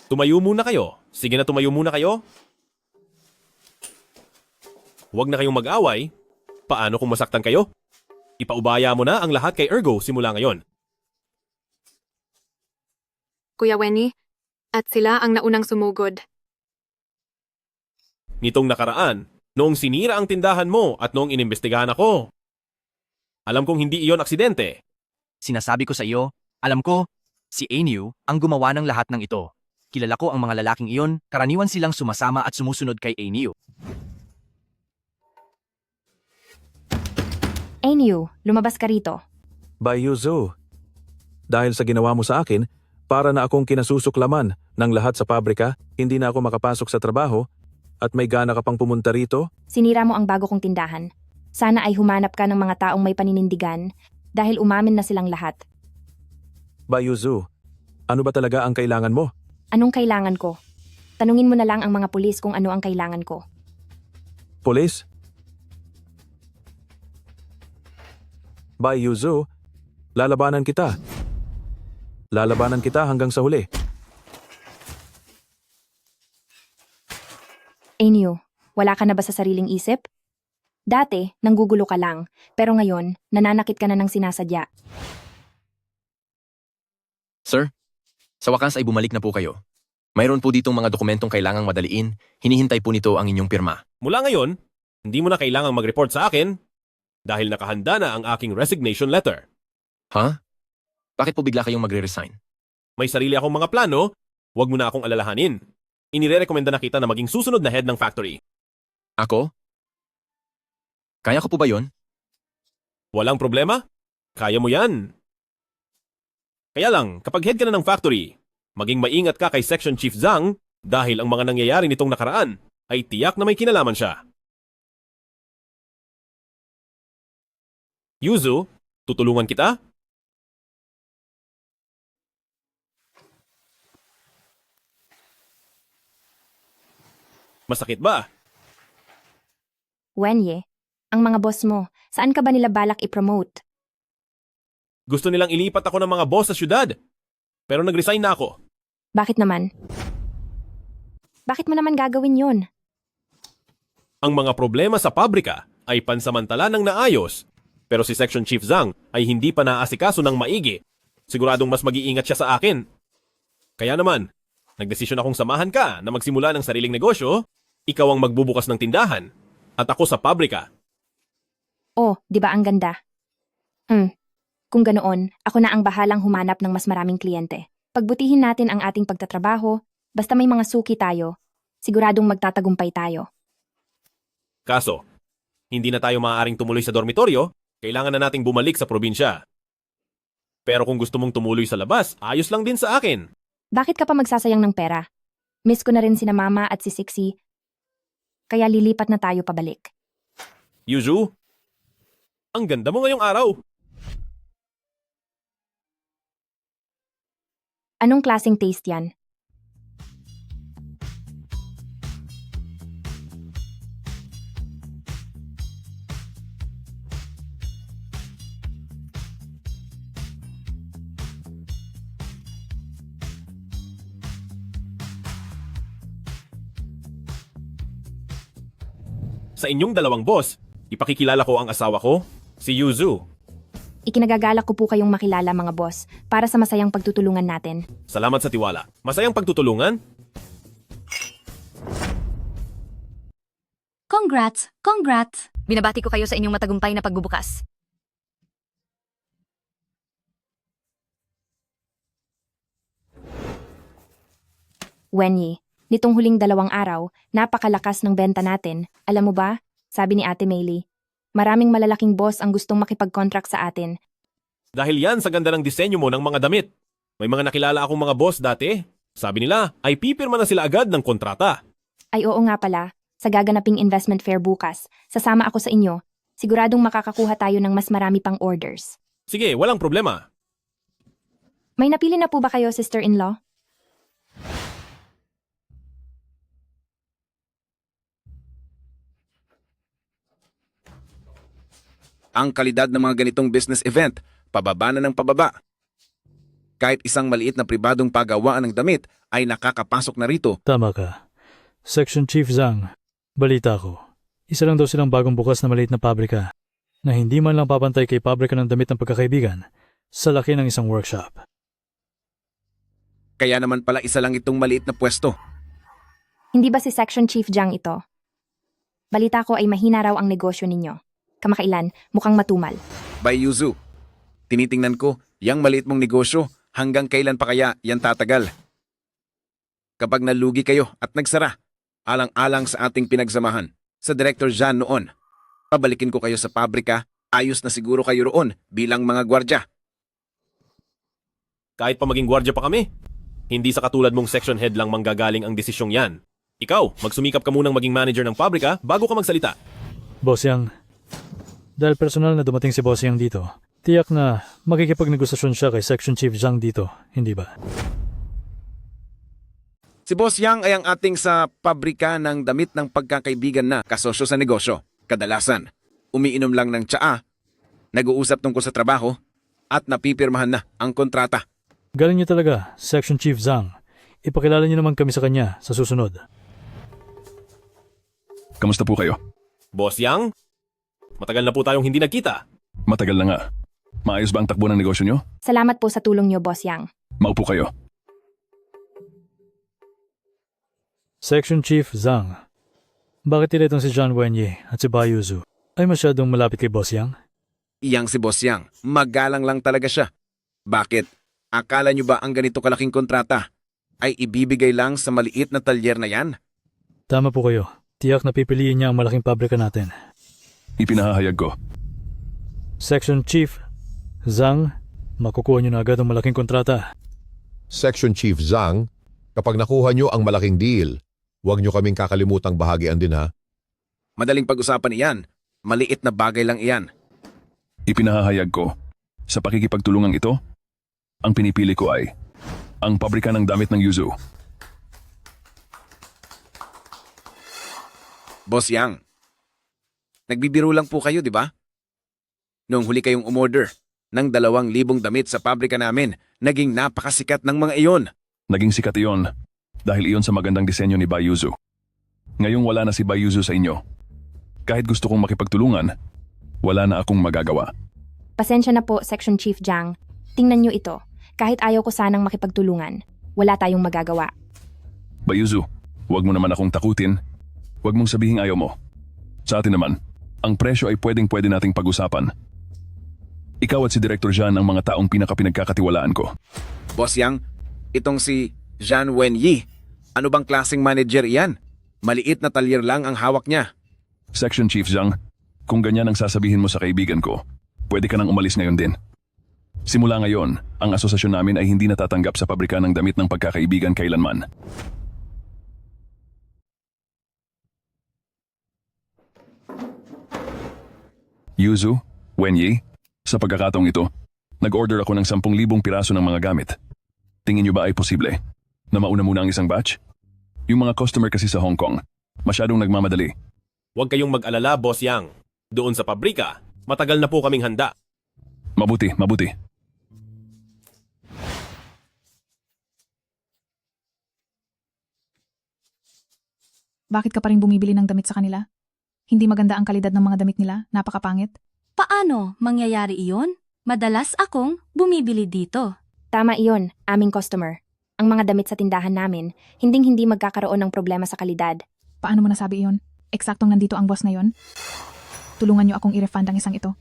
Tumayo muna kayo. Sige na, tumayo muna kayo. Huwag na kayong mag-away. Paano kung masaktan kayo? Ipaubaya mo na ang lahat kay Ergo simula ngayon. Kuya Wenyi, at sila ang naunang sumugod. Nitong nakaraan, noong sinira ang tindahan mo at noong inimbestigahan ako. Alam kong hindi iyon aksidente. Sinasabi ko sa iyo, alam ko, si Ainyu ang gumawa ng lahat ng ito. Kilala ko ang mga lalaking iyon, karaniwan silang sumasama at sumusunod kay Ainyu. Ainyu, lumabas ka rito. By Yuzu. Dahil sa ginawa mo sa akin, para na akong kinasusuklaman ng lahat sa pabrika, hindi na ako makapasok sa trabaho, at may gana ka pang pumunta rito? Sinira mo ang bago kong tindahan. Sana ay humanap ka ng mga taong may paninindigan dahil umamin na silang lahat. By Yuzu, ano ba talaga ang kailangan mo? Anong kailangan ko? Tanungin mo na lang ang mga pulis kung ano ang kailangan ko. Pulis? By Yuzu, lalabanan kita. Lalabanan kita hanggang sa huli. Ainyu, wala ka na ba sa sariling isip? Dati, nanggugulo ka lang, pero ngayon, nananakit ka na ng sinasadya. Sir, sa wakas ay bumalik na po kayo. Mayroon po ditong mga dokumentong kailangang madaliin. Hinihintay po nito ang inyong pirma. Mula ngayon, hindi mo na kailangang mag-report sa akin dahil nakahanda na ang aking resignation letter. Ha? Bakit po bigla kayong magre-resign? May sarili akong mga plano, huwag mo na akong alalahanin. Inirerekomenda na kita na maging susunod na head ng factory. Ako? Kaya ko po ba yon? Walang problema? Kaya mo yan. Kaya lang, kapag head ka na ng factory, maging maingat ka kay Section Chief Zhang dahil ang mga nangyayari nitong nakaraan ay tiyak na may kinalaman siya. Yuzu, tutulungan kita? Masakit ba? Wenye, ang mga boss mo, saan ka ba nila balak i-promote? Gusto nilang ilipat ako ng mga boss sa syudad. Pero nag-resign na ako. Bakit naman? Bakit mo naman gagawin yon? Ang mga problema sa pabrika ay pansamantala ng naayos. Pero si Section Chief Zhang ay hindi pa naasikaso ng maigi. Siguradong mas mag-iingat siya sa akin. Kaya naman, nagdesisyon akong samahan ka na magsimula ng sariling negosyo. Ikaw ang magbubukas ng tindahan. At ako sa pabrika. Oh, di ba ang ganda? Kung ganoon, ako na ang bahalang humanap ng mas maraming kliyente. Pagbutihin natin ang ating pagtatrabaho, basta may mga suki tayo, siguradong magtatagumpay tayo. Kaso, hindi na tayo maaaring tumuloy sa dormitoryo, kailangan na nating bumalik sa probinsya. Pero kung gusto mong tumuloy sa labas, ayos lang din sa akin. Bakit ka pa magsasayang ng pera? Miss ko na rin sina Mama at si Sixie, kaya lilipat na tayo pabalik. Yuzu, ang ganda mo ngayong araw. Anong klaseng taste yan? Sa inyong dalawang boss, ipakikilala ko ang asawa ko, si Yuzu. Ikinagagalak ko po kayong makilala mga boss para sa masayang pagtutulungan natin. Salamat sa tiwala. Masayang pagtutulungan? Congrats! Congrats! Binabati ko kayo sa inyong matagumpay na pagbubukas. Wenyi, nitong huling 2 araw, napakalakas ng benta natin. Alam mo ba, sabi ni Ate Maylie, maraming malalaking boss ang gustong makipag-contract sa atin. Dahil yan sa ganda ng disenyo mo ng mga damit. May mga nakilala akong mga boss dati. Sabi nila, ay pipirma na sila agad ng kontrata. Ay oo nga pala, sa gaganaping investment fair bukas, sasama ako sa inyo. Siguradong makakakuha tayo ng mas marami pang orders. Sige, walang problema. May napili na po ba kayo, sister-in-law? Ang kalidad ng mga ganitong business event, pababa na ng pababa. Kahit isang maliit na pribadong paggawaan ng damit ay nakakapasok na rito. Tama ka. Section Chief Zhang, balita ko. Isa lang daw silang bagong bukas na maliit na pabrika na hindi man lang papantay kay pabrika ng damit ng pagkakaibigan sa laki ng isang workshop. Kaya naman pala isa lang itong maliit na pwesto. Hindi ba si Section Chief Zhang ito? Balita ko ay mahina raw ang negosyo ninyo. Kamakailan, mukhang matumal. By Yuzu, tinitingnan ko, yang maliit mong negosyo, hanggang kailan pa kaya yan tatagal? Kapag nalugi kayo at nagsara, alang-alang sa ating pinagsamahan, sa Director Zhan noon, pabalikin ko kayo sa pabrika, ayos na siguro kayo roon bilang mga gwardya. Kahit pa maging gwardya pa kami, hindi sa katulad mong section head lang manggagaling ang desisyong yan. Ikaw, magsumikap ka munang maging manager ng pabrika bago ka magsalita. Boss Yang, dahil personal na dumating si Boss Yang dito, tiyak na makikipagnegosasyon siya kay Section Chief Zhang dito, hindi ba? Si Boss Yang ay ang ating sa pabrika ng damit ng pagkakaibigan na kasosyo sa negosyo. Kadalasan, umiinom lang ng tsaa, nag-uusap tungkol sa trabaho, at napipirmahan na ang kontrata. Galing niyo talaga, Section Chief Zhang. Ipakilala niyo naman kami sa kanya sa susunod. Kamusta po kayo? Boss Yang, matagal na po tayong hindi nagkita. Matagal na nga. Maayos ba ang takbo ng negosyo nyo? Salamat po sa tulong niyo, Boss Yang. Maupo kayo. Section Chief Zhang. Bakit tila itong si John Wenyi at si Bai Yuzu ay masyadong malapit kay Boss Yang? Iyang si Boss Yang, magalang lang talaga siya. Bakit? Akala nyo ba ang ganito kalaking kontrata ay ibibigay lang sa maliit na talyer na yan? Tama po kayo. Tiyak na pipiliin niya ang malaking pabrika natin. Ipinahahayag ko. Section Chief Zhang, makukuha niyo na agad ang malaking kontrata. Section Chief Zhang, kapag nakuha nyo ang malaking deal, huwag nyo kaming kakalimutang bahagian din ha. Madaling pag-usapan iyan. Maliit na bagay lang iyan. Ipinahahayag ko. Sa pakikipagtulungang ito, ang pinipili ko ay ang pabrika ng damit ng Yuzu. Boss Yang, nagbibiro lang po kayo, di ba? Noong huli kayong umorder ng 2,000 damit sa pabrika namin, naging napakasikat ng mga iyon. Naging sikat iyon dahil iyon sa magandang disenyo ni Bai Yuzu. Ngayong wala na si Bai Yuzu sa inyo. Kahit gusto kong makipagtulungan, wala na akong magagawa. Pasensya na po, Section Chief Zhang. Tingnan nyo ito. Kahit ayaw ko sanang makipagtulungan, wala tayong magagawa. Bai Yuzu, huwag mo naman akong takutin. Huwag mong sabihing ayaw mo. Sa atin naman, ang presyo ay pwedeng-pwede nating pag-usapan. Ikaw at si Director Jean ang mga taong pinakapinagkakatiwalaan ko. Boss Yang, itong si Jean Wenyi, ano bang klaseng manager iyan? Maliit na talyer lang ang hawak niya. Section Chief Zhang, kung ganyan ang sasabihin mo sa kaibigan ko, pwede ka nang umalis ngayon din. Simula ngayon, ang asosasyon namin ay hindi natatanggap sa pabrika ng damit ng pagkakaibigan kailanman. Yuzu, Wenyi, sa pagkakataong ito, nag-order ako ng 10,000 piraso ng mga gamit. Tingin niyo ba ay posible na mauna muna ang isang batch? Yung mga customer kasi sa Hong Kong, masyadong nagmamadali. Huwag kayong mag-alala, Boss Yang. Doon sa pabrika, matagal na po kaming handa. Mabuti, mabuti. Bakit ka pa rin bumibili ng damit sa kanila? Hindi maganda ang kalidad ng mga damit nila, napakapangit. Paano mangyayari iyon? Madalas akong bumibili dito. Tama iyon, aming customer. Ang mga damit sa tindahan namin, hinding-hindi magkakaroon ng problema sa kalidad. Paano mo nasabi iyon? Eksaktong nandito ang boss na yon? Tulungan niyo akong i-refund ang isang ito.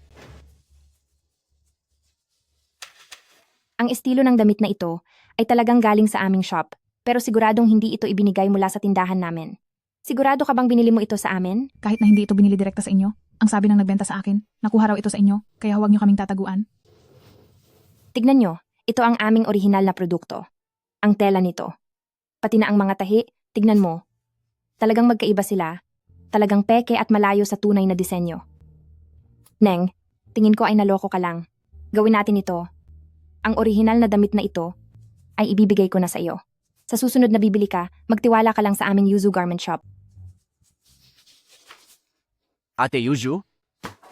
Ang estilo ng damit na ito ay talagang galing sa aming shop, pero siguradong hindi ito ibinigay mula sa tindahan namin. Sigurado ka bang binili mo ito sa amin? Kahit na hindi ito binili direkta sa inyo, ang sabi ng nagbenta sa akin, nakuha raw ito sa inyo, kaya huwag niyo kaming tataguan. Tignan nyo, ito ang aming orihinal na produkto. Ang tela nito. Pati na ang mga tahi, tignan mo. Talagang magkaiba sila. Talagang peke at malayo sa tunay na disenyo. Neng, tingin ko ay naloko ka lang. Gawin natin ito. Ang orihinal na damit na ito ay ibibigay ko na sa iyo. Sa susunod na bibili ka, magtiwala ka lang sa aming Yuzu Garment Shop. Ate Yuzu,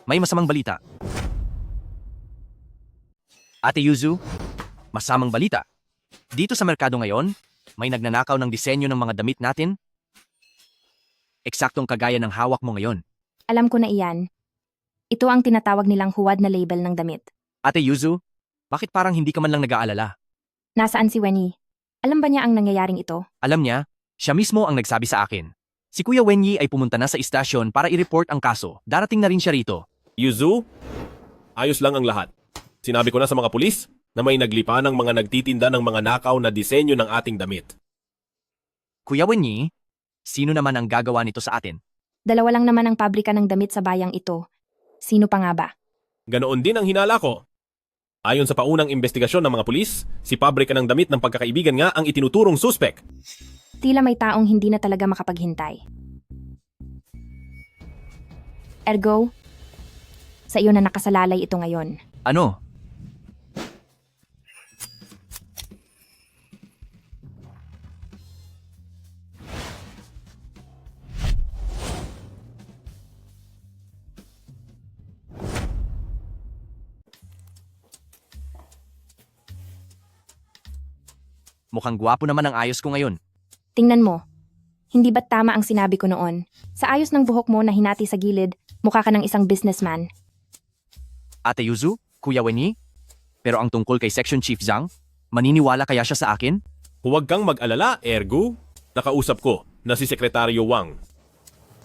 may masamang balita. Ate Yuzu, masamang balita. Dito sa merkado ngayon, may nagnanakaw ng disenyo ng mga damit natin. Eksaktong kagaya ng hawak mo ngayon. Alam ko na iyan. Ito ang tinatawag nilang huwad na label ng damit. Ate Yuzu, bakit parang hindi ka man lang nag-aalala? Nasaan si Wenyi? Alam ba niya ang nangyayaring ito? Alam niya, siya mismo ang nagsabi sa akin. Si Kuya Wenyi ay pumunta na sa istasyon para i-report ang kaso. Darating na rin siya rito. Yuzu, ayos lang ang lahat. Sinabi ko na sa mga pulis na may naglipa ng mga nagtitinda ng mga nakaw na disenyo ng ating damit. Kuya Wenyi, sino naman ang gagawa nito sa atin? Dalawa lang naman ang pabrika ng damit sa bayang ito. Sino pa nga ba? Ganoon din ang hinala ko. Ayon sa paunang investigasyon ng mga pulis, si pabrika ng damit ng pagkakaibigan nga ang itinuturong suspek. Tila may taong hindi na talaga makapaghintay. Ergo, sa iyo na nakasalalay ito ngayon. Ano? Mukhang gwapo naman ang ayos ko ngayon. Tingnan mo. Hindi ba't tama ang sinabi ko noon? Sa ayos ng buhok mo na hinati sa gilid, mukha ka ng isang businessman. Ate Yuzu, Kuya Wenyi, pero ang tungkol kay Section Chief Zhang, maniniwala kaya siya sa akin? Huwag kang mag-alala, Ergu. Nakausap ko na si Sekretaryo Wang.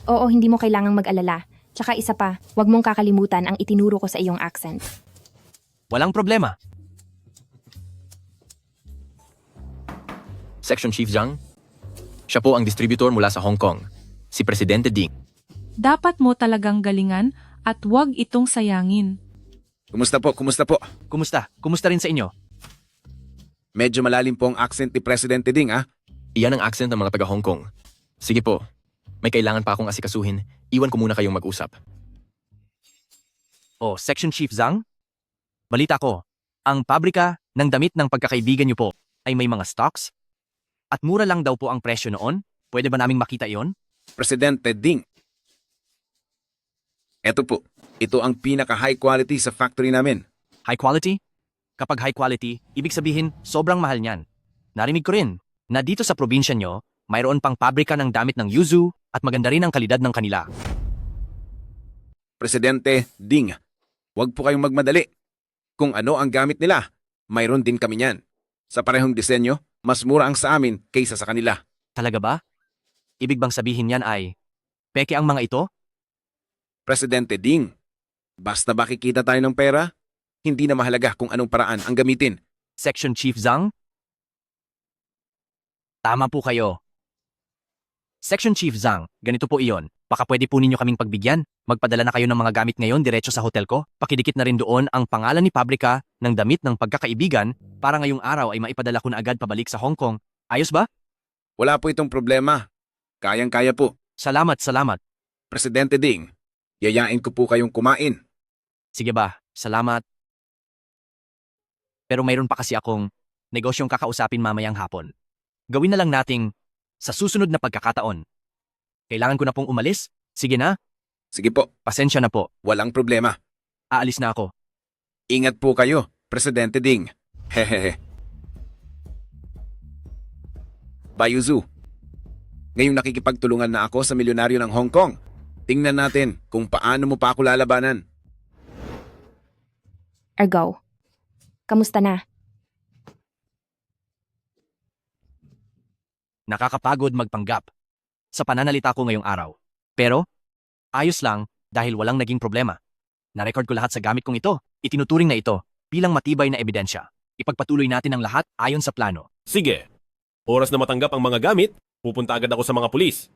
Oo, hindi mo kailangang mag-alala. Tsaka isa pa, huwag mong kakalimutan ang itinuro ko sa iyong accent. Walang problema. Section Chief Zhang, siya po ang distributor mula sa Hong Kong, si Presidente Ding. Dapat mo talagang galingan at huwag itong sayangin. Kumusta po? Kumusta po? Kumusta? Kumusta rin sa inyo? Medyo malalim po ang accent ni Presidente Ding, ah. Iyan ang accent ng mga taga Hong Kong. Sige po, may kailangan pa akong asikasuhin. Iwan ko muna kayong mag-usap. Oh, Section Chief Zhang? Balita ko, ang pabrika ng damit ng pagkakaibigan niyo po ay may mga stocks? At mura lang daw po ang presyo noon? Pwede ba naming makita iyon? Presidente Ding. Eto po, ito ang pinaka-high quality sa factory namin. High quality? Kapag high quality, ibig sabihin sobrang mahal niyan. Narinig ko rin na dito sa probinsya nyo, mayroon pang pabrika ng damit ng Yuzu at maganda rin ang kalidad ng kanila. Presidente Ding, huwag po kayong magmadali. Kung ano ang gamit nila, mayroon din kami niyan. Sa parehong disenyo, mas mura ang sa amin kaysa sa kanila. Talaga ba? Ibig bang sabihin yan ay, peke ang mga ito? Presidente Ding, basta ba kikita tayo ng pera, hindi na mahalaga kung anong paraan ang gamitin. Section Chief Zhang? Tama po kayo. Section Chief Zhang, ganito po iyon. Baka pwede po ninyo kaming pagbigyan. Magpadala na kayo ng mga gamit ngayon diretso sa hotel ko. Pakidikit na rin doon ang pangalan ni pabrika ng damit ng pagkakaibigan para ngayong araw ay maipadala ko na agad pabalik sa Hong Kong. Ayos ba? Wala po itong problema. Kayang-kaya po. Salamat, salamat. Presidente Ding, yayain ko po kayong kumain. Sige ba, salamat. Pero mayroon pa kasi akong negosyong kakausapin mamayang hapon. Gawin na lang nating sa susunod na pagkakataon. Kailangan ko na pong umalis? Sige na. Sige po. Pasensya na po. Walang problema. Aalis na ako. Ingat po kayo, Presidente Ding. Hehehe. Bayuzu, ngayong nakikipagtulungan na ako sa milyonaryo ng Hong Kong. Tingnan natin kung paano mo pa ako lalabanan. Ergo, kamusta na? Nakakapagod magpanggap sa pananalita ko ngayong araw. Pero, ayos lang dahil walang naging problema. Narecord ko lahat sa gamit kong ito. Itinuturing na ito bilang matibay na ebidensya. Ipagpatuloy natin ang lahat ayon sa plano. Sige. Oras na matanggap ang mga gamit, pupunta agad ako sa mga pulis.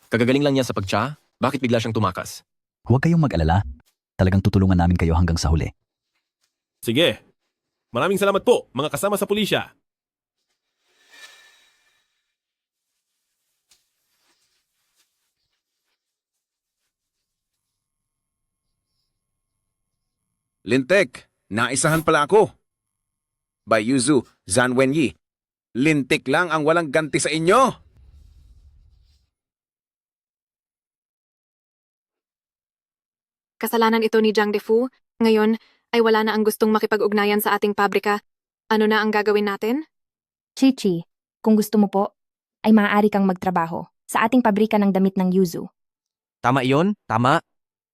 Kagagaling lang niya sa pagtsa, bakit bigla siyang tumakas? Huwag kayong mag-alala. Talagang tutulungan namin kayo hanggang sa huli. Sige. Maraming salamat po, mga kasama sa pulisya. Lintek, naisahan pala ako. Bayuzu, Zhan Wenyi, lintik lang ang walang ganti sa inyo. Kasalanan ito ni Zhang Defu. Ngayon ay wala na ang gustong makipag-ugnayan sa ating pabrika. Ano na ang gagawin natin? Chichi, kung gusto mo po, ay maaari kang magtrabaho sa ating pabrika ng damit ng Yuzu. Tama iyon, tama.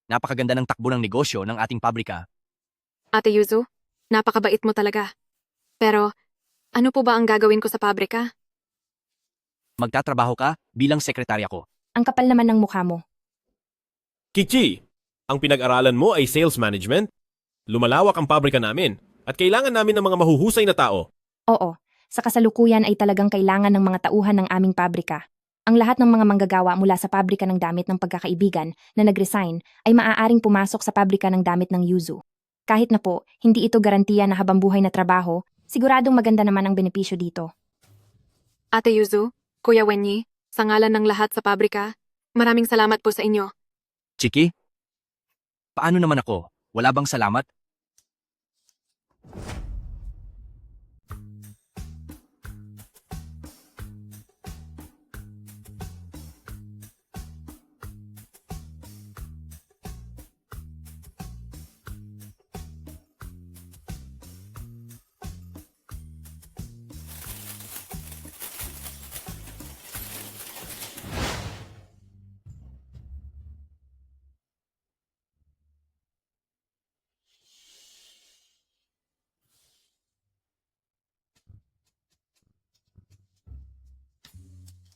Napakaganda ng takbo ng negosyo ng ating pabrika. Ate Yuzu, napakabait mo talaga. Pero, ano po ba ang gagawin ko sa pabrika? Magtatrabaho ka bilang sekretarya ko. Ang kapal naman ng mukha mo. Kichi, ang pinag-aralan mo ay sales management? Lumalawak ang pabrika namin at kailangan namin ng mga mahuhusay na tao. Oo, sa kasalukuyan ay talagang kailangan ng mga tauhan ng aming pabrika. Ang lahat ng mga manggagawa mula sa pabrika ng damit ng pagkakaibigan na nag-resign ay maaaring pumasok sa pabrika ng damit ng Yuzu. Kahit na po, hindi ito garantiya na habambuhay na trabaho, siguradong maganda naman ang benepisyo dito. Ate Yuzu, Kuya Wenyi, sa ngalan ng lahat sa pabrika, maraming salamat po sa inyo. Chiki? Paano naman ako? Wala bang salamat?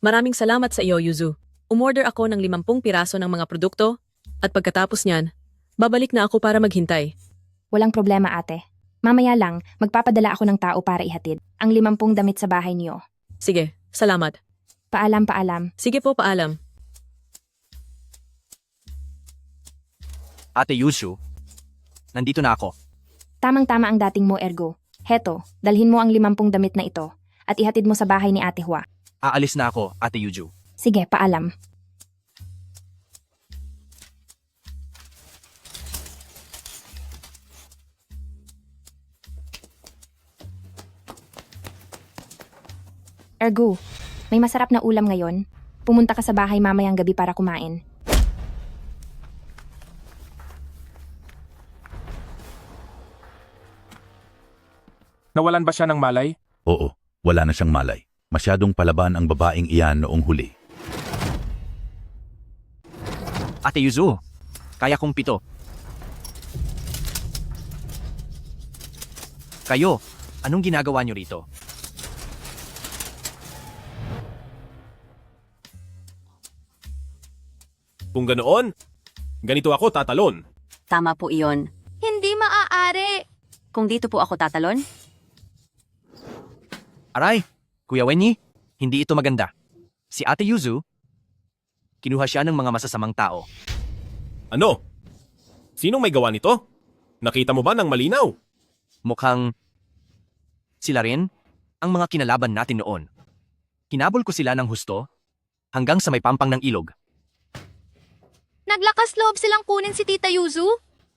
Maraming salamat sa iyo, Yuzu. Umorder ako ng 50 piraso ng mga produkto at pagkatapos niyan, babalik na ako para maghintay. Walang problema, ate. Mamaya lang, magpapadala ako ng tao para ihatid ang 50 damit sa bahay niyo. Sige, salamat. Paalam, paalam. Sige po, paalam. Ate Yuzu, nandito na ako. Tamang-tama ang dating mo, Ergo. Heto, dalhin mo ang 50 damit na ito at ihatid mo sa bahay ni Ate Hua. Aalis na ako, Ate Yuzu. Sige, paalam. Ergo, may masarap na ulam ngayon. Pumunta ka sa bahay mamayang gabi para kumain. Nawalan ba siya ng malay? Oo, wala na siyang malay. Masyadong palaban ang babaeng iyan noong huli. Ate Yuzu, kaya kong 7. Kayo, anong ginagawa niyo rito? Kung ganoon, ganito ako tatalon. Tama po iyon. Hindi maaari. Kung dito po ako tatalon, Aray, Kuya Wenyi, hindi ito maganda. Si Ate Yuzu, kinuha siya ng mga masasamang tao. Ano? Sinong may gawa nito? Nakita mo ba ng malinaw? Mukhang sila rin ang mga kinalaban natin noon. Kinabol ko sila ng husto hanggang sa may pampang ng ilog. Naglakas loob silang kunin si Tita Yuzu.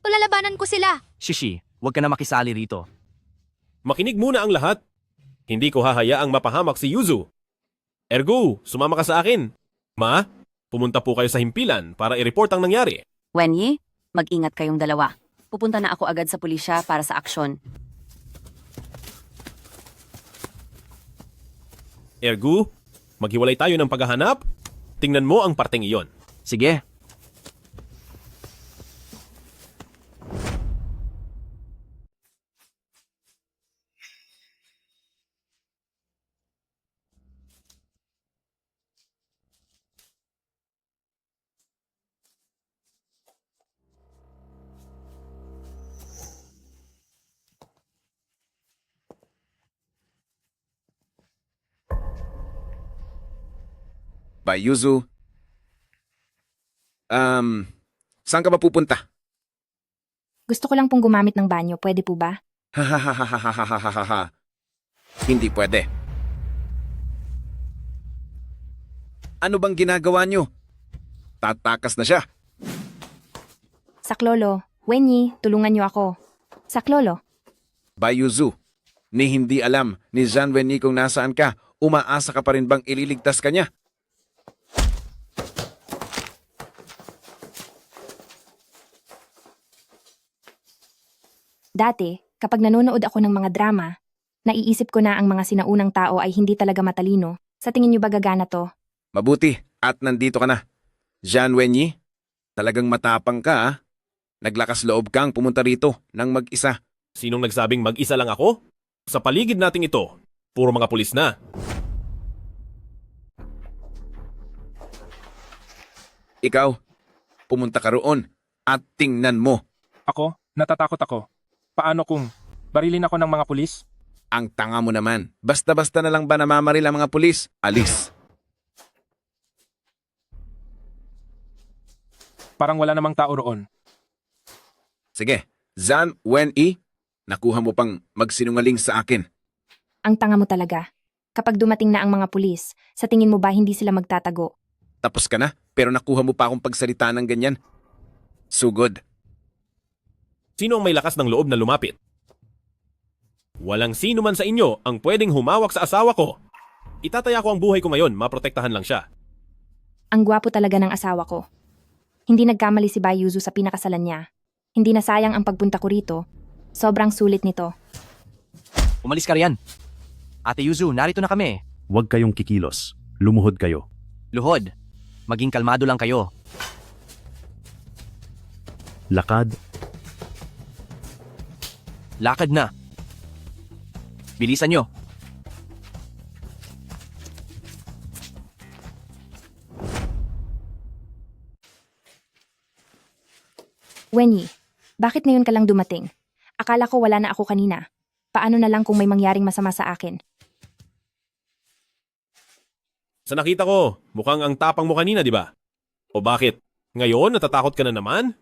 Palalabanan ko sila. Shishi, huwag ka na makisali rito. Makinig muna ang lahat. Hindi ko hahayaang mapahamak si Yuzu. Ergo, sumama ka sa akin. Ma, pumunta po kayo sa himpilan para i-report ang nangyari. Wenyi, mag-ingat kayong dalawa. Pupunta na ako agad sa pulisya para sa aksyon. Ergo, maghiwalay tayo ng paghahanap. Tingnan mo ang parteng iyon. Sige. By Yuzu. Saan ka ba pupunta? Gusto ko lang pong gumamit ng banyo. Pwede po ba? Hahahahahahahaha. Hindi pwede. Ano bang ginagawa nyo? Tatakas na siya. Saklolo, Wenyi, tulungan niyo ako. Saklolo. By Yuzu. Ni hindi alam ni Zhan Wenyi kung nasaan ka, umaasa ka pa rin bang ililigtas ka niya? Dati, kapag nanonood ako ng mga drama, naiisip ko na ang mga sinaunang tao ay hindi talaga matalino. Sa tingin niyo ba gagana to? Mabuti at nandito ka na. Zhan Wenyi, talagang matapang ka ah. Naglakas loob kang pumunta rito nang mag-isa. Sinong nagsabing mag-isa lang ako? Sa paligid nating ito, puro mga pulis na. Ikaw, pumunta ka roon at tingnan mo. Ako? Natatakot ako. Paano kung barilin ako ng mga pulis? Ang tanga mo naman. Basta-basta na lang ba namamaril ang mga pulis? Alis. Parang wala namang tao roon. Sige, Zhan Wenyi, nakuha mo pang magsinungaling sa akin. Ang tanga mo talaga. Kapag dumating na ang mga pulis, sa tingin mo ba hindi sila magtatago? Tapos ka na, pero nakuha mo pa akong pagsalita ng ganyan. Sugod. Sino ang may lakas ng loob na lumapit? Walang sino man sa inyo ang pwedeng humawak sa asawa ko. Itataya ko ang buhay ko ngayon, maprotektahan lang siya. Ang gwapo talaga ng asawa ko. Hindi nagkamali si Bai Yuzu sa pinakasalan niya. Hindi na sayang ang pagpunta ko rito. Sobrang sulit nito. Umalis ka riyan. Ate Yuzu, narito na kami. Huwag kayong kikilos. Lumuhod kayo. Luhod. Maging kalmado lang kayo. Lakad. Lakad na. Bilisan nyo. Wenyi, bakit ngayon ka lang dumating? Akala ko wala na ako kanina. Paano na lang kung may mangyaring masama sa akin? Sa nakita ko, mukhang ang tapang mo kanina, di ba? O bakit? Ngayon, natatakot ka na naman?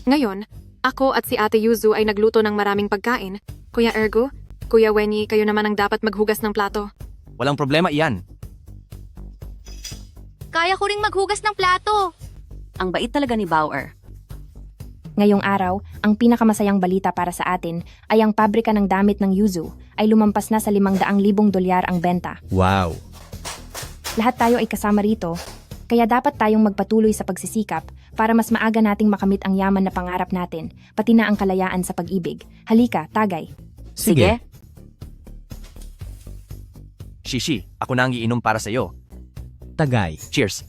Ngayon, ako at si Ate Yuzu ay nagluto ng maraming pagkain. Kuya Ergo, Kuya Wenyi, kayo naman ang dapat maghugas ng plato. Walang problema iyan. Kaya ko ring maghugas ng plato. Ang bait talaga ni Bauer. Ngayong araw, ang pinakamasayang balita para sa atin ay ang pabrika ng damit ng Yuzu ay lumampas na sa 500,000 dolyar ang benta. Wow! Lahat tayo ay kasama rito, kaya dapat tayong magpatuloy sa pagsisikap para mas maaga nating makamit ang yaman na pangarap natin, pati na ang kalayaan sa pag-ibig. Halika, tagay. Sige. Shishi, ako na ang iinom para sa'yo. Tagay. Cheers.